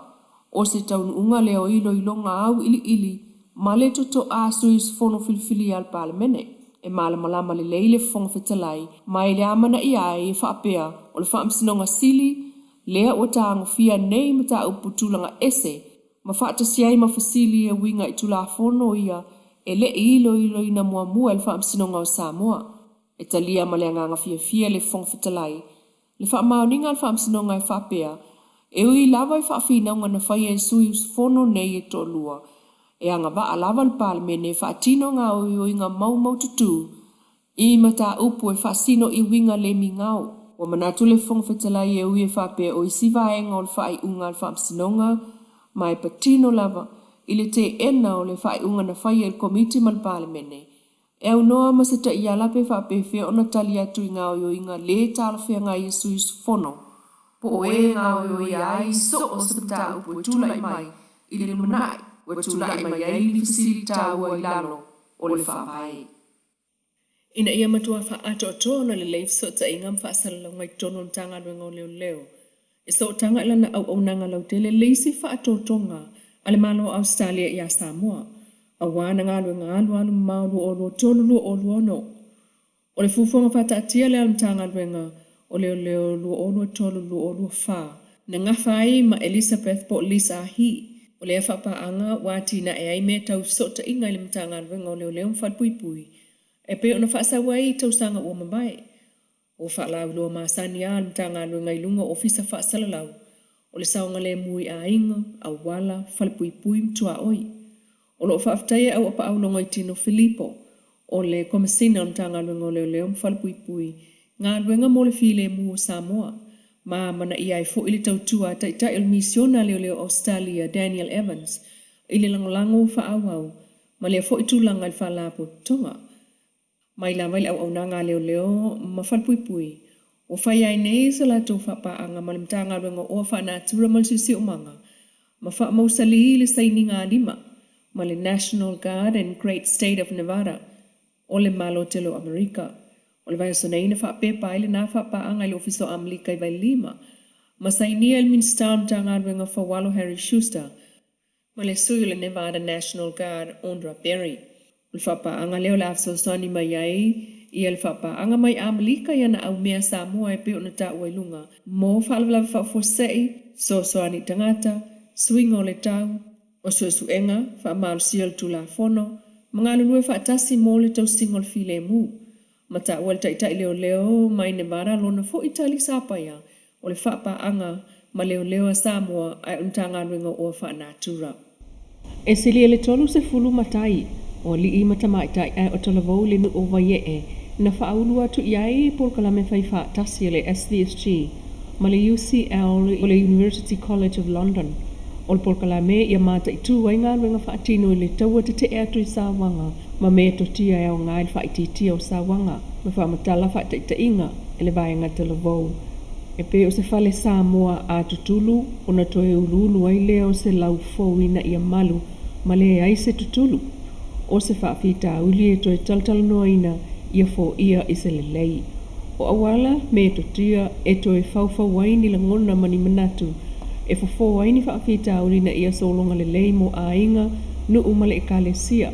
o se taunu unga leo ilo ilonga au ili, ma le toto a suis fono filfili al palemene, e malama le leile fonga fetalai, ma le amana i ai e whaapea, o le whaamsinonga sili, lea o tāngo fia nei mata upu tūlanga ese, ma whaatasiai ma fasili e winga i tula fono ia, e le ilo ina mua le whaamsinonga o Samoa, e talia ma le anganga fia le fonga fetalai, le whaamaoninga le whaamsinonga e whaapea, e ui lava i whaafinanga na whaia e suis fono nei e to lua, e anga wa alava le pāle mene whaatino ngā o inga mau tutu, i mata upu e whaasino i winga le mi ngau. Wa manatu le fonga fetalai e ui e whapea o isi vaenga o le whaai unga le whaamsinonga, mai patino lava, i le te ena o le whaai unga na whaia il komiti ma le pāle mene. E au noa ma se ta i alape whapea whea o na tali atu i ngā o inga le tāla whea ngā Iesu fono. Po o e ngā o i ai so o se mta upu e tula i mai, i le manai. Wa tulai mai ai li fisili tāua i lalo o le whaapai. Ina ia matua whaato na le leif so ta ingam whaasala ngai tono tanga ruenga o leo. E so tanga ilana au nanga lau tele leisi whaato tonga ale malo Australia i a Samoa. A wana ngā ruenga alu maulu o lo tonu o luono. O le fufonga whaatatia le alamtanga ruenga o leo luono tolu luono wha. Na ngawhai ma Elizabeth po Lisa hi. O lea whapaanga wātina e ai me tau sota inga ili mtanga ruenga o leo whadpuipui. E pe ona whaasawai tau sanga ua mabai. O whaalau loa maasani a mtanga ruenga ilunga o fisa whaasalalau. O le saonga le mui a inga, a wala, falepui mtua oi. O lo whaaftaia au apa au longa i tino Filipo. O le komisina on tanga luenga leo leo falepui. Ngā luenga mo le file mu Samoa. Ma mana ia i fo ili tautua ta ita il misiona leo Australia Daniel Evans. Ili langolango whaawau. Ma lea fo itu langa il whaalapo tonga. Mai la mai au nanga leo ma falepui. O whai ai nei sa la tau whapaanga ma le mtanga luenga o whanaatura ma le susi umanga. Ma wha mausali le saininga lima. Ma le National Guard and Great State of Nevada. O le malo telo Amerika. O le vai soneina whapepa ile na whapaanga ile ofiso Amerika i vai lima. Ma sainia il Minstown mtanga luenga whawalo Harry Schuster. Ma le sui le Nevada National Guard Ondra Berry. O le whapaanga leo la afsosani mai ai. Ia le whapaanga mai Amerika ia au mea Samoa e peo na tau ai lunga. Mo whaalawalawa whaafosei, soani tangata, swinga o le tau, o Suefuaina, whaamalu sial tu la fono, mga lulue whaatasi mo le tau singol file mu. Ma tau al taitai leo mai Nevada lona fo itali sapaya, o le whapaanga ma leo a Samoa ai untanga ruenga o whaanatura. E sili le tolu se fulu matai, o li I matamaitai ai o tolavou le nu o vaie na whaaulua tu iai por kalame whai whaatasi le SDSG, ma le UCL o le University College of London. O le por kalame ia mata I tu wainga luenga whaatino le taua te te atu I Sawanga, ma me to tia e o ngai le whaititi o Sawanga, ma whaamatala whaitaita inga e le vaenga tolavou. E pe o se whale Samoa a tutulu, o na toe ululu ai lea o se lau fōina ia malu, ma le ai se tutulu. O se whaafita uli e toe taltal noaina ia fo ia I se lelei. O awala me to tia e toe whauwhawaini la ngona mani manatu, e fo waini whaafita uli na ia solonga lelei mo a inga nu umale e kalesia.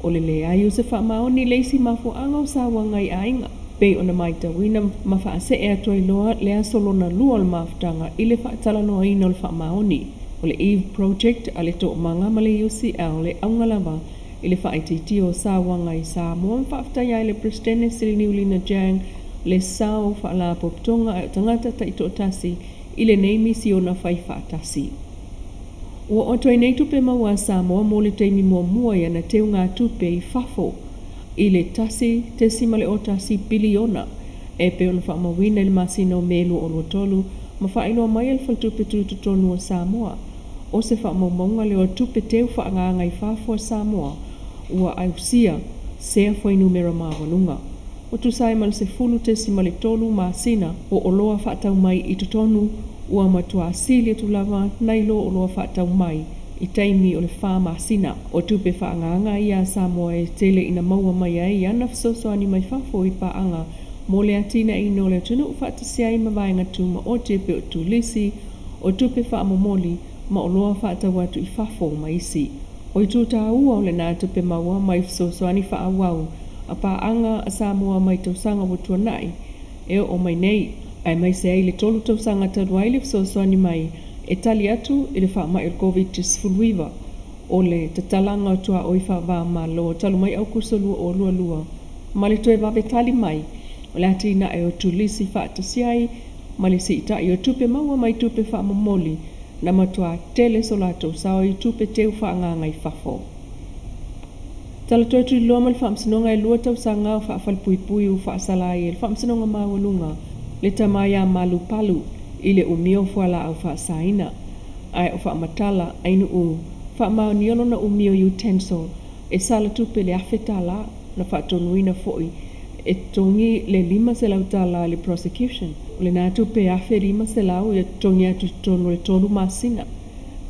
O lele ai o se whaamaoni leisi mafo anga o Sawanga I a inga. Pei ona maita wina ma whaase e atoe loa lea solona lua o maftanga I le whaatala noaina o le whaamaoni. O le Eve Project a le to manga ma le UCL le aungalava I le whaititi o Sawanga I Samoa whaaftaia I le Pristene Siliniulina Jang le sao whaalapo ptonga ai tangata ta ito tasi I le neimisi o na whai whaatasi. Ua o toi nei tupe maua Samoa mo le teimi mua ia na teo ngā tupe I fafo I le tasi tesima le o tasi biliona e pe ona whaamawina I le masina o melu o luotolu ma whainoa mai al whaltupe tututonu o Samoa. O se whaamamonga le o tupe teo whaanganga I fafo o Samoa ua ausia sea foi numero mawanunga. O tu sai mal se fulu tesima le tolu masina o oloa whaatau mai I tutonu ua matua asili tu lava nailo o loa whaatau mai I taimi o le wha masina o tupe whaanganga ia Samoa e Tele ina maua mai ai ana fsosoani mai fafo I paanga mo le atina ino le tunu whaatasia I mawainga tuma o tepe o tulisi o tupe whaamomoli ma o loa whaatau atu I fafo mai isi. O I tūta ua o le nā tupe maua mai fsosoani whaawau a paanga a Samoa mai tausanga o tuanai e o mai nei ai mai se ai le tolu tausanga taruai le fsosoani mai e tali atu I le wha mai COVID-19 o le tatalanga o tua oi wha wā malo talu mai au kusolua o lua ma le toe wawe tali mai o le atina e o tulisi wha atasiai ma le si ita I o tupe maua mai tupe wha momoli na matua Tele so lato sao I tupe teu wha nganga I fafo. Tala toi tui loa mal whaamsinonga e lua tau sanga o whaafalpuipui u whaasalai e le whaamsinonga mawalunga le tamaya malu palu I le umio fuala au whaasaina ai o whaamatala ainu u whaamaoniolo na umio utensil e sala tupe le afetala na whaatonuina foi e tongi le 5 se lau tala le prosecution o le nā tupe afe 5 se lau e tongi atu tonu le tolu masina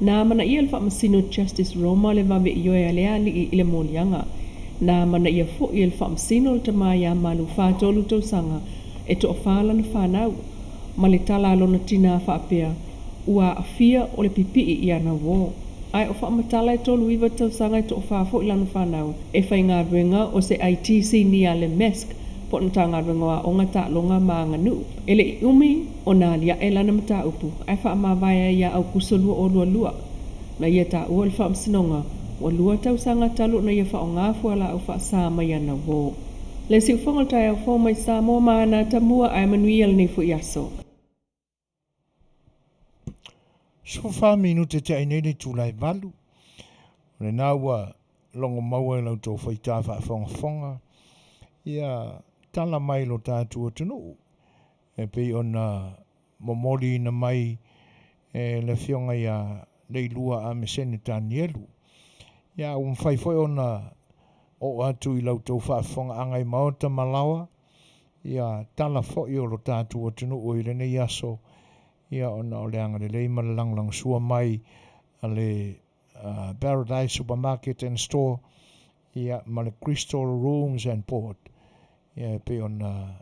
na mana ia le whaamasino Justice Roma le wawe I oe ale ali I le molianga na mana ia fo I le whaamasino le tamaya malu whaatolu tausanga e to whaala na whanau ma le tala alona tina whaapea ua afia o le pipii I ana wō. Ai o whaamatala e tolu iwa tausanga e to whaafo I lana whanau e whai ngā ruenga o se ITC ni a le MESC po na tā ngā ruenga o ngā tā longa mā nganu. E le umi o nā lia e lana mata upu ai whaamawaya ia au kusolua o lua. Na ia tā ua le whaamsinonga o lua tausanga talu na ia wha o ngā fuala au whaasama I ana wō. Le si whangatai au whau mai Samoa maana tamua ai Manuia le nei fu iaso. Sofa minute te ai nei tūlai valu. Le nā ua longo maua lau tō whaita whaafonga. Ia tala mai lo tātua tunu. E pei ona momori na mai le fionga ia leilua a mesene Danielu. Ia whai ona o atu I lau tō whaafonga angai maota malawa. Ia tala foi o lo tātua tunu o I rene iaso. Ia ona o le anga le leima le lang sua mai a le Paradise Supermarket and Store. Ia ma le Crystal Rooms and Port. Ia pe ona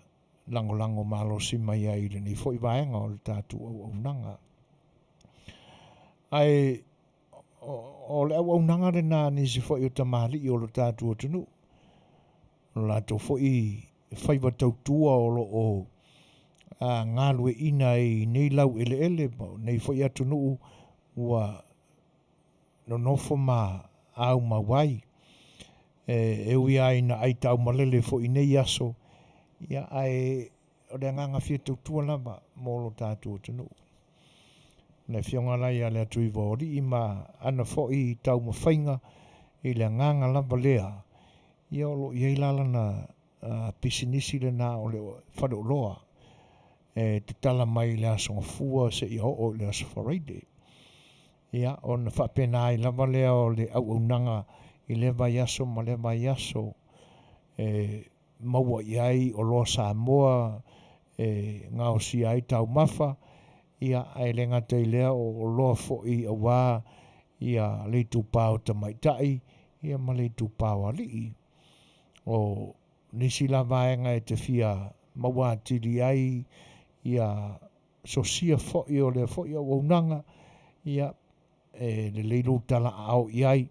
lango malo si mai ai le ni foi vaenga o le tātua o nanga. Ai o le au nanga le nā ni si foi o tamali o lo tātua tunu. O lato foi whaiva tautua o lo o ngā lue ina I nei lau ele nei foi atu nuu ua no nofo ma au mawai e ui ai na ai tau malele foi nei aso ia ai o le nganga fia tautua lama mo lo tātua tunu. Le fionga lai a le atu I vori I ma ana foi tau mawhainga I le nganga lama lea ia o lo iei lala na pisinisi le nā o le whare loa te tala mai le asonga fua se I o le asofaraide. Ia o na whapena ai lama lea o le au nanga I le vai aso ma le vai aso maua iai o loa Samoa ngā o si ai tau mafa ia ai le ngata I lea o loa foi a wā ia le tupao ta maitai ia ma le tupao alii o nisi la vaenga te fia maua tiri ai ia sosia foi o le foi o unanga ia le leilu tala au iai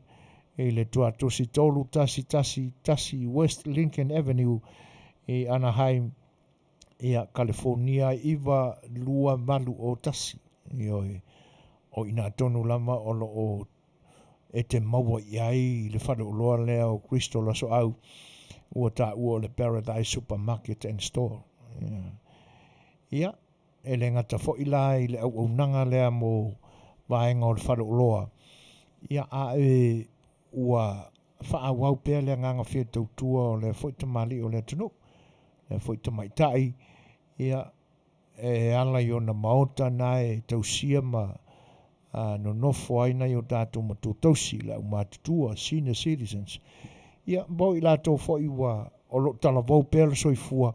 le tua tosi tolu tasi West Lincoln Avenue Anaheim ia California iwa lua malu o tasi o ina tonu lama o lo o te maua iai le whare o loa lea o Cristo la so au ua ta ua le Paradise Supermarket and Store ia le ngata fo ila I le au nanga lea mo vaenga o le whare o loa ia ua whaawau pēr le nganga whia tautua o le fwoi tamali o le tunu le fwoi tamaitai ia ala I ona maota nae tausia ma no nofo aina I o tātou matu tausi la umatutua senior citizens ia bau I lātou fwoi ua o lo tala vau pēr soifua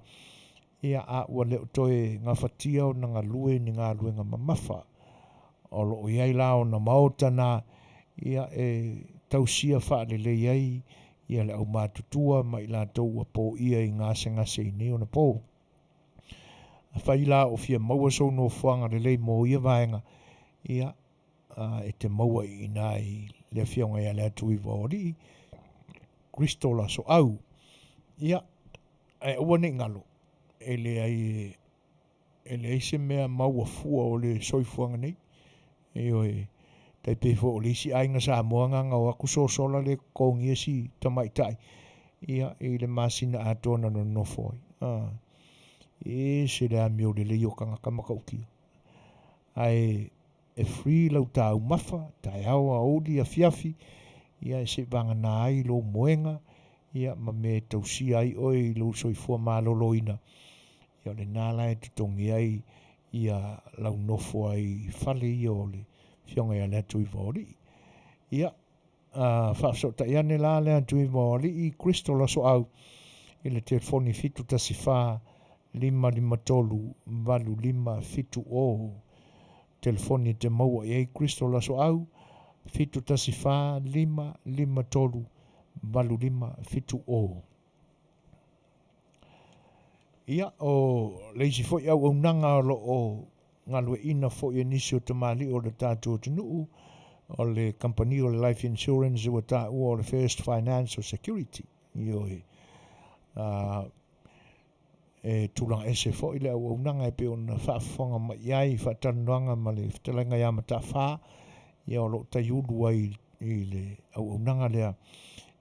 ia ua leo toe ngā whatia o na ngā lue ni ngā lue ngā mamafa o lo iai lao na maota na ia tausia whaarele iai ia le au mātutua mai lātou ua pō ia I ngase I ne o na pō. A whai la o fia maua sou no whanga le lei mō ia vaenga ia te maua I nai le fionga ia le atu I vōri Kristo la so au ia ua ne ngalo ele ai se mea maua fua o le soifuanga nei tai pe fo le si ai nga Samoa nga o aku sola le kongia si tamaitai ia le masina atona no foi se le amio le yo kanga kamakauki ai free lau tau mafa tai au audi Afiafi ia se vanga na ai lo moenga ia ma me tausi ai oi lo soifua maloloina ia le nala e tutongi ai ia lau nofo ai fale ia ole fionga ia le atu I vōri. Ia, Faatautaia ne la le atu I vōri I Kristo la so au I le telefoni fitu tasi wha 553 valu 5 o telefoni te maua I Kristo la so au fitu tasi wha 553 valu 5 o. Ia o leisi foi au nanga lo o ngalwe ina foi nisi o tamali o le tātua tunuu o le company o le life insurance o ta o le first financial security io tulang ese foi le au nanga pe on whaafonga mai ai whaatananga ma le Fetalaiga ia mata wha ia o lo taiulu ai I le au nanga lea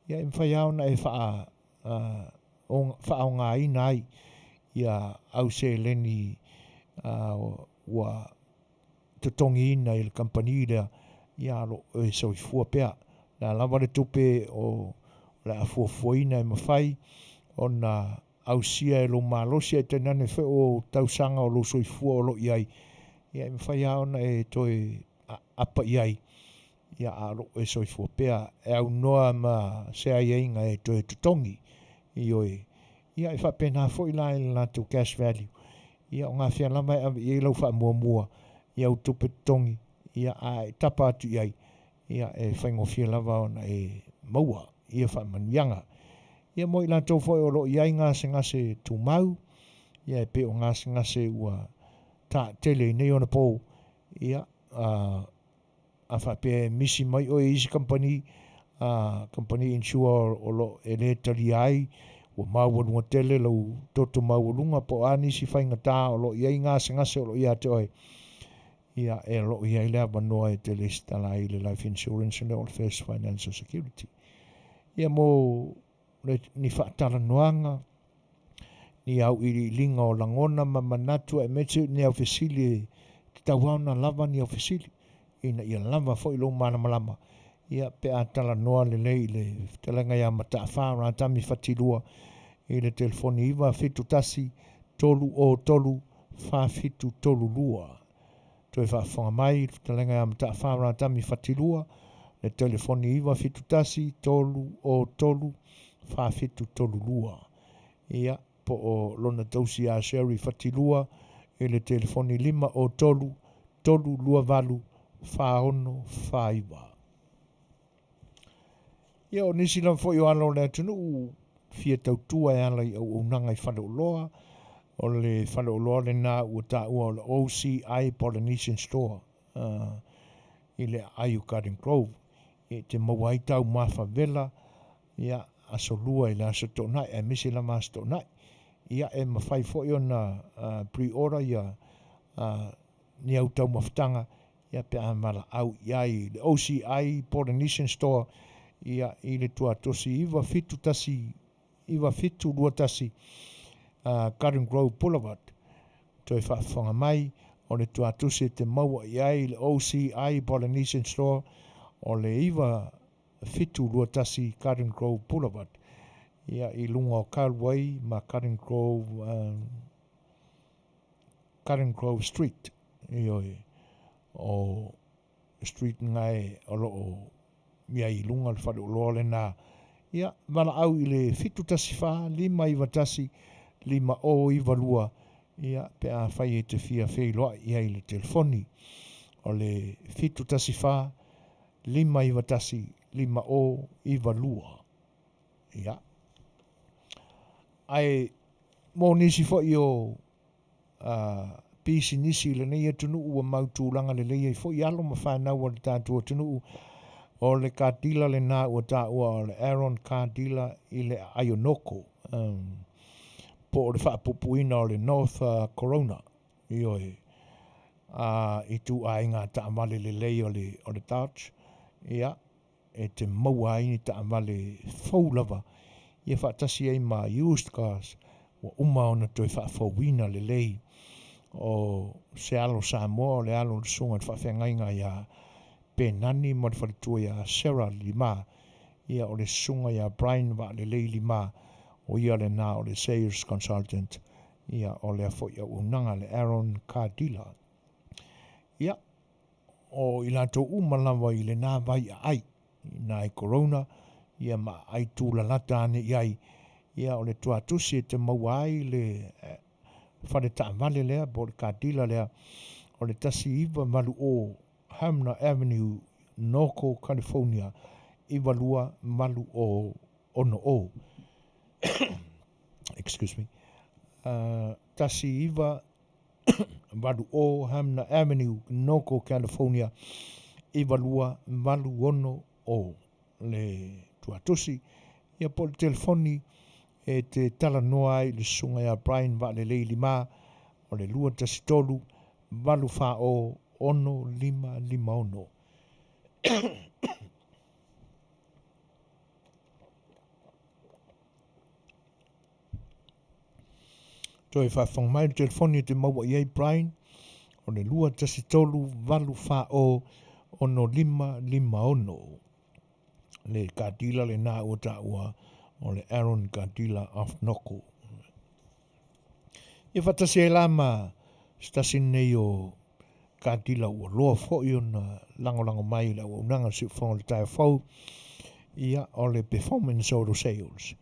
ia mwhai au na wha o ngā ina ai ia au se leni wa totongi ina i le kampani lea ia lo e soifua pea na lava le tupe o le Fofogaina e mawhai ona ausia e lo malosia e tenane fe o tausanga o lo soifua o lo iai ia e mawhai aona e toi apa iai ia a lo e soifua pea e au noa ma sea ieinga e toi totongi i oe ia e whapena fo i lai la to cash value ia o ngā whia lama e lau wha mua ia u tupe tongi ia a e tapa atu iai ia e whaingofia lava ona e maua ia wha manuianga ia mo i la tau fo o lo iai ngase tu mau ia e pe o ngase ua ta tele nei ona po ia a whape misi mai o isi company insure o lo e le tali ai ua maualunga tele lau toto maualunga po anisi whaingata o lo iai ngase o lo ia te oi ia e lo iai lea manoa e tele stala i le life insurance le o le first financial security ia mo ni whaatala noanga ni au i linga o langona ma manatu e metu ni au fesili te tauana lava ni au fesili ina ia lava fo i lo mana malama ia pe a tala noa le lei le Fetalaiga ia mata whāra tami whatilua i le telefoni iwa fitu tasi tolu o tolu whawhitu tolu lua toi whaafonga mai Fetalaiga ia mata whāra tami whatilua le telefoni iwa fitu tasi tolu o tolu whawhitu tolu lua ia po o lona tausi a Sherry whatilua i le telefoni lima o tolu tolu lua valu whaono whaiwa ia o nisi lam fo i o alo le atunu fia tautua e ala i au unanga i whale uloa o le whale uloa le nā ua tā ua o le OCI Polynesian Store i le Ayu Garden Grove i te mawai tau mawhawela ia asolua i le aso tonai e misi la mas tonai ia e mawhai fo i ona pre-order ia ni au tau mawhtanga ia pe a mala au iai le OCI Polynesian Store ia i le tua tosi iwa fitu lua tasi Garden Grove Boulevard toi whaafonga mai o le tua tosi te maua iai le OCI Polynesian Store o le iwa fitu lua tasi Garden Grove Boulevard ia i lunga o Kalway ma Garden Grove Street i oi o street ngai o lo o ia i lunga le whare uloa le nā ia wala au i le fitu tasi wha lima iwa tasi lima o iwa lua ia pe a whai e te fia whailoa ia i le telefoni o le fitu tasi wha lima iwa tasi lima o iwa lua ia ai mo nisi fo i o pisi nisi le nei atunu ua mautūlanga le lei fo i alo ma whanau o le tātua atunu o le kātila le nā ua tā ua o le Aaron kātila i le Ayonoko po o le whaapupuina o le North Corona i oe i tu a inga ta amale le lei o le touch ia e te maua ini ta amale faulava ia whaatasi ei ma used cars wa uma ona toi whaafauina le lei o se alo Samoa o le alo le sunga te whaafengainga ia penani mo le whalitua ia Sarah lima ia o le sunga ia Brian wa le lei lima o ia le nā o le sales consultant ia o le afo ia unanga le Aaron Cardilla ia o ilato umalawa i le nā vai ai nā i corona ia ma ai tūla lata ane iai ia o le tuatusi te maua ai le whare taamale lea bo le Cardilla lea o le tasi iwa malu o Hamner Avenue, Norco, California, Iwalua, Malu o Ono o. Excuse me. Tasi Iwa, Malu o Hamner Avenue, Norco, California, Iwalua, Malu Ono o. Le tuatusi, ia po le telefoni e te tala noa ai le sunga ia Brian va le leili ma o le lua tasi tolu, Malu fa o ono lima ono. Toi whafong mai le telefoni te maua iei Brian o le lua tasi tolu valu fa'o ono lima ono. Le kadila le nā ua ta'ua o le Aaron kadila of Noko. Ia whatasi e lama stasi nei o kadila ua loa fo'i o na lango mai la ua unanga Suefuaina le tae fau. Ia o le performance auto sales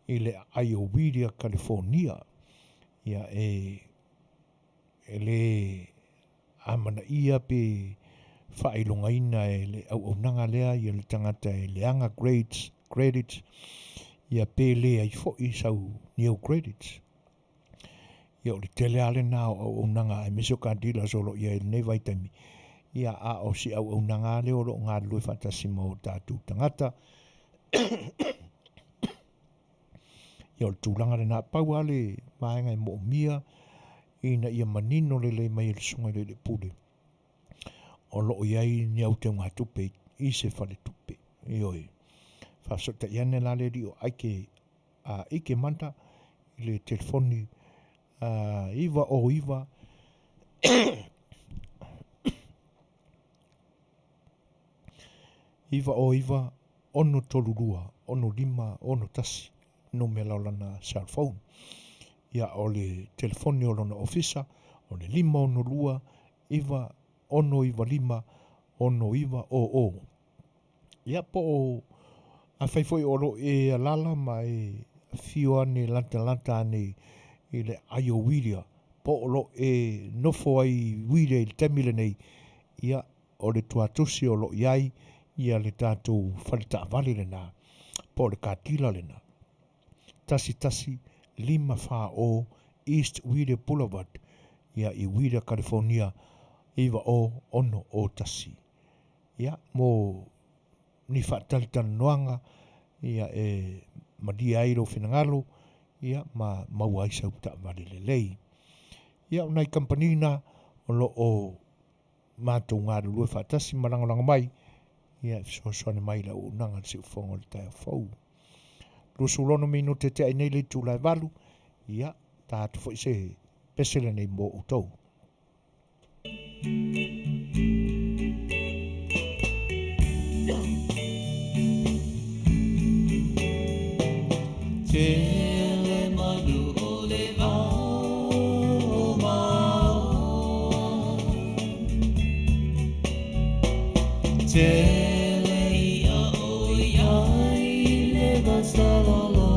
i le Iowa, California. Ia le amana ia pe whailongaina le au nanga lea ia le tangata leanga credits ia pe lea i fo'i sau new credits. Ia o le tele ale nao au nanga meso kadila solo ia nei vaitami. Ia a o si au nanga le o lo ngā lue whatasi mo tātu tangata. Ia o le tūlanga le nā pau ale maenga i mo mia ina ia manino le mai le sunga le pule. O lo iai ni au te ngā tupe i se whale tupe. Ioi. Whasota iane la le rio ike manta le telefoni iwa o iwa. Iwa o iwa ono tolurua, ono lima, ono tasi. No me laulana cell phone. Ia o le telefoni o lona ofisa, o le lima ono lua, iwa, ono iwa lima, ono iwa o. Ia po o a whaifoi oro e alala ma e fio ane lanta ane i le Iowa. Po oro e nofo ai wire i temile nei. Ia o le tuatusi o lo iai, ia le tātou whalita avali le nā. Po le kātila le nā. Tasi lima wha o East Wire Boulevard ia i Wire, California iwa o ono o tasi. Ia mo ni whaatalitan noanga ia madia airo whinangalo ia ma maua isa uta vale le lei. Ia unai kampanina o lo o mātou ngā lue whaatasi marangolanga mai ia Suasua mai la o nanga Suefuaina le tae fau. Lusulono mino te te nei le tūlai valu, ia tātu fo se pesele nei mo utou. Tele manu o le vau mao. Tele ia o iai le vasalala.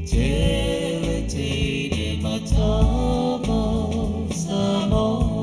Tele te de matama Samoa.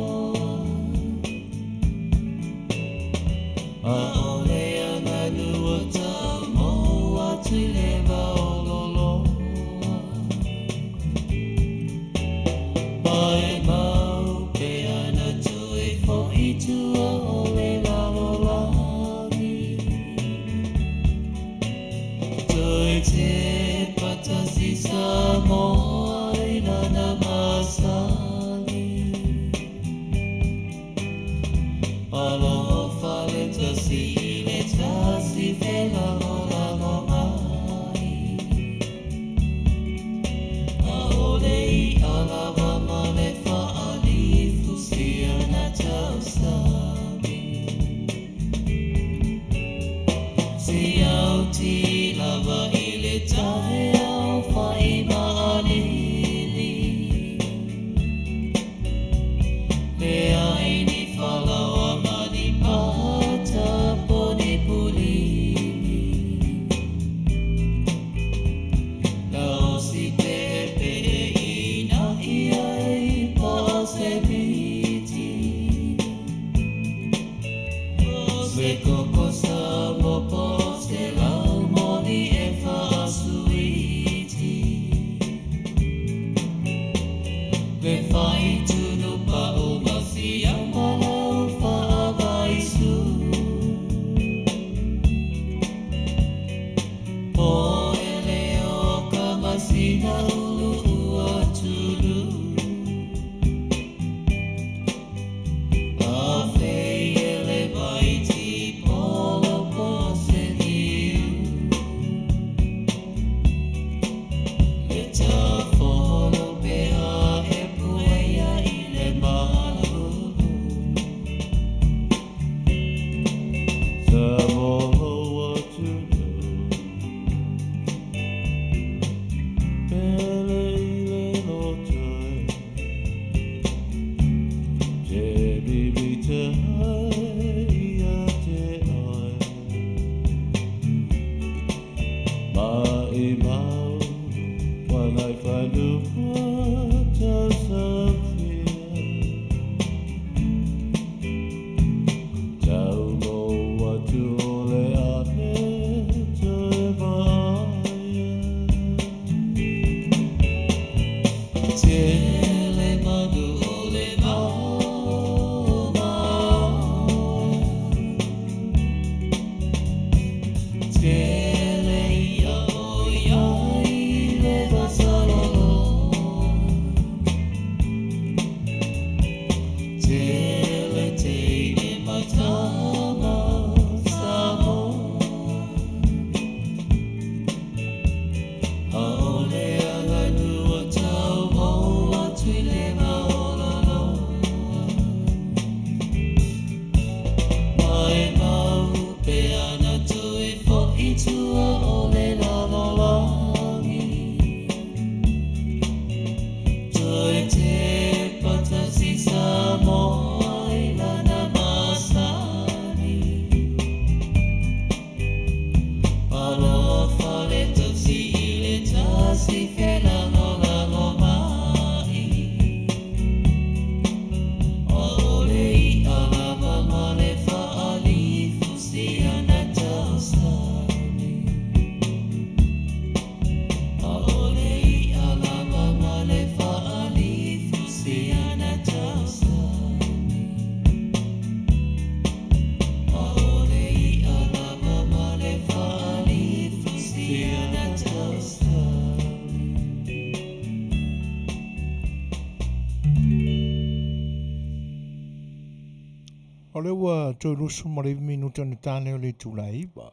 O le ua tō rusu ma le minuta na tāne o le tūlaiwa.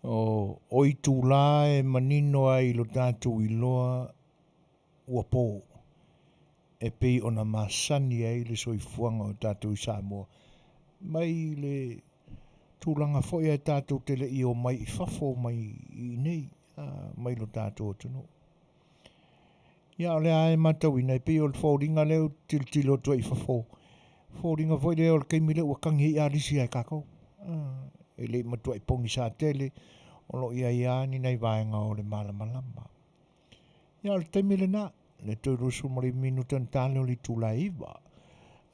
O i tūlā e manino ai lo tātou i loa ua pō. E pei ona masani ai le soifuanga o tātou i Samoa. Mai le tūlanga foia e tātou tele i o mai i fafo mai i nei. Mai lo tātou tunu. Ia o le ae matau ina e pei o le fōringa leo tilo tua i fafo. Fōringa foi leo le keimile ua kangi i arisi ai kako. E le matua i pongi sa tele o lo ia ia ni nei vaenga o le malamalama. Ia o le teimile na le tōrusu mo le minuta tāle o le tūlaiwa.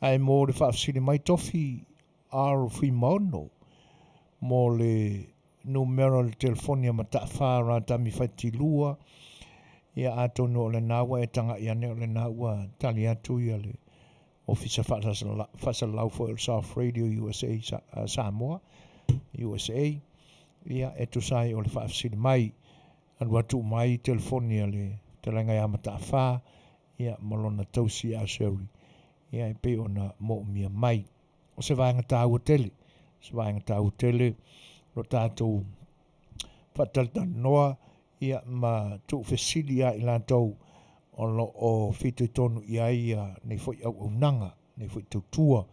Ai mō le whaafsiri mai tofi aro whimono mo le numero le telefonia ma taafara tami whaitilua. Ia atono o le nawa e tanga i ane o le nawa tali atu ia le ofisa whasalau for el South Radio USA Samoa USA. Ia e tusai o le whaafsiri mai anu atu mai telefonia le Fetalaiga ia matawha, ia malona tausi a seri. Ia e pe ona mo mia mai. O se vaenga tāua tele. Se vaenga tāua tele, lo tātou whatalta noa, ia ma tu fesili a i lātou o lo o whitu tonu ia ia nei foi au unanga, nei foi tautua,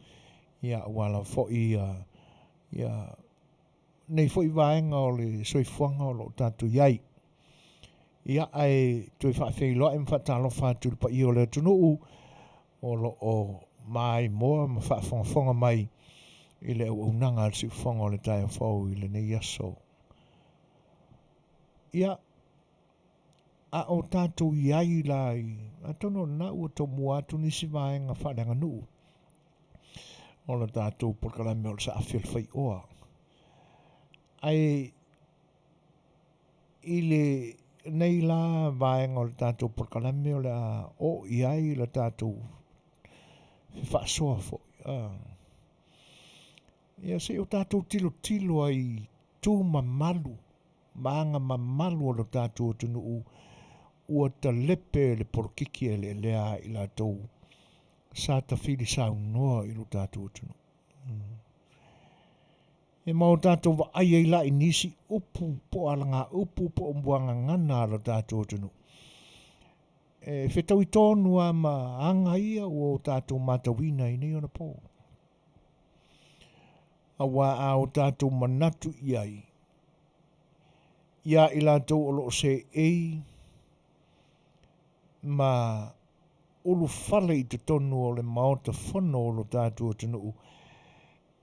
ia wala foi ia nei foi vaenga o le soifuanga o lo tātou iai. Ia ai tui whaafeiloa e mwhatalo whātulu pa i o le tunu o lo o mai moa ma whaafonga mai i le au unanga al si whonga o le tai whau i le nei aso. Ia a o tātou iai lai a tono na ua to muatu nisi vaenga whaadanga nuu o le tātou porkalame o le sa A Le Fai'oa. Ai i le nei la vaenga o le tātou porkalame o le o iai le tātou whaasoa fo. Ia se o tātou tilo ai tū mamalu, maanga mamalu o le tātou tunu ua ta lepe le porkiki e le lea i la tau sa ta whiri sa unoa i lo tātou tunu. E mau tātou wa ai ei la i nisi upu po alanga upu po umbuanga ngana lo tātou tunu. E whetau i tōnu a ma anga ia o tātou matawina i nei ona pō. A wā a o tātou manatu iai. Ia i la tau o lo se ei ma ulu fale i te tonu o le maota whono o lo tātou tunu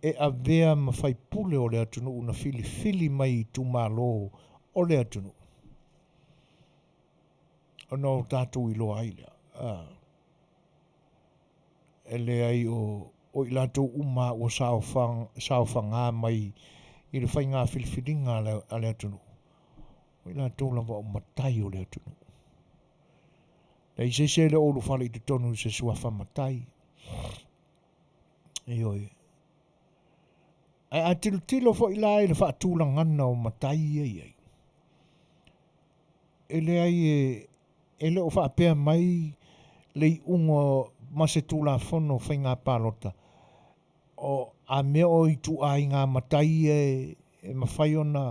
e a vea ma whai pule o le atunu na fili mai i tu malo o le atunu. O no tātou i loa ailea. E le ai o i lātou uma o saofanga mai i le whainga filifiringa a le atunu. O i lātou lava o matai o le atunu. Nei se le olu fale i te tonu se suafa matai. E oi. Ai a tilo fo i lai le whaatūlangana o matai ei. E le ai e le o whaapea mai le i ungo mase tūla whono whainga pālota. O a mea o i tu a i ngā matai e mawhai ona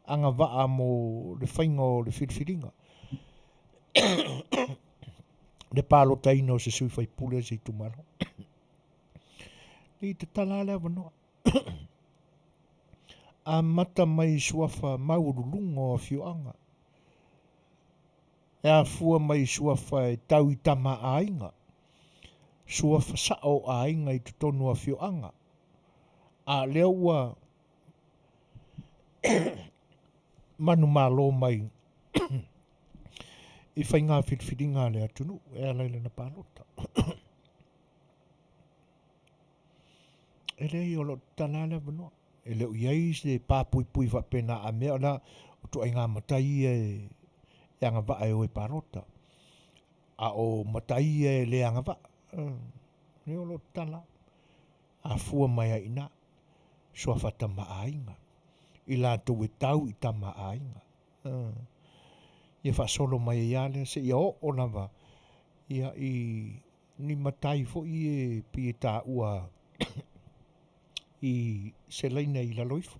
anga waa mo le whainga o le whiriwhiringa. Le pālota ino se sui whai pule se i tumaro. Ni te talale wanoa. A mata mai suafa maurulungo a Fioanga. E a fua mai suafa e tau i tama a inga. Suafa sao a inga i tutonu a Fioanga. A leua manu malo mai i whainga whiriwhiringa le atunu e a leile na pālota. E rei o lo talale wanoa. E leo iei se pāpui whapena a mea na o tu ai ngā matai e anga wa e o e parota. A o matai e le anga wa. Leo lo tala. A fua mai a ina. Soa whata maa inga. I la tu e tau i ta maa inga. Ia wha solo mai e ale se ia o nawa. Ia i ni matai fo i e pi e tā ua I se leina I la loifu.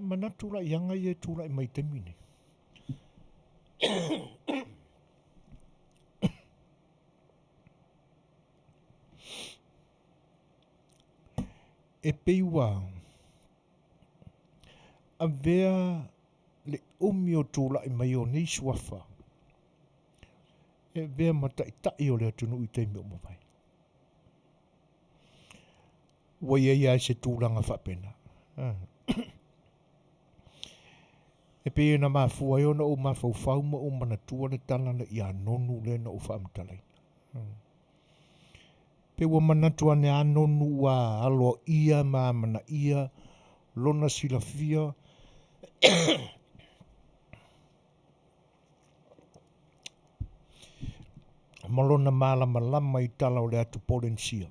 Mana tula ianga I tula I mai temine. E peiwa a vea le umio tula I mai o nei suafa. E vea mata I tai o le atunu I teimi o mawai. Wai ai se tūlanga whapena. E pe na mafua yo na o mafau ma o mana tua le tala le ia nonu le na o whaamtalai. Pe wa mana tua ne a nonu wa alo ia ma mana ia lona silafia. Malona malama I tala o le atu potensia.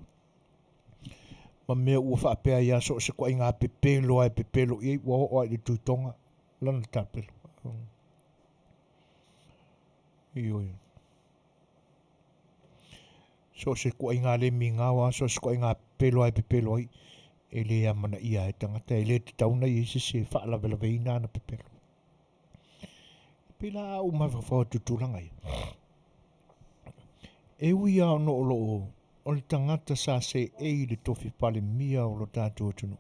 Ma mea ua whaapea ia so se kwa inga pepelo ai pepelo I wa o ai le tuitonga lana tapelo. Ioi. So se kwa inga le mingawa so se kwa inga pepelo ai pepelo ai e le amana ia e tangata e le te tauna I se whaalawelawe ina na pepelo. Pela au mawhawhawa tutulanga ia. E ui au no olo o le tangata sa se e le tofi pale mia o lo tātou tunu.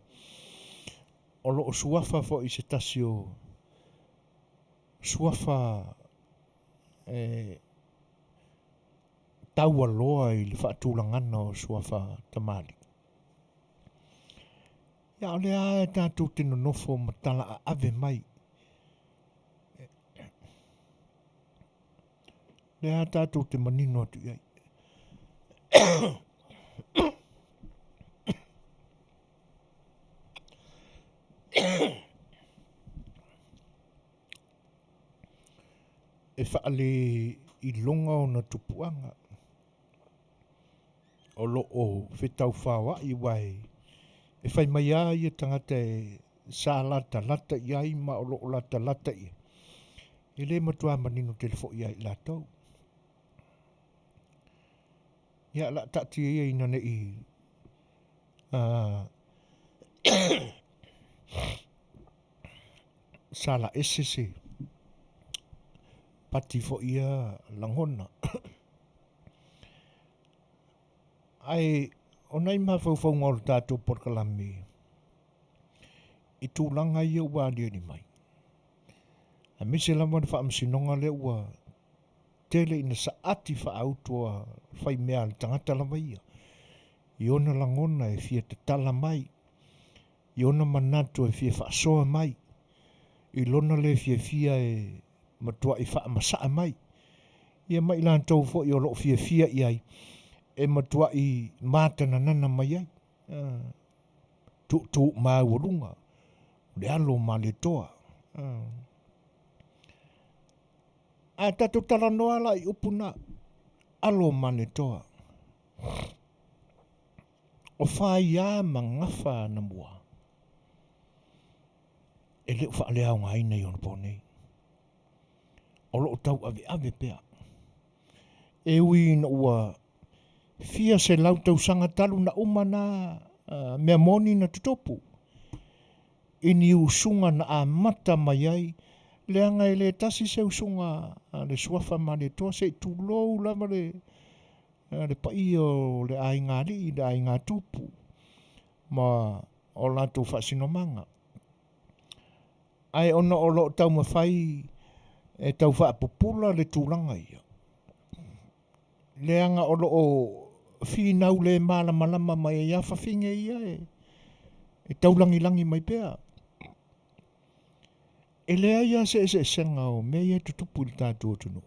O lo suafa fo I se tasio suafa taua loa I le whaatulangana o suafa tamali. Ia o le a e tātou tino nofo matala a ave mai. Le a tātou te manino atu iai. E whaale I longa o na tupuanga. O lo o Fetalaiga I wai. E whai mai a I tangata e sa lata iai ma o lo lata I. E le matua manino telefo iai latou. Ia la tati ia ina ne I. Sala esese. Pati fo ia langona. Ai, o nei mawhauwhau ngau tātou porkalame. I tūlanga ia ua alia ni mai. A mise lama na whaamsinonga le ua Tele ina sa ati whaautua whai mea le tangata lama ia. I ona langona e fia te tala mai. I ona manatu e fia whaasoa mai. I lona le fia e matua I whaamasаа mai. Ia mai lantou fo I o lo fia iai. E matua I mātana nana mai ai. Tu maa urunga. Le alo ma le toa. A tato tala noa la I upuna. Alo ma le toa. O whai a mangafa na mua. E leo wha lea o ngai nei on ponei. O lo tau ave pea. E ui na ua fia se lau tau sanga talu na umana mea moni na tutopu. Ini usunga na a mata mai ai. Leanga e le tasi se usunga le suafa ma le toa se tu lou lama le pai o le ainga li, le ainga tupu. Ma o lato whasinomanga. Ai ona o lo tau mawhai e tau whaapupula le tūlanga ia. Leanga o lo o whinau le malama mai e awhawhinge ia e taulangi mai pea. E lea ia se senga o me ia tutupu I tātou tunu.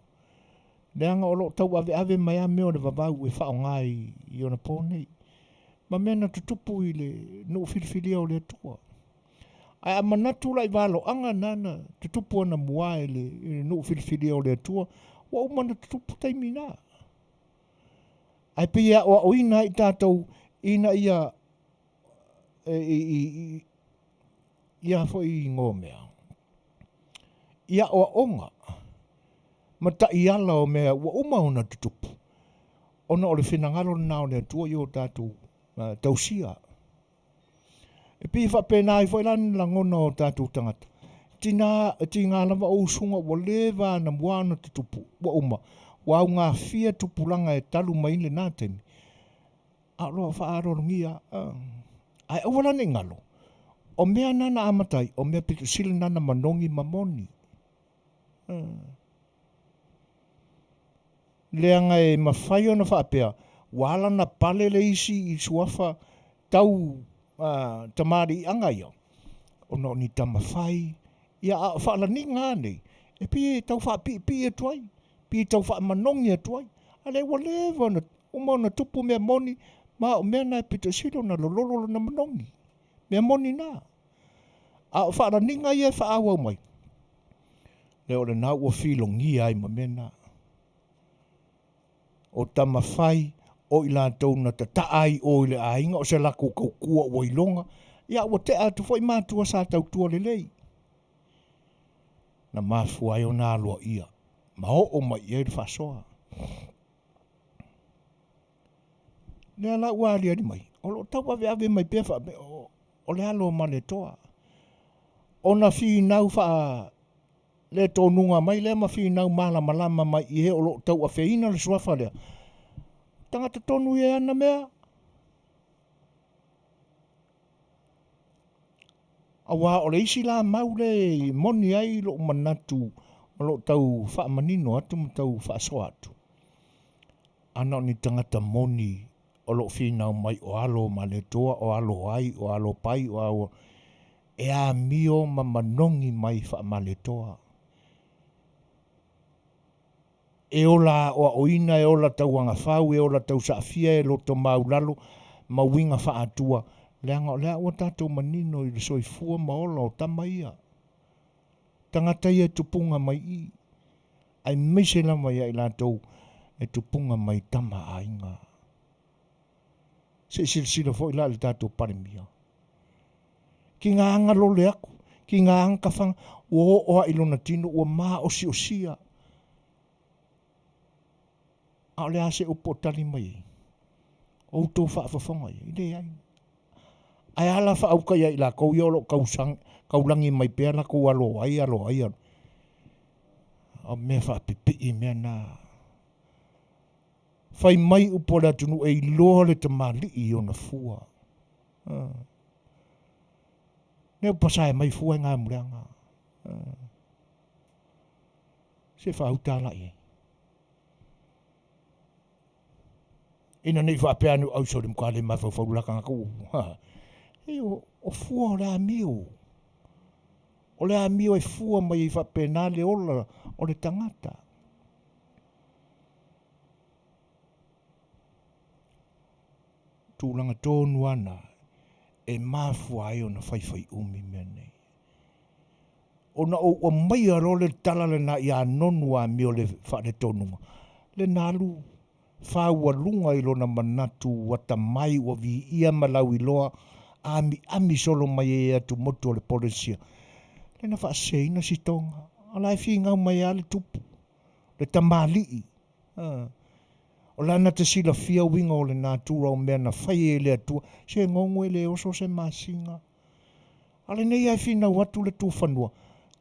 Leanga o lo tau ave mai a meo le vavau e whao ngai I ona pōnei. Ma mena tutupu I le no whilwhilia o le atua. Ai a manatu lai walo anga nana tutupu ana mua e le no whilwhilia o le atua. Wa umana tutupu taimina. Ai pia o ina I tātou ina ia ia fo I ngō mea. Ia o onga. Ma ta I ala o mea ua uma ona tutupu. ona o le whenangalo na o le atua i o tātou tausia. E pi whapena i whailan langona o tātou tangata. Tina ngā lama o usunga wa lewa na muana te tupu, wa uma. Wa ngā fia tupulanga e talu maile nā temi. A roa whaarorongia. Ai awala ne ngalo. O mea nana amatai, o mea pitu sila nana manongi mamoni. Leanga e mawhai o na whaapea. Wala na pale le isi I suafa tau tamari angai o. Ono ni tamawhai. Ia a whaala ni ngā nei. E pi tau wha pi e tuai. Pi tau wha manongi e tuai. Ale wa lewa na uma na tupu mea moni. Ma o mea nai pita silo na lololo na manongi. Mea moni nā. A whaala ni ngā ia wha awa mai. Leo le nā ua whilongi ai ma mena. O tamawhai. O ila tau na ta taai o ile ainga. O se lako kaukua o ilonga. Ia ua te atu fwoi mātua sa tau tua lelei. Na mafua o nā loa ia. Ma o mai ia I whasoa. Nea la ua alia ni mai. O lo tau ave mai pefa. O le alo ma le toa. O na whi nau wha le tōnunga mai. Le ma whi nau malama mai I he o lo tau a whiina le suafa lea. Tangata tonu e ana mea. Awa o le isi la maule moni ai lo manatu o lo tau wha manino atu ma tau wha so atu. Ana ni tangata moni o lo whina mai o alo ma le toa o alo ai o alo pai o alo e a mio ma manongi mai wha ma le toa. E ola o oina e ola tau anga whau e ola tau saafia e lo to maulalo ma winga wha atua. Leanga o lea ua tātou manino I le soifua maola o tamaia. Tangata ia tupunga mai I. Ai meise lama ia I lātou e tupunga mai tama ainga. Se sila fo I la le tātou paremia. Ki ngā anga lole aku. Ki ngā anga kawhanga. Ua oa ilona tino ua maa osi osia. A o lea se upo tali mai. O tō whaafafonga ia. I le ai. Ai ala wha auka ia I la kou iolo kaulangi mai pēr la kou alo ai. O mea wha pipi I mea nā. Whai mai upo la tunu e iloa le tamali I o na fua. Neu pasai mai fua ngā mureanga. Se wha autala I. Ina nei wha pēr anu au sori mkale mai whau lakanga kou. O fua o le amio. O le amio e fua mai I whapena le ola o le tangata. Tūlanga tōnu ana e mafua ai o na whaiwhai umi mea nei. O na o mai aro le tala le na I a nonu a mio le whare tōnunga. Le nalu whaua lunga I lona manatu wata mai o vi ia malau I loa ami solo mai e atu motu o le policia. Le na wha seina si tonga. Ala e whi ngau mai a le tupu. Le tamali. O lana te sila fia winga o le nātura o mea na whai e le atua. Se ngongo e le oso se masinga. Ale nei ai whi nau atu le tu whanua.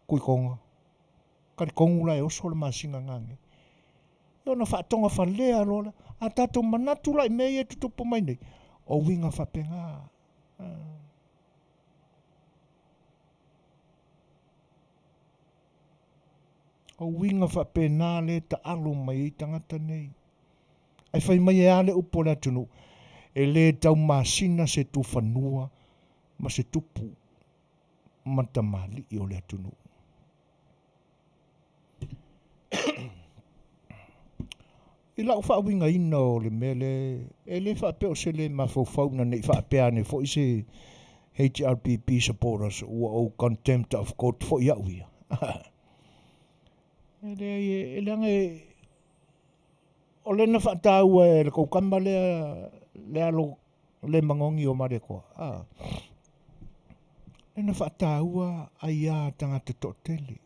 Kui konga. Kari kongu la e oso le masinga ngange. E ona wha tonga wha lea rola. A tato manatu lai mei e tutupu mai nei. O winga wha penga. O winga wha pena le ta alo mai I tangata nei. Ai whai mai e ale upo le atunu. E le tau masina se tu whanua. Ma se tupu. Matamali I o le atunu. I lau wha winga ina o le mele. E le wha peo se le mawhaufauna nei wha pea ne fo I se HRPP supporters o contempt of court fo I au ia. E le ange o le na whaatau e le koukamba le alo le mangongi o mare koa. Le na whaatau ai a tangata to Tele.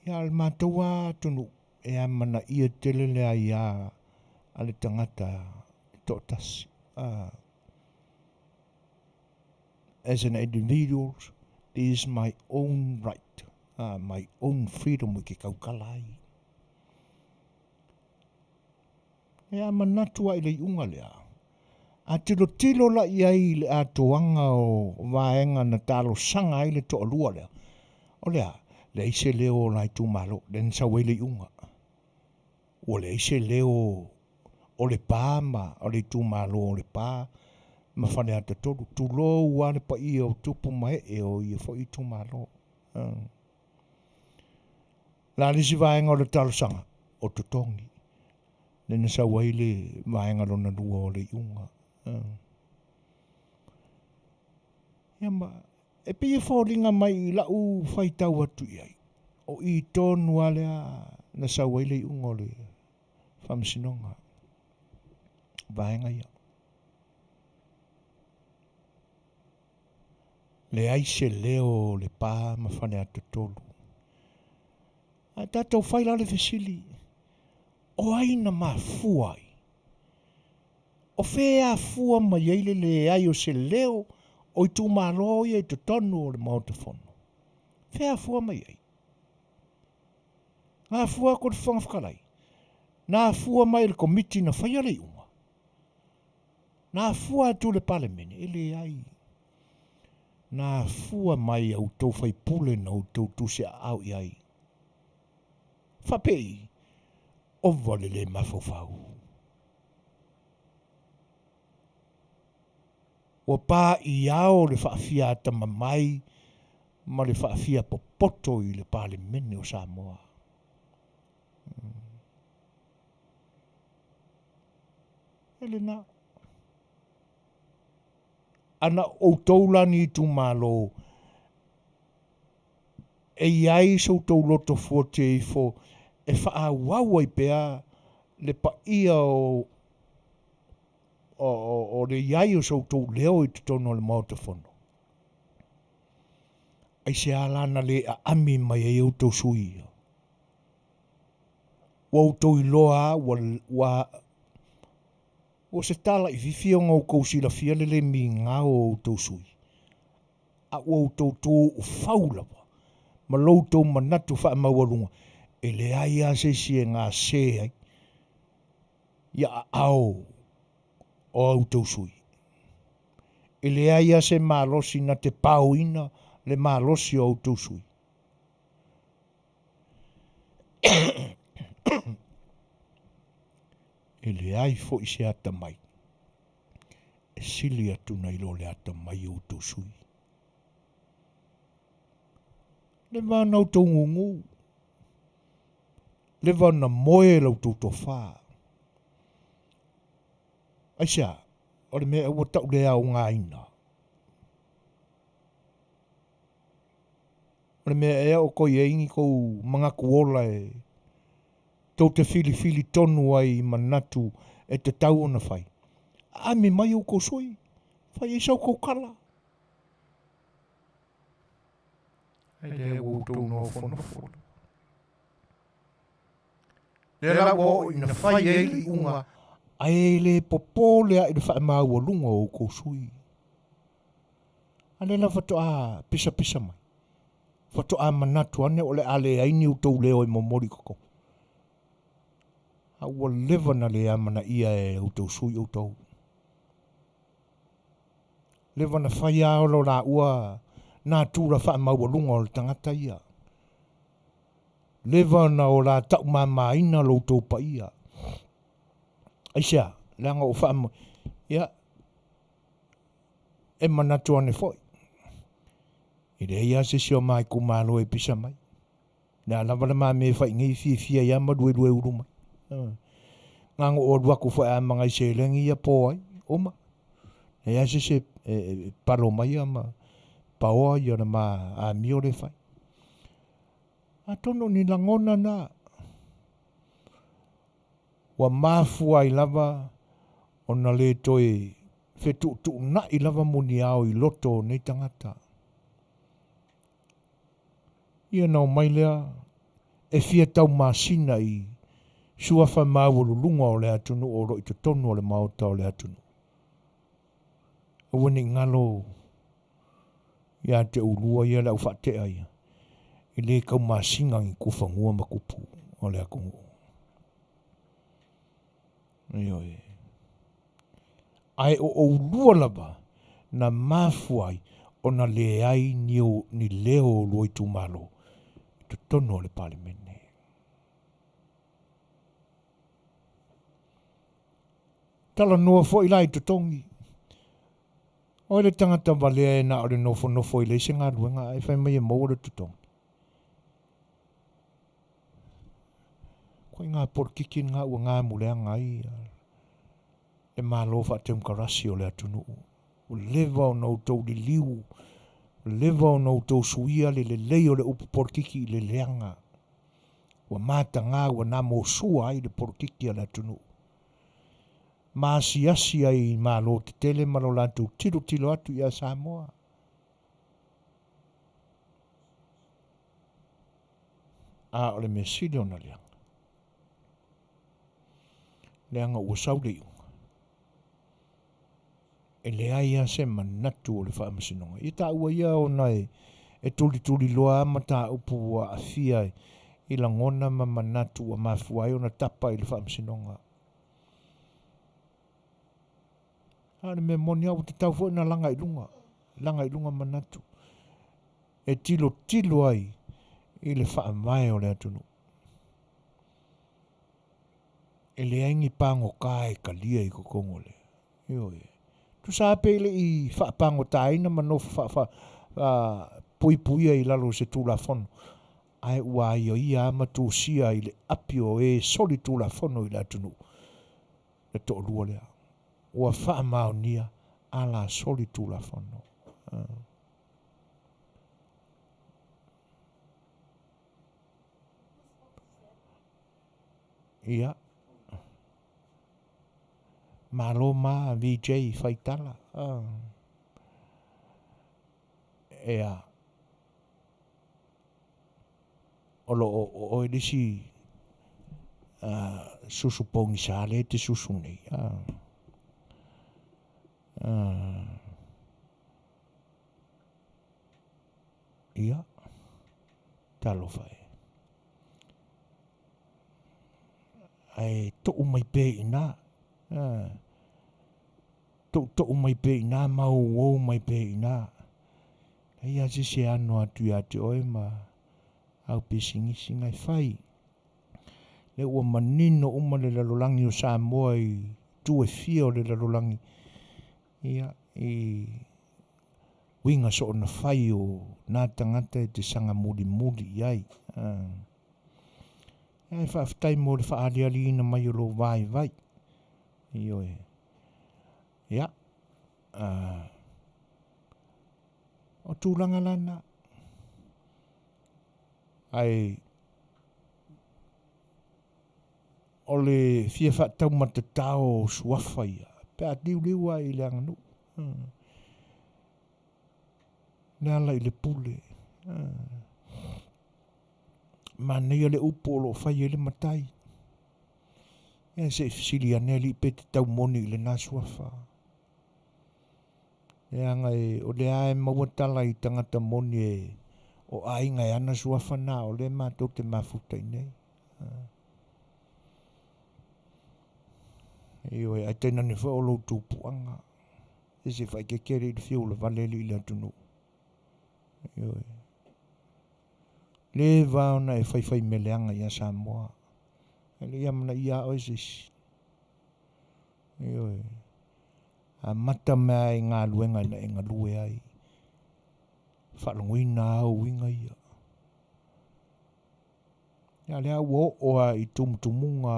Ia le mātua tunu e a mana ia tele le aia ale tangata totasi. As an individual, it is my own right, my own freedom wiki kaukalai. E a manatua i le unga lea. A tilo la iai le a toanga o vaenga na talo sanga i le to alua lea. O lea, le ise leo lai tu malo, den sa wele unga. O le ise leo o le pāma, o le tu malo o le pā, ma whane ata tolu. Tu lo wane pa i o tupu mai e o i fo i tu malo. La lisi vaenga o le talo sanga, o tutongi. Nena sa waile vaenga lona lua o le unga. Yama, e pia whauringa mai i lau whaitau atu iai. O i tonu alea na sa waile i unga o le whamsinonga. Vaenga ia. Le aise leo le pā ma whane ata tolu. A tātou whaila le fesili. O aina ma fuai. O whea fua ma yeile le ai o se leo o i tū mālo i te tonu o le mautafono. Whea fua ma yei. Ngā fua ko te whangawhakalai. Nā fua mai le komiti na whaia le unga. Nā fua tu le palemene e le ai. Nā fua mai au tau whaipule na au tau tuse au i ai. Whapei, o vale le mawhawhau. O pā i ao le whaafia tama mai, ma le whaafia popoto i le pāle mene o Samoa. Ele nā. Ana o taulani i tu malo, e iai sau tau loto fuate i fo, e wha wawa i pea, le pa ia o le iai o sau tau leo i te tono le mautafono. Ai se alana le a ami mai e au tau sui. Wa au tau iloa, wa se tala i fifia ngau kausila fia le mi ngao au tau sui. A wa au tau tō u faulawa, ma lau tau manatu wha mawalunga, e le aia se si e ngā se ai, ia au o au tau sui. E le aia se malosi na te pauina le malosi o au tau sui. E le ai fo i se ata mai. E sili atu na ilo le ata mai au tau sui. Le vana au tau ngungu. Le vana moe lau tau tofa. Aisha, o le mea ua tau le au ngā ina. O le mea ea o koi e ingi kou mga kuola e tau te fili tonu ai manatu e te tau ona whai. Ami mai o kou sui, whai e sau kou kala. Ai le o tau no fono. Le la o ina whai e li unga. Ai le popolea i le wha mau o lunga o kou sui. Ane la whatoa pisa mai. Whatoa manatu ane o le ale aini o tau leo i momori koko. A ua lewa na le amana ia e o tau sui o tau. Lewa na whai aolo la ua nā tūra wha mau o lunga o le tangata ia. Lewa na o la tau mamaina lo tau pa ia. Aisha, langa o wha mau. Ia, e manatu ane foi. I re ia se sio mai ku malo e pisa mai. Nā lawa na maa me whai ngai fia ia madue uru mai. Ngango o duaku whai a mga i se lengi ia po ai, oma. E ia se paro mai ama paoa ia na maa a mio le whai. A tono ni langona na. Wa mafua i lava o na le toi fetu tu na i lava muni au i loto nei tangata. Ia nau mai lea e fia tau masina i Sua wha maurulunga o le atunu o roi te tonu o le mauta o le atunu. Ua ni ngalo ia te ulua ia le au whaatea ia. I le kau masinga i kufangua ma kupu o le akungu. Ioi. Ai o ulua lava na mafuai o na le ai ni leo loi tu malo. Te tonu o le palimene. Tala noa fo i lai te tongi. O le tangata valea e na o le nofo i le se ngā luenga ai whai mai e mau le te tongi. Koe ngā porkiki ngā ua ngā mulea ngai. E malo wha te mkarasi o le atunu. O lewa o nau tau li liu. O lewa o nau tau suia le lei o le upu porkiki i le leanga. Ua mata ngā ua nā mō sua ai le porkiki a le atunu. Maasi ai malo te tele malo lantu tilo atu ia Samoa. A ole me sili ona leanga. Leanga ua saule iunga. E lea ia se manatu o le whaamasinonga. I ta ua ia ona e tuli loa amata upu wa afia i langona ma manatu wa mafuai ona tapa i le whaamasinonga. Hane me moni au te tau fo na langa i lunga manatu. E tilo ai i le wha mai o le atunu. E le aingi pango kai ka lia i kokongo le. Ioi. Tu sa pele i wha pango taina mano pui ai lalo se tula fono. Ai ua ia ama tu sia i le apio e soli tula fono i le atunu. Le to lua lea. Ua wha maonia ala soli tula fono. Ia. Malo ma VJ Faitala. Ea. Olo o edisi susu pongi sale te susu nei. Ia. Talo fai. Ai to umai pe ina. To umai pe ina mau mai pe ina. Ai ase se ano atu ia te oe ma au pe singai fai. Le ua manino uma le lalolangi o Samoa i tue fia o le lalolangi. Ia i winga so na fai o nā tangata e te sanga muli iai. Ai whaafitai mo le whaaliali ina mai o lo vai. Ioe. Ia. O tūlanga lana. Ai o le fia whaatau matatao o Suafuaina. Pea liu ai le anganu. Nala i le pule. Manuia le upo lo whai le matai. Ia se fisili aneli pe te tau moni i le nā Suafa. Ia ngai o le ae mawatala i tangata moni e o ai ngai ana Suafa nā o le mātou te mafuta i nei. Ioi, ai tēnā ne wha o lo tūpuanga. E se whai ke kere i le whio le valeli i le atunu. Ioi. Le vaona e whai meleanga i a Samoa. E le iamana i a oisis. Ioi. A mata mea i ngā luenga ina e ngā lue ai. Whalonguina au winga ia. Ia lea oa i tumutumunga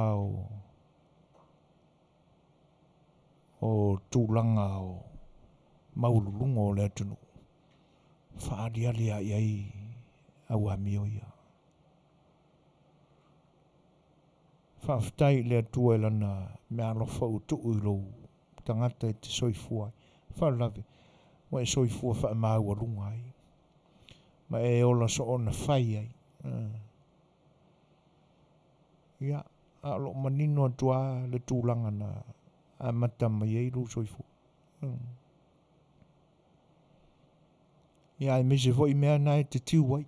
o tūlanga o maululunga o le atunu. Whaaliali ai au amio ia. Whaafitai le atua e lana mea alofa u tuu i lou tangata e te soifua. Whaalawe, wa e soifua wha maua lunga ai. Ma e ola so ona whai ai. Ia, a lo manino atua le tūlanga na a matama iei lu soifu. Ia e mese fo i mea nai te tiu wai.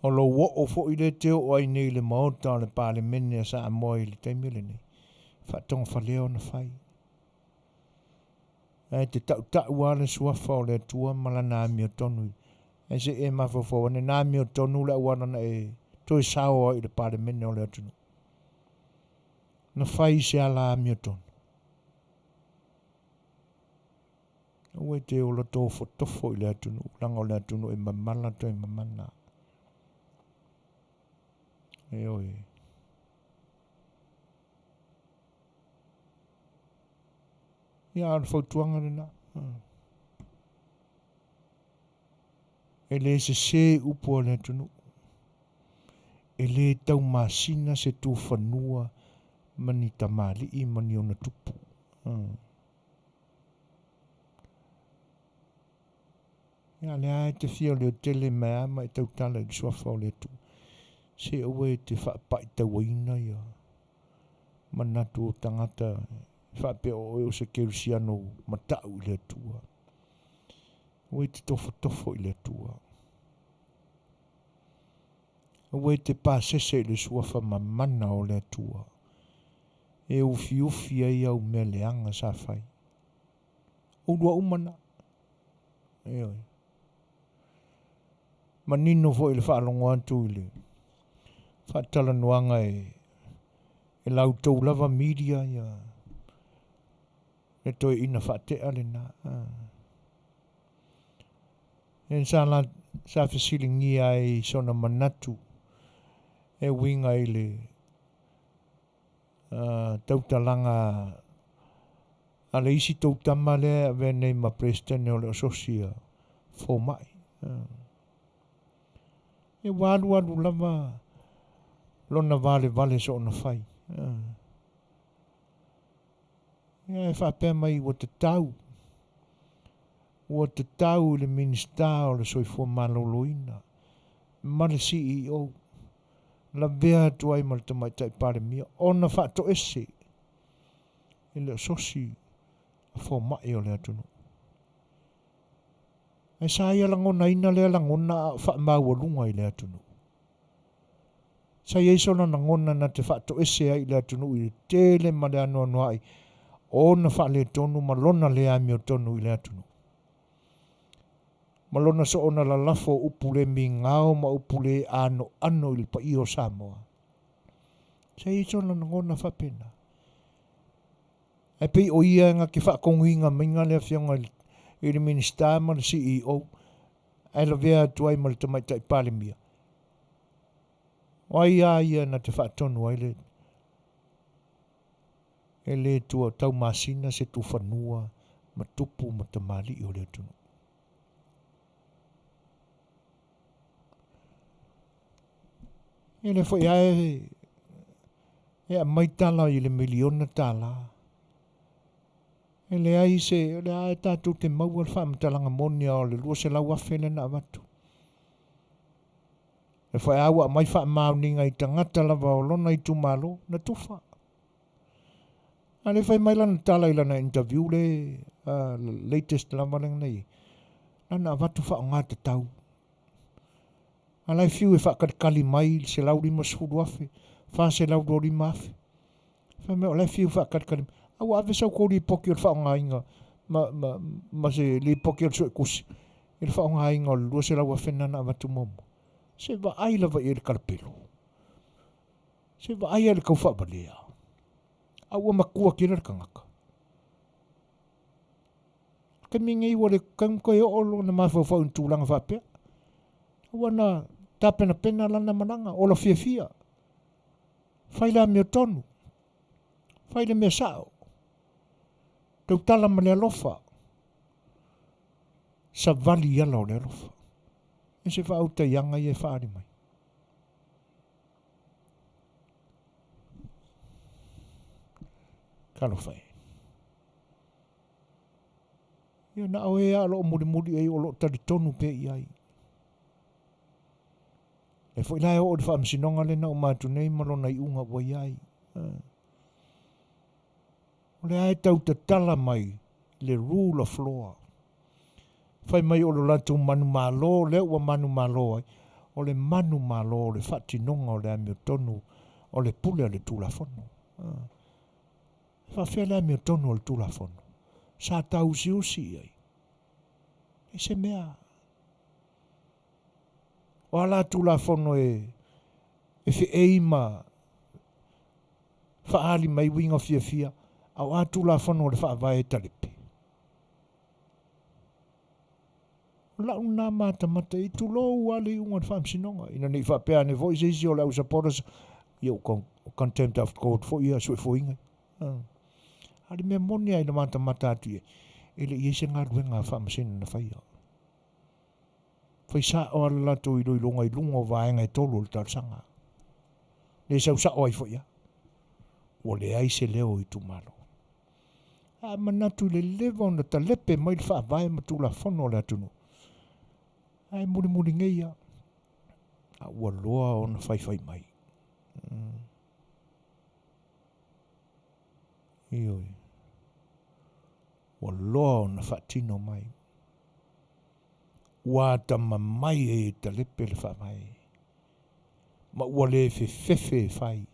O lo wo fo i le teo o ai nei le maota o le pāle mene a Samoa i le taimile nei. Whatonga whaleo na whai. E te tau wale suafa o le atua malana a mio tonu. E se e mawhawhawa ne nā mio tonu le awana na e toi sao i le pāle mene o le atunu. Na whai se ala a mio tonu. Ue te o la tofo tofo i le atunu. Langa o le atunu e mamala toi mamana. E oi. Ia ala whautuanga rena. E le se upo le atunu. E le tau masina se tu whanua mani tamali i mani ona tupu. Ia le ae te fia o le tele mea ma i tau tala i suafa o le tu. Se oe te whaapai tawaina ia. Manatu o tangata whaape o eo se kerusiano matau i le tua. Oe te tofo i le tua. Oe te pāsese i le suafa mamana o le tua. E ufi ai au mea leanga sa whai. Urua umana. E oi. Manino fo i le whaalongo atu i le. Whaatala nuanga e lautou lava media ia. E toi ina whaatea le na. E sa fesilingi ai sona manatu. E winga i le tautalanga a le isi tautama le a venei ma prestene o le asosia fo mai. E walu lava lona vale so na fai. E whapea mai ua te tau. Ua te tau le minista o le soifua maloloina. Ma le CEO. La vea tuai ma le tamaitai pare mia. Ona whaato ese. E le sosi a fo mai o le atunu. E sa ia langona ina le langona wha maua i le atunu. Sa ia iso na ngona na te whaato ese ai le atunu i le tele ma le anoa ai. Ona wha le tonu ma lona le amio tonu i le atunu. Malona so ona la lafo upule mi ngao ma upule ano il pa io Samoa. Sa iso na ngona whapena. E pei o ia nga ki whaakonginga minga le awhionga i le minista ma le CEO. E la vea tuai ma le tamaitai pale mia. Wai ia na te whaatonu ai le. E le tua tau masina se tu whanua ma tupu ma tamali i o le atunu. E le fwoi ae e a maitala i le miliona tala. E le ai se, le ae tātou te maua le whaamatalanga monia o le lua se lau awhele na awatu. E fwoi awa mai whaamauninga i tangata lava o lona i tumalo na tufa. A le fwoi mai lana tala i lana interview le latest lava lenga nei. Lana awatu wha o ngāta tau. A lai fiu e whakadikali mai se lau lima suru afe. Wha se lau do lima afe. Wha mea o lai fiu whakadikali mai. Awa ave sau kou li poki o le whaonga inga. Ma se li poki o le sue kusi. I le whaonga inga o le lua se lau afe nana awatu momo. Se wa ai lava i le karapelo. Se wa ai le kau whabalea. Awa makua kira le kangaka. Ka mingi iwa le kangkoe o olo na mawhawhau in tūlanga whapea. Awa na tapena pena lana mananga o la fia. Whaila mea tonu. Whaile mea sao. Tau tala ma le alofa. Sa vali yala o le alofa. E se wha auta yanga i e whaari mai. Kalo whai. Ia na au ea lo muri e o lo tari tonu pe i ai. E fo ilai o de whaamsinonga le na o mātu nei malona I unga wai ai. O le ai tau te tala mai le rule of law. Whai mai o lo latu manu malo, le ua manu malo ai. O le manu malo, o le whatinonga o le amio tonu, o le pule o le tulafono. Whawhia le amio tonu o le tulafono. Sa tau si usi ai. E se mea. O ala tulafono e fe eima whaali mai winga fia. Au a tulafono o le whaavae talipe. Lau nā mata I tulou ale I unga whaamsinonga. Ina ni whapea ne voice isi o lau supporters I o contempt of court fo ia Suefuaina. Ali mea moni ai na mata atu ia. Ele I se ngā ruenga whaamsina na whaia. Whai sa o ala lato I roi longa I lunga o vaenga I tolu o le tarsanga. Le sau sa o ai fo ia. O le ai se leo I tumalo. A manatu le lewa na talepe mai le whaavae matula fono le atunu. Ai muri ngeia. A ua loa o na whai mai. Ioi. Ua loa o na whatino mai. Ua tama mai e talepe le whaavae. Ma ua le fefe whai.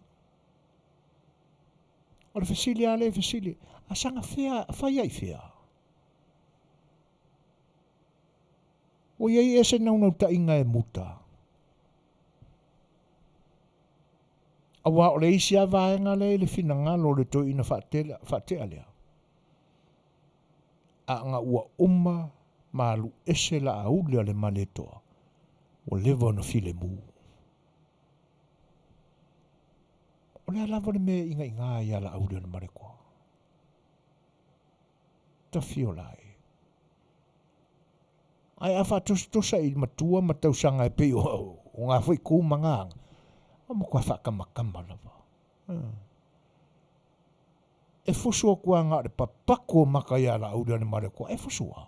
O le fesili a le fesili. A sanga fea, whai ai fea. O iei ese nau ta inga e muta. A wa o le isi a vaenga le fina ngalo le to ina whatea lea. A nga ua malu ese la a ulea le maletoa. O lewa na file mu. O le alava le me inga ia la a ulea na marekoa. Ta fiolai. Ai a whatosa I matua matausanga e peo o ngā whai kūmanganga. O mo kua whakamakama lava. E fusua kua ngā re papako maka ia la aura ni mare kua. E fusua.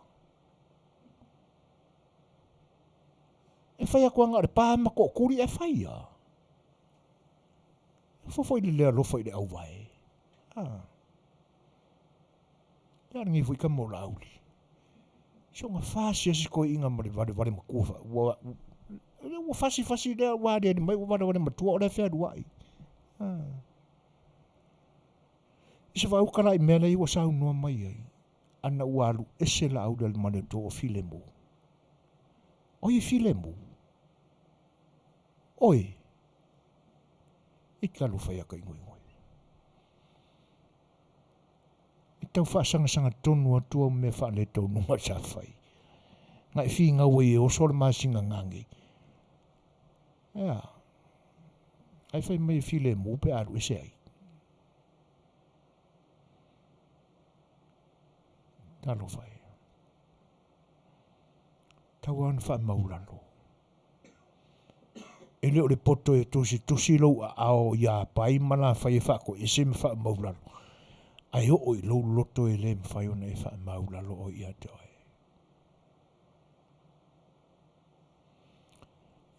E whaia kua ngā re pāmako kuri e whaia. E fofo I le lea lofa I le au vai. Ia ringi fui ka mo la auli. So nga fasi asi ko inga mare vare makufa. Ua fasi lea wade ni mai wade matua o le whea duai. Isa wau kara I mele I wa sau noa mai ai. Ana ualu ese la au le mane to o file mo. Oi file mo. Oi. I kalu whai aka ingoi. Tau whaasanga tonu atua me whaale tau nunga sa whai. Ngai whi ngau e o sore masinga ngangi. Ia. Ai whai mai while mo pe aru ese ai. Talo whai. Tau an wha maulalo. E leo le poto e tosi lau a ao ia pai mana whai e whako ese me wha maulalo. Ai o I lo loto e le mwhai ona e wha maulalo o ia toi.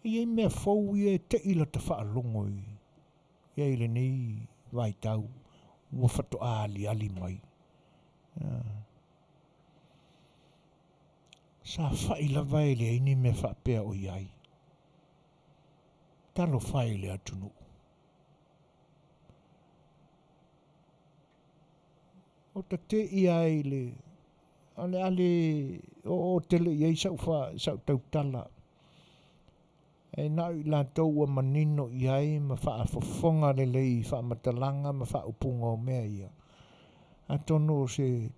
Ia I mea fau ia e te ila te wha longo I. Ia I le nei vai tau. Ua whato ali mai. Sa wha ila vai le ini me wha pea o iai. Talo whai le atunu. O ta te ia I le ale o tele iai sau tau tala. E nau I la tau ua manino iai ma wha fofonga le lei wha matalanga ma wha upunga o mea ia. A tono se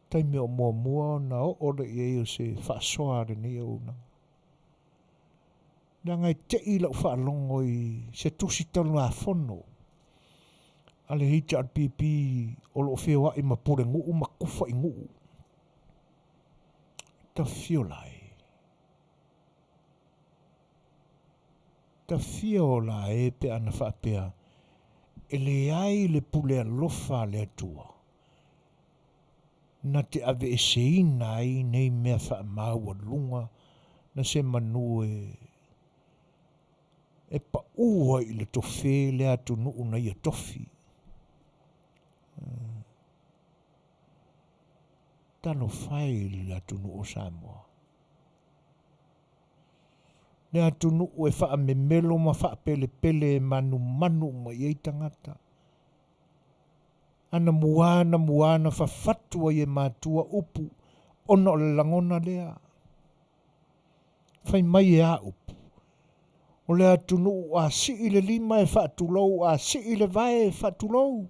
taimi o mua na o ore iai o se wha soare ni o na. Nanga I te ila wha longo I se tusi talo a fono. Ale hita at pipi o lo Fai'oa I mapure nguu makufa I nguu. Ta fiolai. Ta fiolai e pe ana whapea. E le ai le pule alofa le atua. Na te ave e seina ai nei mea wha maua lunga na se manu e pa ua i le tofe le atu nuu na ia tofi. Talo fai le atu nuu Samoa. Le atu nuu e faa me melo ma faa pele pele manu ma iei tangata. Ana muana fa fatua ye matua upu ona o le langona lea. Fai mai e a upu. O le atunu a si i le lima e whaatulou, a si i le vae e whaatulou.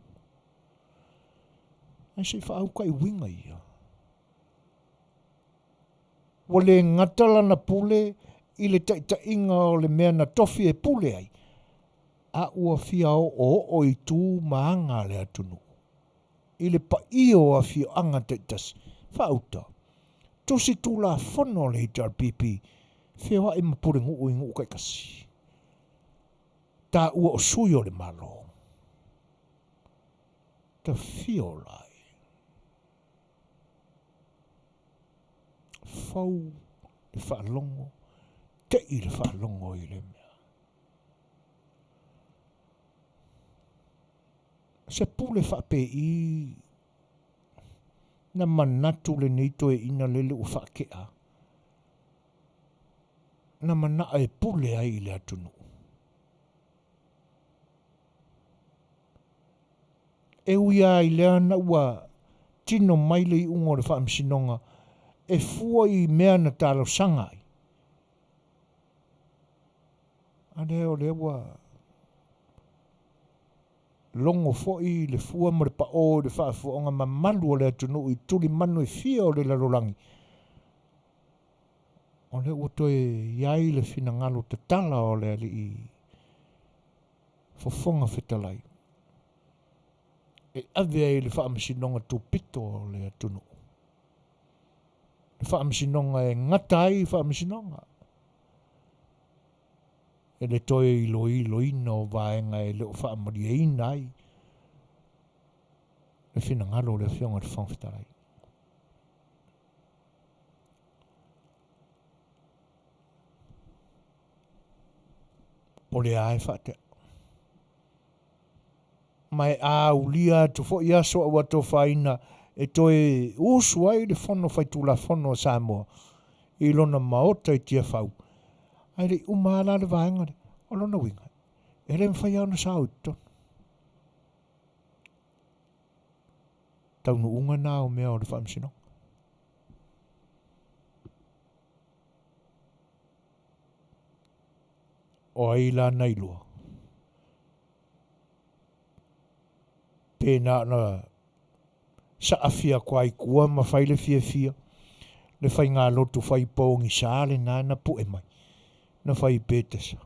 E se whaauka i winga ia. O le ngatala na pule, i le taita inga o le mea na tofi e pule ai. A ua fia o i tū maanga le atunu. I le pa io a fia anga taitas. Whaauta. Tosi tū la whono le HRPP. Whiawa e mapure ngu kai kasi. Ta ua o sui o le malo. Ta fio lai. Fau le whaalongo. Te i le whaalongo i le mea. Se pule whape i na manatu le neito e ina lele u whakea. Na mana e pule ai le atunu. E uia i lea na ua tino maile i ungo le whaamsinonga e fua i mea na talo sangai. Ane o le ua longo foi le fua ma le pa o le whaafuonga ma malu o le atunu i tuli manu e fia o le larolangi. O le ua toe iai le fina ngalo te tala o le ali i fofonga fetalai. E avea i le whaamasinonga tūpito o le atunu. Le whaamasinonga e ngatai whaamasinonga. E le toe i loina o vaenga e leo whaamari e inai. Le fina ngalo le fionga le whangfetalai. O le ae whate. Mai a ulia tu fo iaso a wato whaina e toe usua i le whono whaitula whono Samoa. I lona maota i tia whau. Ai le umala le vaenga le. O lona winga. E le mwhai au na sao ito. Taunu unga nā o mea o le whaamsino. O ai la nailua. Pēnā na sa afia kwa i kua ma whai le fia. Le whai ngā lotu whai pōngi sāle nā na pu e mai. Na whai pētesa.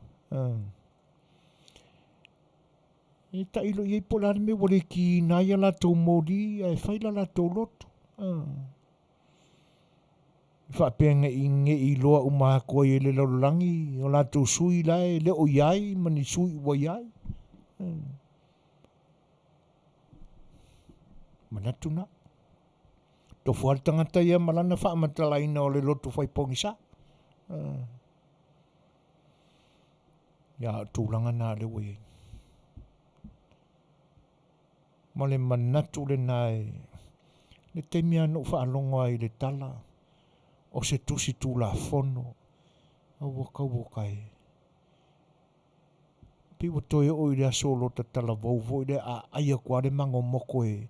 E ta ilo i polare me wale ki nā ia la tō mōri e whai la tō lotu. Whapenga i nge i loa umaha koe e le laurangi o la tō sui lai le o iai mani sui wa iai. Manatuna. Tō fuar tangata ia malana whaamatalaina o le lotu whai pongisa. Ia tūranga nā le wai. Ma le manatu le nai. Le temia no whaalonga i le tala. O se tusi tū la whono. A waka e. Piwa toi o i le asolo ta tala vauvo i le a aia kua le mango moko e.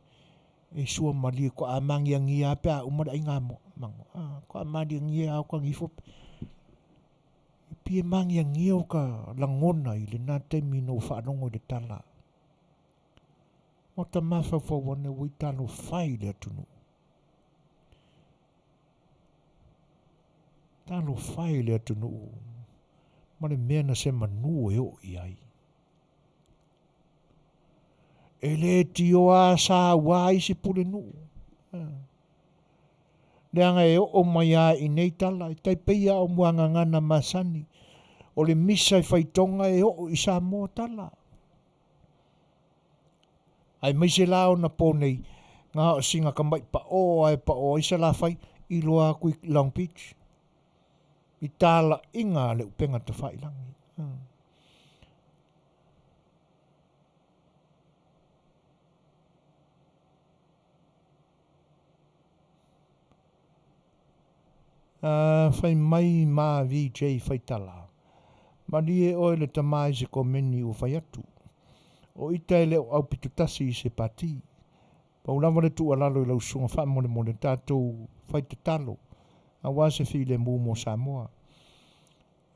E sua mali ko a mangi a ngia pe a umara i ngā mango. Ko a mangi a ngia au ka ngifo. Pie mangi a ngia o ka langona i le nā temi no whaanongo i le tala. Mo ta mawhawha wane wai talo whai le atunu. Talo whai le atunu. Ma le mea na se manu e o i ai. E le tio a sa wai si pule nu. Le anga e o mai a i nei tala. I taipeia o muanga ngana masani. O le misa i whaitonga e o i Samoa tala. Ai mai se lao na pōnei. Ngā o singa ka mai pa o ai pa o isa la whai. I loa kui Long Beach. I tala inga le upenga te whailangi. Fai mai ma VJ Fetalaiga. Mani e oe le tamai se komeni o fai atu. O ita ele o au pitutasi se pati. Paulama le tu alalo i lau sunga wha mole mole tātou fai te talo. A wase fi le mu mo Samoa.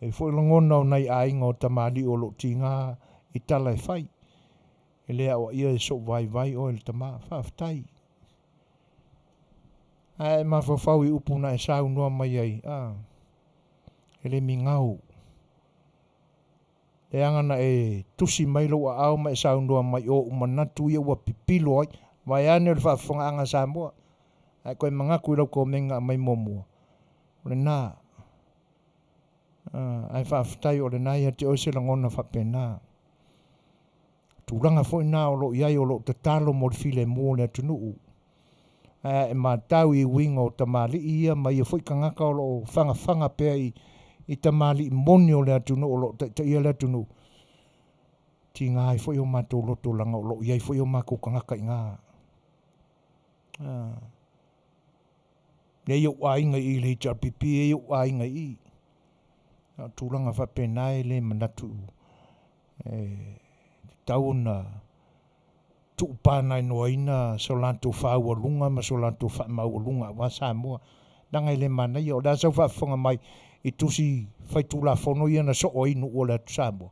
E fo ilangona o nai ainga o tamali o lo tinga i tala e fai. E lea o ia e so vai vai o le tama whaftai. E ma whawhau i upuna e sau noa mai ai. E le mingau. E angana e tusi mai lo a au mai sau noa mai o umanatu ia ua pipilo ai. Vai ane o le whaafonga anga Samoa. Ai koe mangaku i lau ko menga mai momua. O le nā. Ai whaftai o le nā ia te oise langona whapena. Tūranga fo ina o lo iai o lo te talo mo le file mua le atunuu. E ma tau i winga o tamali ia mai e foi kangaka o lo whanga pea i tamali i moni o le atunuu o lo te ia le atunuu. Ti ngā i foi o mātou loto langa o lo iai foi o mākou kangaka i ngā. Nei o ainga i le HRPP e o ainga i. Tūranga whapena e le manatu. Tauna tuupana no ina so lanto whaua lunga ma so lanto whamau lunga wa Samoa. Nanga le mana i o da sau whafonga mai i tusi whaitula whono ia na so o inu o le Samoa.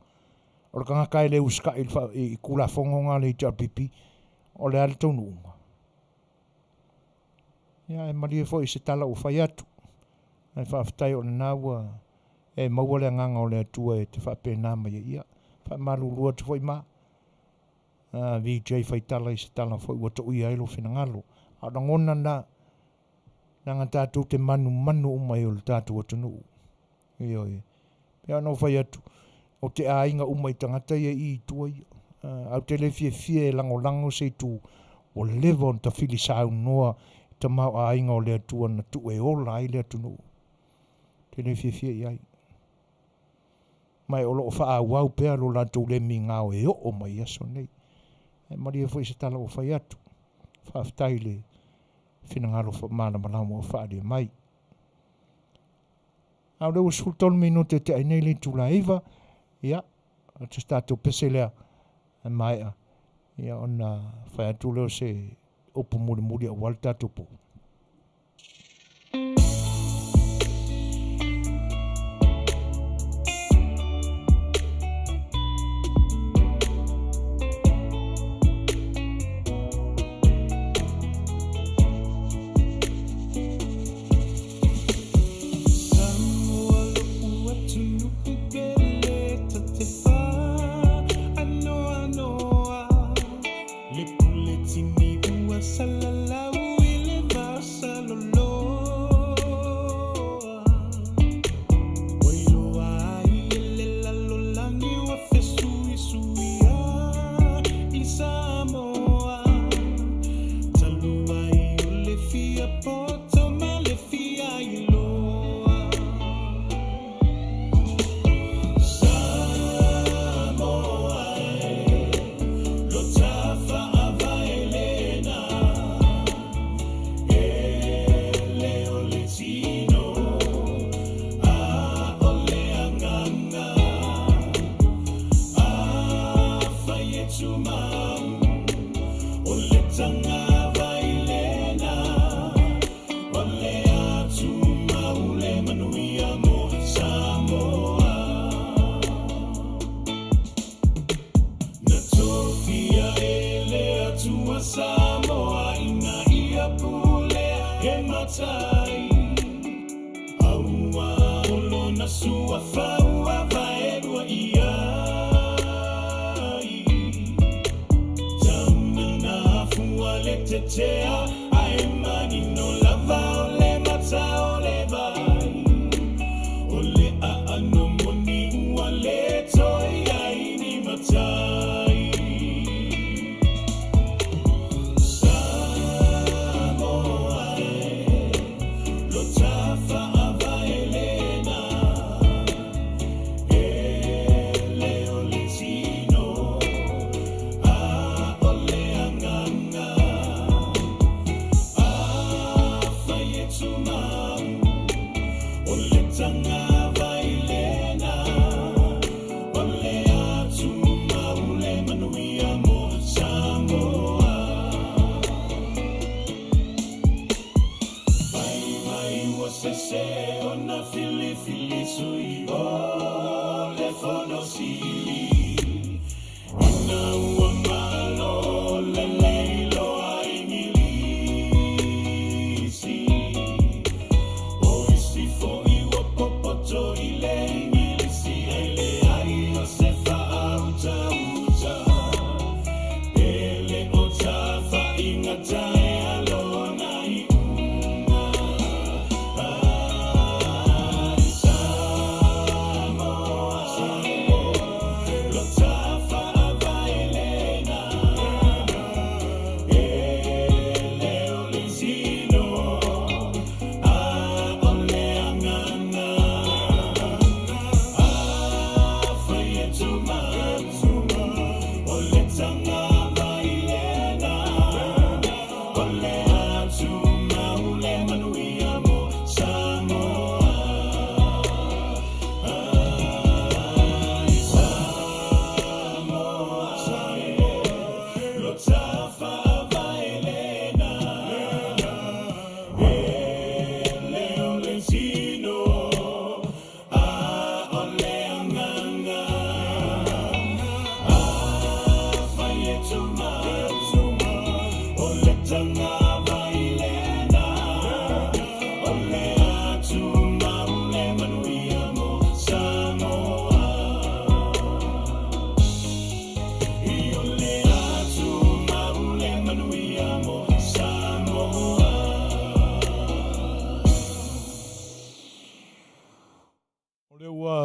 O le kangaka e le uska i kula whongo ngā le HRPP o le ale tonu unga. Ia e maria fo i se tala o whai atu. Ai whaftai o le nāua e maua le nganga o le atua e te whapena mai ia. Whamaru lua te fwoi maa. VJ Fetalaiga se tala foi ua toi ai lo finangalo a ngona na nga tātou te manu umai o le tātou atunu ioi pea no fai atu o te ainga umai tangata ia i tuai au Tele fie lango Setu o levon ta fili sau noa ta mau ainga o le atua na tu e ola ai le atunu Tele fie iai mai o lo faa wau pea lo lantou le mingao e o mai aso nei. E maria foi se tala o fai atu. Whaftai le finangalo mana malamo o whaare mai. Au leo sultol minute te ainei le tula iwa. Ia, te stato peselea e maia. Ia ona whai atu leo se opo muri a walta tupo.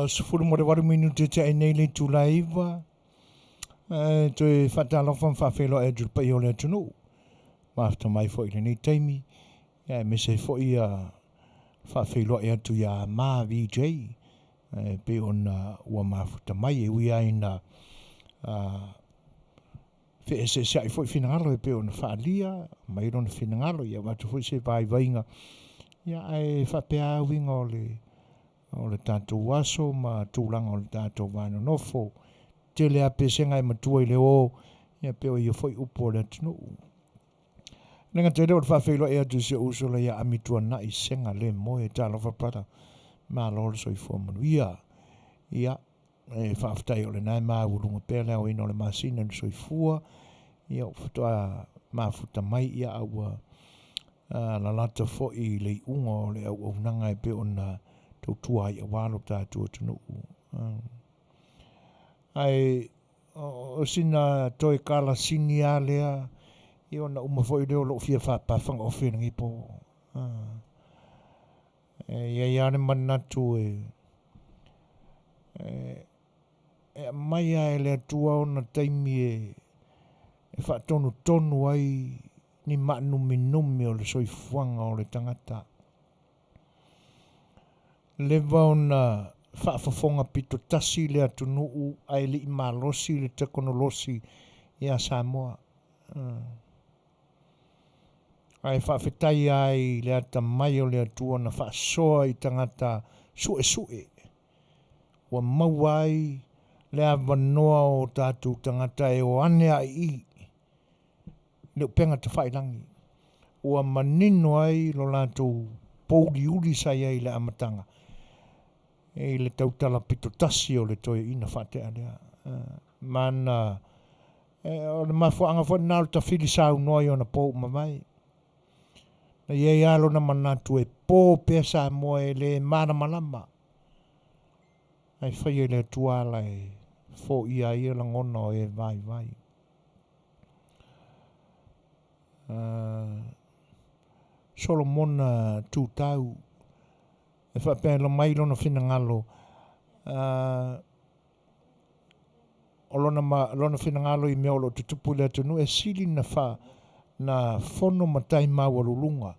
Sufuru mo le waru minuti te ai nei le tulaiva. To e whatalofa mwhawhelo e dru pai o le tunu. Mafta mai fo i le nei taimi. Me se fo i whawhelo e atu ia ma VJ. Pe ona ua mafuta mai e ui aina fe se sai fo i finangalo e pe ona whaalia. Mai rona finangalo ia watu fo i se vai vainga. Ia ai whapea winga o le tātou waso ma tūlanga o le tātou wāna nofo. Tele a pesenga e matua i le o, ia peo i foi upo le atunu. Nenga te reo whawhelo e atu se usola ia amitua na i senga le moe tālofa prata. Ma lor so i fua Manuia. Ia, e whawhtai o le nai maa urunga pēlea o ino le masina so i fua. Ia o whatoa mafuta mai ia aua la lata fo i le unga o le au nanga e peo na tautua i awalo tātua tunu. Ai, o sina toi kala sini a lea, i ona umafoi leo lo fia whapawhanga o whenangi po. Ia iane manatu mai a lea tua ona taimi e whaatonu tonu ai ni manu minumi o le soifuanga o le tangata. Lewa ona whaafafonga pito tasi lea tunuu ai li malosi le tekonolosi ia Samoa. Ai whaafetai ai lea tamai o lea tua na whaasoa i tangata Suesua. Ua mauai lea wanoa o tātou tangata e o ane ai i. Leo penga te whailangi. Ua manino ai lo lātou pouli uli sai ai le amatanga. E le tautala pito tasi o le toe ina whatea lea. Mana, o le mafuanga fo nāru ta whili sau noi o na pō mamai. Na iei alo na manatu e pō pesa mo e le mana malama. Ai whai e le tuala e fo ia ia la ngona o e vai vai. Solomona tūtau. E whapēla mai lona whinangalo. O lona whinangalo i mea o lo tutupu lea tunu e sili na whono matai mawalulunga.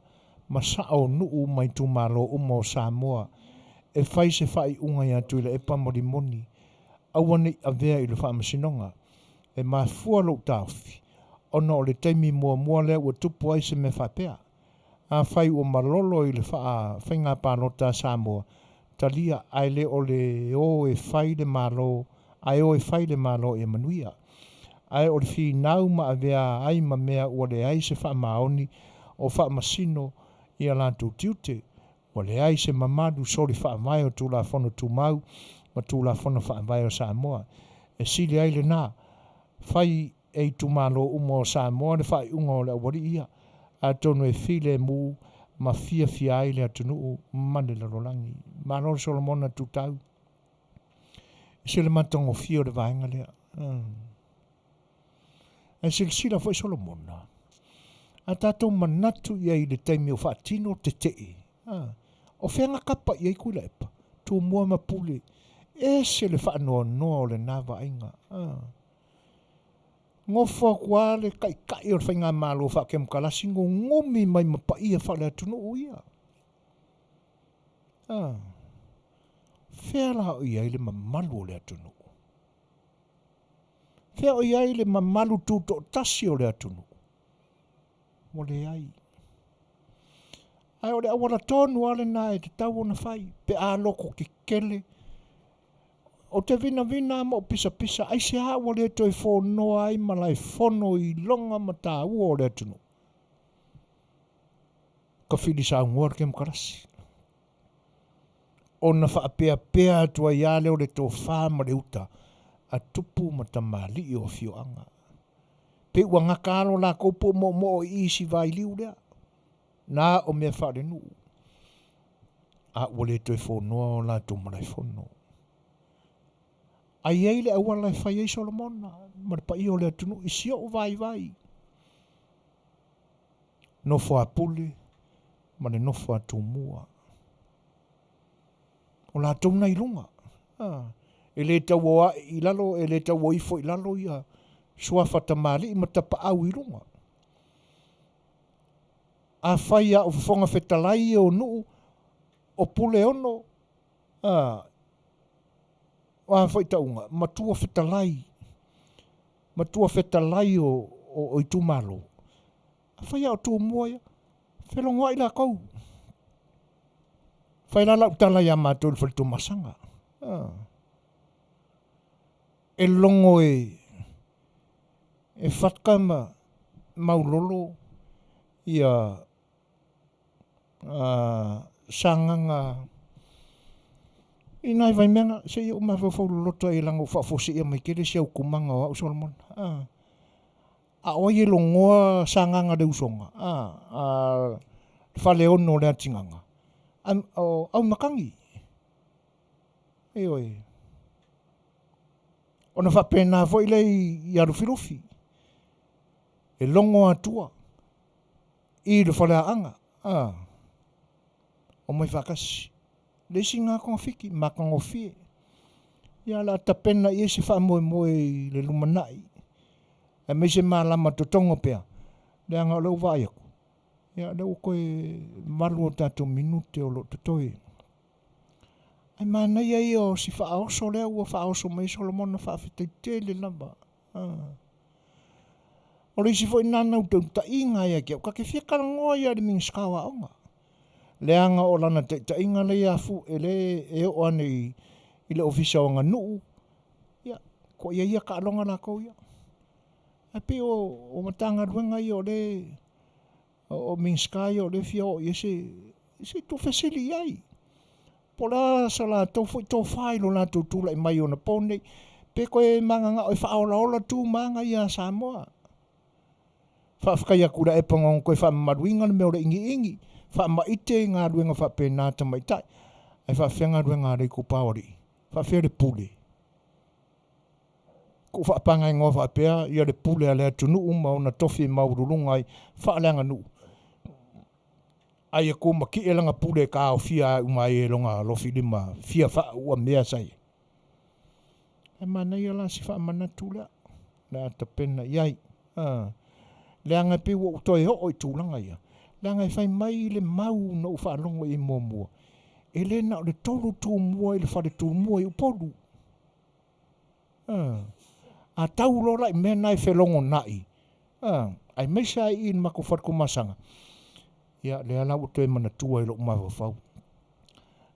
Ma sao nuu mai tu malo umo Samoa. E whai se whai unga ia tuila e pamorimoni. Awane avea i le whaamasinonga. E ma fua lo taufi. Ona o le taimi mua lea ua tupu ai se me whapea. A whai o malolo i le whainga pālota Samoa. Talia ai le o le o e whai le malo, ai o e whai le malo e Manuia. Ai o le whi nau ma avea ai ma mea ua le ai se wha maoni o wha masino i a lantou tiute. Ua le ai se mamadu sori wha mai o tūla whono tūmau ma tūla whono wha mai o Samoa. E sili ai le nā, whai e tūmalo umo Samoa le whai unga o le awari ia. A tonu e file mu ma fia ai le atunu mane la rolangi. Manor Solomona tutau. Se le matongo fio de vaenga lea. E se sila foi Solomona. A tatou manatu ia i le taimi o whaatino te tei. O whenga kapa ia i kuila epa. Tu mua mapule. E se le whaanoa noa o le nava ainga. Ngofa kua le kai o whainga malo whakem kalasi ngomi mai mapa ia whale atunu o ia. Whea o ia i le mamalu o le atunu. Whea o ia i le mamalu tūto tasi o le atunu. Mo le ai. Ai o le awara tonu ale nā e te tau o na whai. Pe a loko ki kele. O te vina mo pisa ai se hawa le toi whonoa ai malai whono i longa mata ua o le atunu. Ka whili sa nguar ke mkarasi. O na whaapea atua ia leo le tō whā ma le uta a tupu ma ta mali i o fioanga. Pe ua ngakalo la koupo mo I si vai liu lea. Na o mea whare nu. A wale toi whonoa o la tu marai whono. Ai eile a wala e whai ei Solomona. Mare pa I o lea tunu isi o vai. No wha puli. Mane no wha tumua. O la tauna I lunga. E le tau o I lalo, e le tau o ifo I lalo ia. Sua whatamali I matapa au I lunga. A whai a o whonga Fetalaiga o nuu. O pule ono. O a whai taunga. Matua Fetalai. Matua Fetalai o I tumalo. A whai a o tu moia. Whelongoa I la kou. Whai la utala ia mātou I whalitu masanga. E longo e whatkama maulolo ia sanganga I nai vai menga se I o mawhawhau loto e lango whawhose ia mai kere se au kumanga o au Solomon. A oi e longoa sanganga de usonga. Whale ono lea tinganga. Au makangi. Oi. Ona whapena foi lei I arufirufi. E longo atua. I le whale anga. O mai whakasi. Lesi ngā kongwhiki, mā kongwhie. Ia la tapena I esi whamoe le lumanai. E me se mālama to tongo pea. Le anga o leu vai aku. Ia leu koe malu o tātou minute o lo toi. Ai mānei ai o si whaoso lea ua whaoso mai Solomona whaafetai tele lamba. O le isi fo I nānau tau ta inga ia kia. Ka ke whiakara ngoa ia le minskawa onga. Le anga o lana ta inga le ia fu ele e o ane I le ofisa o ngā nuu. Ia, ko ia ka alonga la kou ia. A pe o matanga ruenga I o le o minskai o le fia o se tu fesili ai. Pola sa la tau foi tau whailo la tau tula I mai o na pone. Pe koe manganga o I whaola ola tu manga ia Samoa. Whaafkai akura e pangong koe whaamaruinga me o le ingi. Whaamaite ngā ruenga whaapenata mai tai. Ai whaafenga ruenga rei ko paori. Whaafere pule. Ko whaapanga ingoa whaapea, ia le pule a lea tunu uma o na tofi maurulunga ai whaaleanga nu. Ai e ko maki e langa pule ka o fia umai e longa lofi lima fia wha ua mea sai. E mana ia la si whaamana tūlea. Lea ta pena iai. Leanga pe ua utoi ho I tūlanga ia. Leanga I whai mai le mau na u whaalongo I mua. E le na o le tolu tū mua I le whare tū mua I upolu. A tau lora I mena I whelongo nai. Ai meisa I in mako whatko masanga. Ia le ala utoi mana tua I lo mawawau.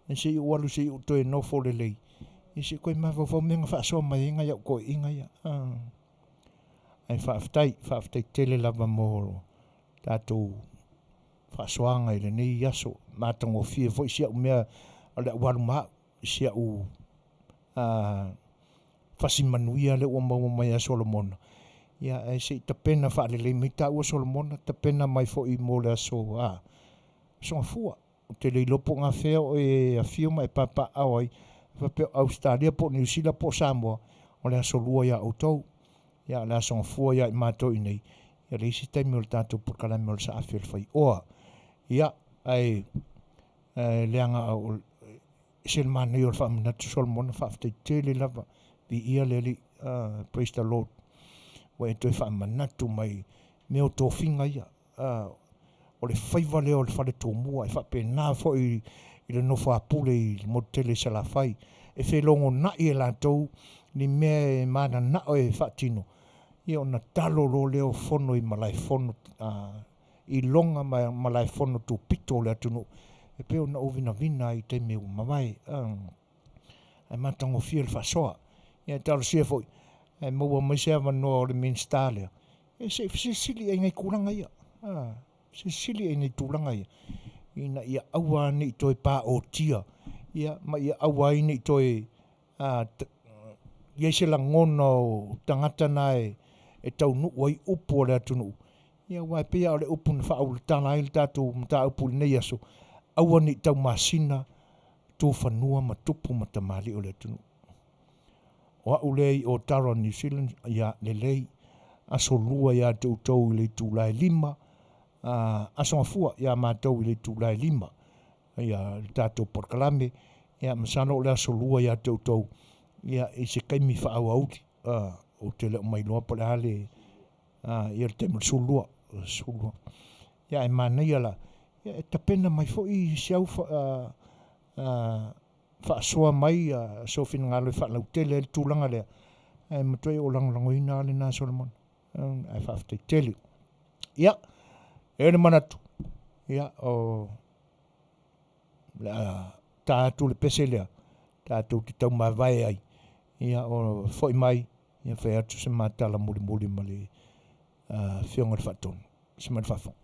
E se I ualu se I utoi no fole lei. E se koe mawawau menga whaasoa mai inga ia koe inga ia. Ai whaaftai tele lava mōro. Tātou whaasoanga I le nei yaso. Mātango fie foi sia umea o le waru maa. Sia u whasi Manuia le ua maua mai a Solomona. Ia e se I tapena whaalelei mai tā ua Solomona. Tapena mai foi mō le aso. Suefua. O te lei lopo ngā whea o e Afioma e papa awai. Whapeo Australia po New Zealand po Samoa. O le aso lua ia autou. Ia le aso ngafua ia I mātou I nei. Ia le isi taimi o le tātou purkalame o le sa A Le Fai'oa. Ia ai leanga o se le Manuia o le whaamanatu Solomona whaafetai tele lava. Vi ia le li, praise the Lord. Wa e toi whaamanatu mai me o tō whinga ia. O le whaiva leo le whare tō mua. E whape nā fo I le nofa apule I mo tele sa la whai. E whelongo na I e lātou ni mea e mana na o e whaatino. Ia o na talo lo leo fono I malai fono. I longa malai fono tō pito le atunu. E peo na ovina vina I te meu mawai. E matango fia le whasoa. Ia talo sia foi. E maua mai sea manoa o le minstalia. E se sili e ngai kuranga ia. Se sili e ngai tūranga ia. Ina ia aua ni toi pā o tia. Ia ma ia aua ni toi ia se la ngono tangata nai e tau nu wai upu o le atunu. Ia wai pia o le upu na wha le tala ai le tātou mta upu le nei aso. Aua ni tau masina tō whanua ma tupu ma tamali o le atunu. O au lei o Tara New Zealand ia le lei aso lua ia tau le tūlai 5. Aso ngafua ia mātou le tūlai 5. Ia tātou porkalame ia masana o le aso lua ia tau ia i se kaimi wha au auti o te leo mai loa pole hale ia le temu sulua ia e mana ia la ia e tapena mai fo i siau wha soa mai so fina ngalo i wha lau tele le tūlanga lea e matoi o langoina ale nā Solomon ai whaaftei tele ia e le manatu ia o tātou le pese lea tātou te tau mawai ai ia o foi mai ia whai atu se mātala muli ma le whionga le whatonu se mai whafong.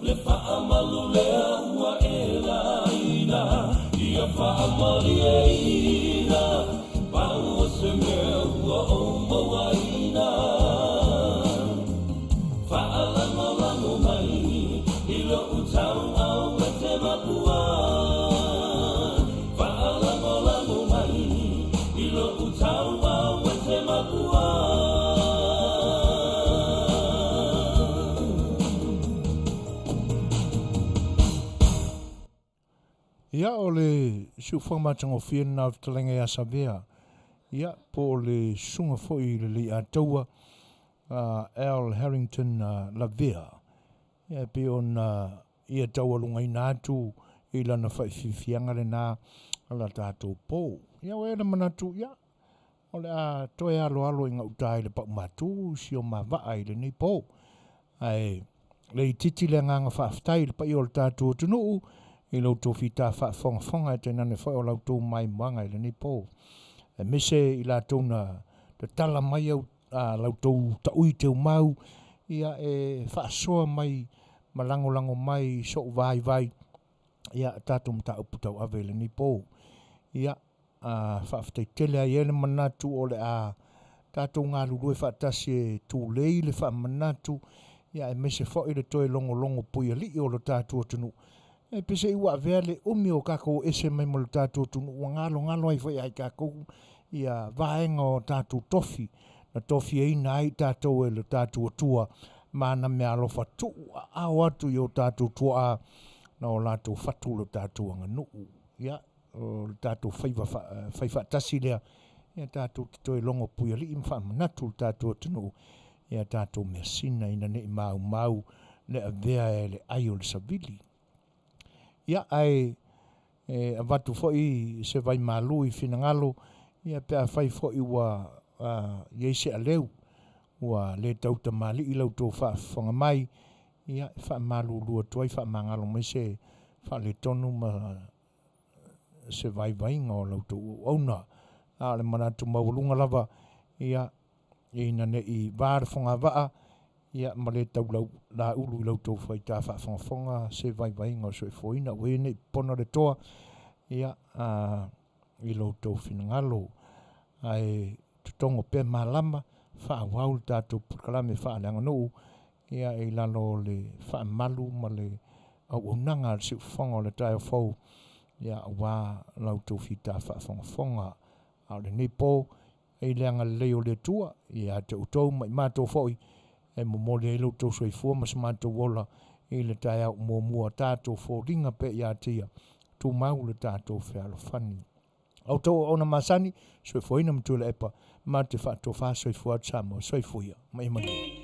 Le fa'amalu le ua e laina Ia o le Suefuaina tangofia na Fetalaiga ia savea. Ia po le sunga foi le ataua Al Harrington Lavea. Ia pe ona ia taua lunga ina atu i lana whaifianga le nā ala tātou pō. Ia o ena manatu ia o le a toe alo alo inga utai le pau matu si o mawaa i le nei pō. Ai le i titi le nganga whaaftai le pai o le tātou tunuu i lautou fita whaafonga e tenane whai o lautou mai mwanga i le nei pō. E mise i lautou na te tala mai au lautou taui te umau ia e whaasoa mai malango mai so vai ia tātou mta uputau ave le nei pō. Ia whaaftai tele ai ele manatu o le a tātou ngā lulu e whaatasi e tūlei le wha manatu ia e mise whai le toi longo pui ali o le tātou tunu. E pese i wa vea le umi o kako ese mai mo le tātou tunu ua ngalo ai whai ai kako ia vaenga o tātou tofi. Na tofi e ina ai tātou e le tātou tua mana me alofa tu au atu i o tātou tua na o lātou fatu le tātou anga nuu. Ia o le tātou whaifa tasi lea ia tātou te longo pui ali im wha manatu le tātou tunu ia tātou mea sina ina ne mau le a vea e le ai o le savili. Ia ai a watu foi se vai malu i finangalo ia pea whai foi ua yeise a leu ua le tauta mali i lautou whaafonga mai ia wha malu lua tuai wha mangalo mai se wha le tonu ma se vai ngā lautou auna a le manatu maulunga lava ia ina ne i vārafonga waa ia ma le tau la ulu i lautou whaita whaafonga se vai ngā Suefuaina ue ne pona le toa ia i lautou finangalo ai tutongo pe malama whaawau tātou pukalame whaaleanga nuu ia i lalo le whaamalu ma le au unanga le Suefuaina o le tai o fau ia wā lautou whita whaafonga au le nipo e leanga leo le tua ia te utou mai mātou foi e momole e lautou Suefuaina mas mātou wola i le tai au mua tātou fōringa pe ia tia tu mau le tātou whealofani. Au tau ona masani, Suefuaina mtu le epa, ma te whaato wha Suefuaina Samoa, Suefuaina, mai mani.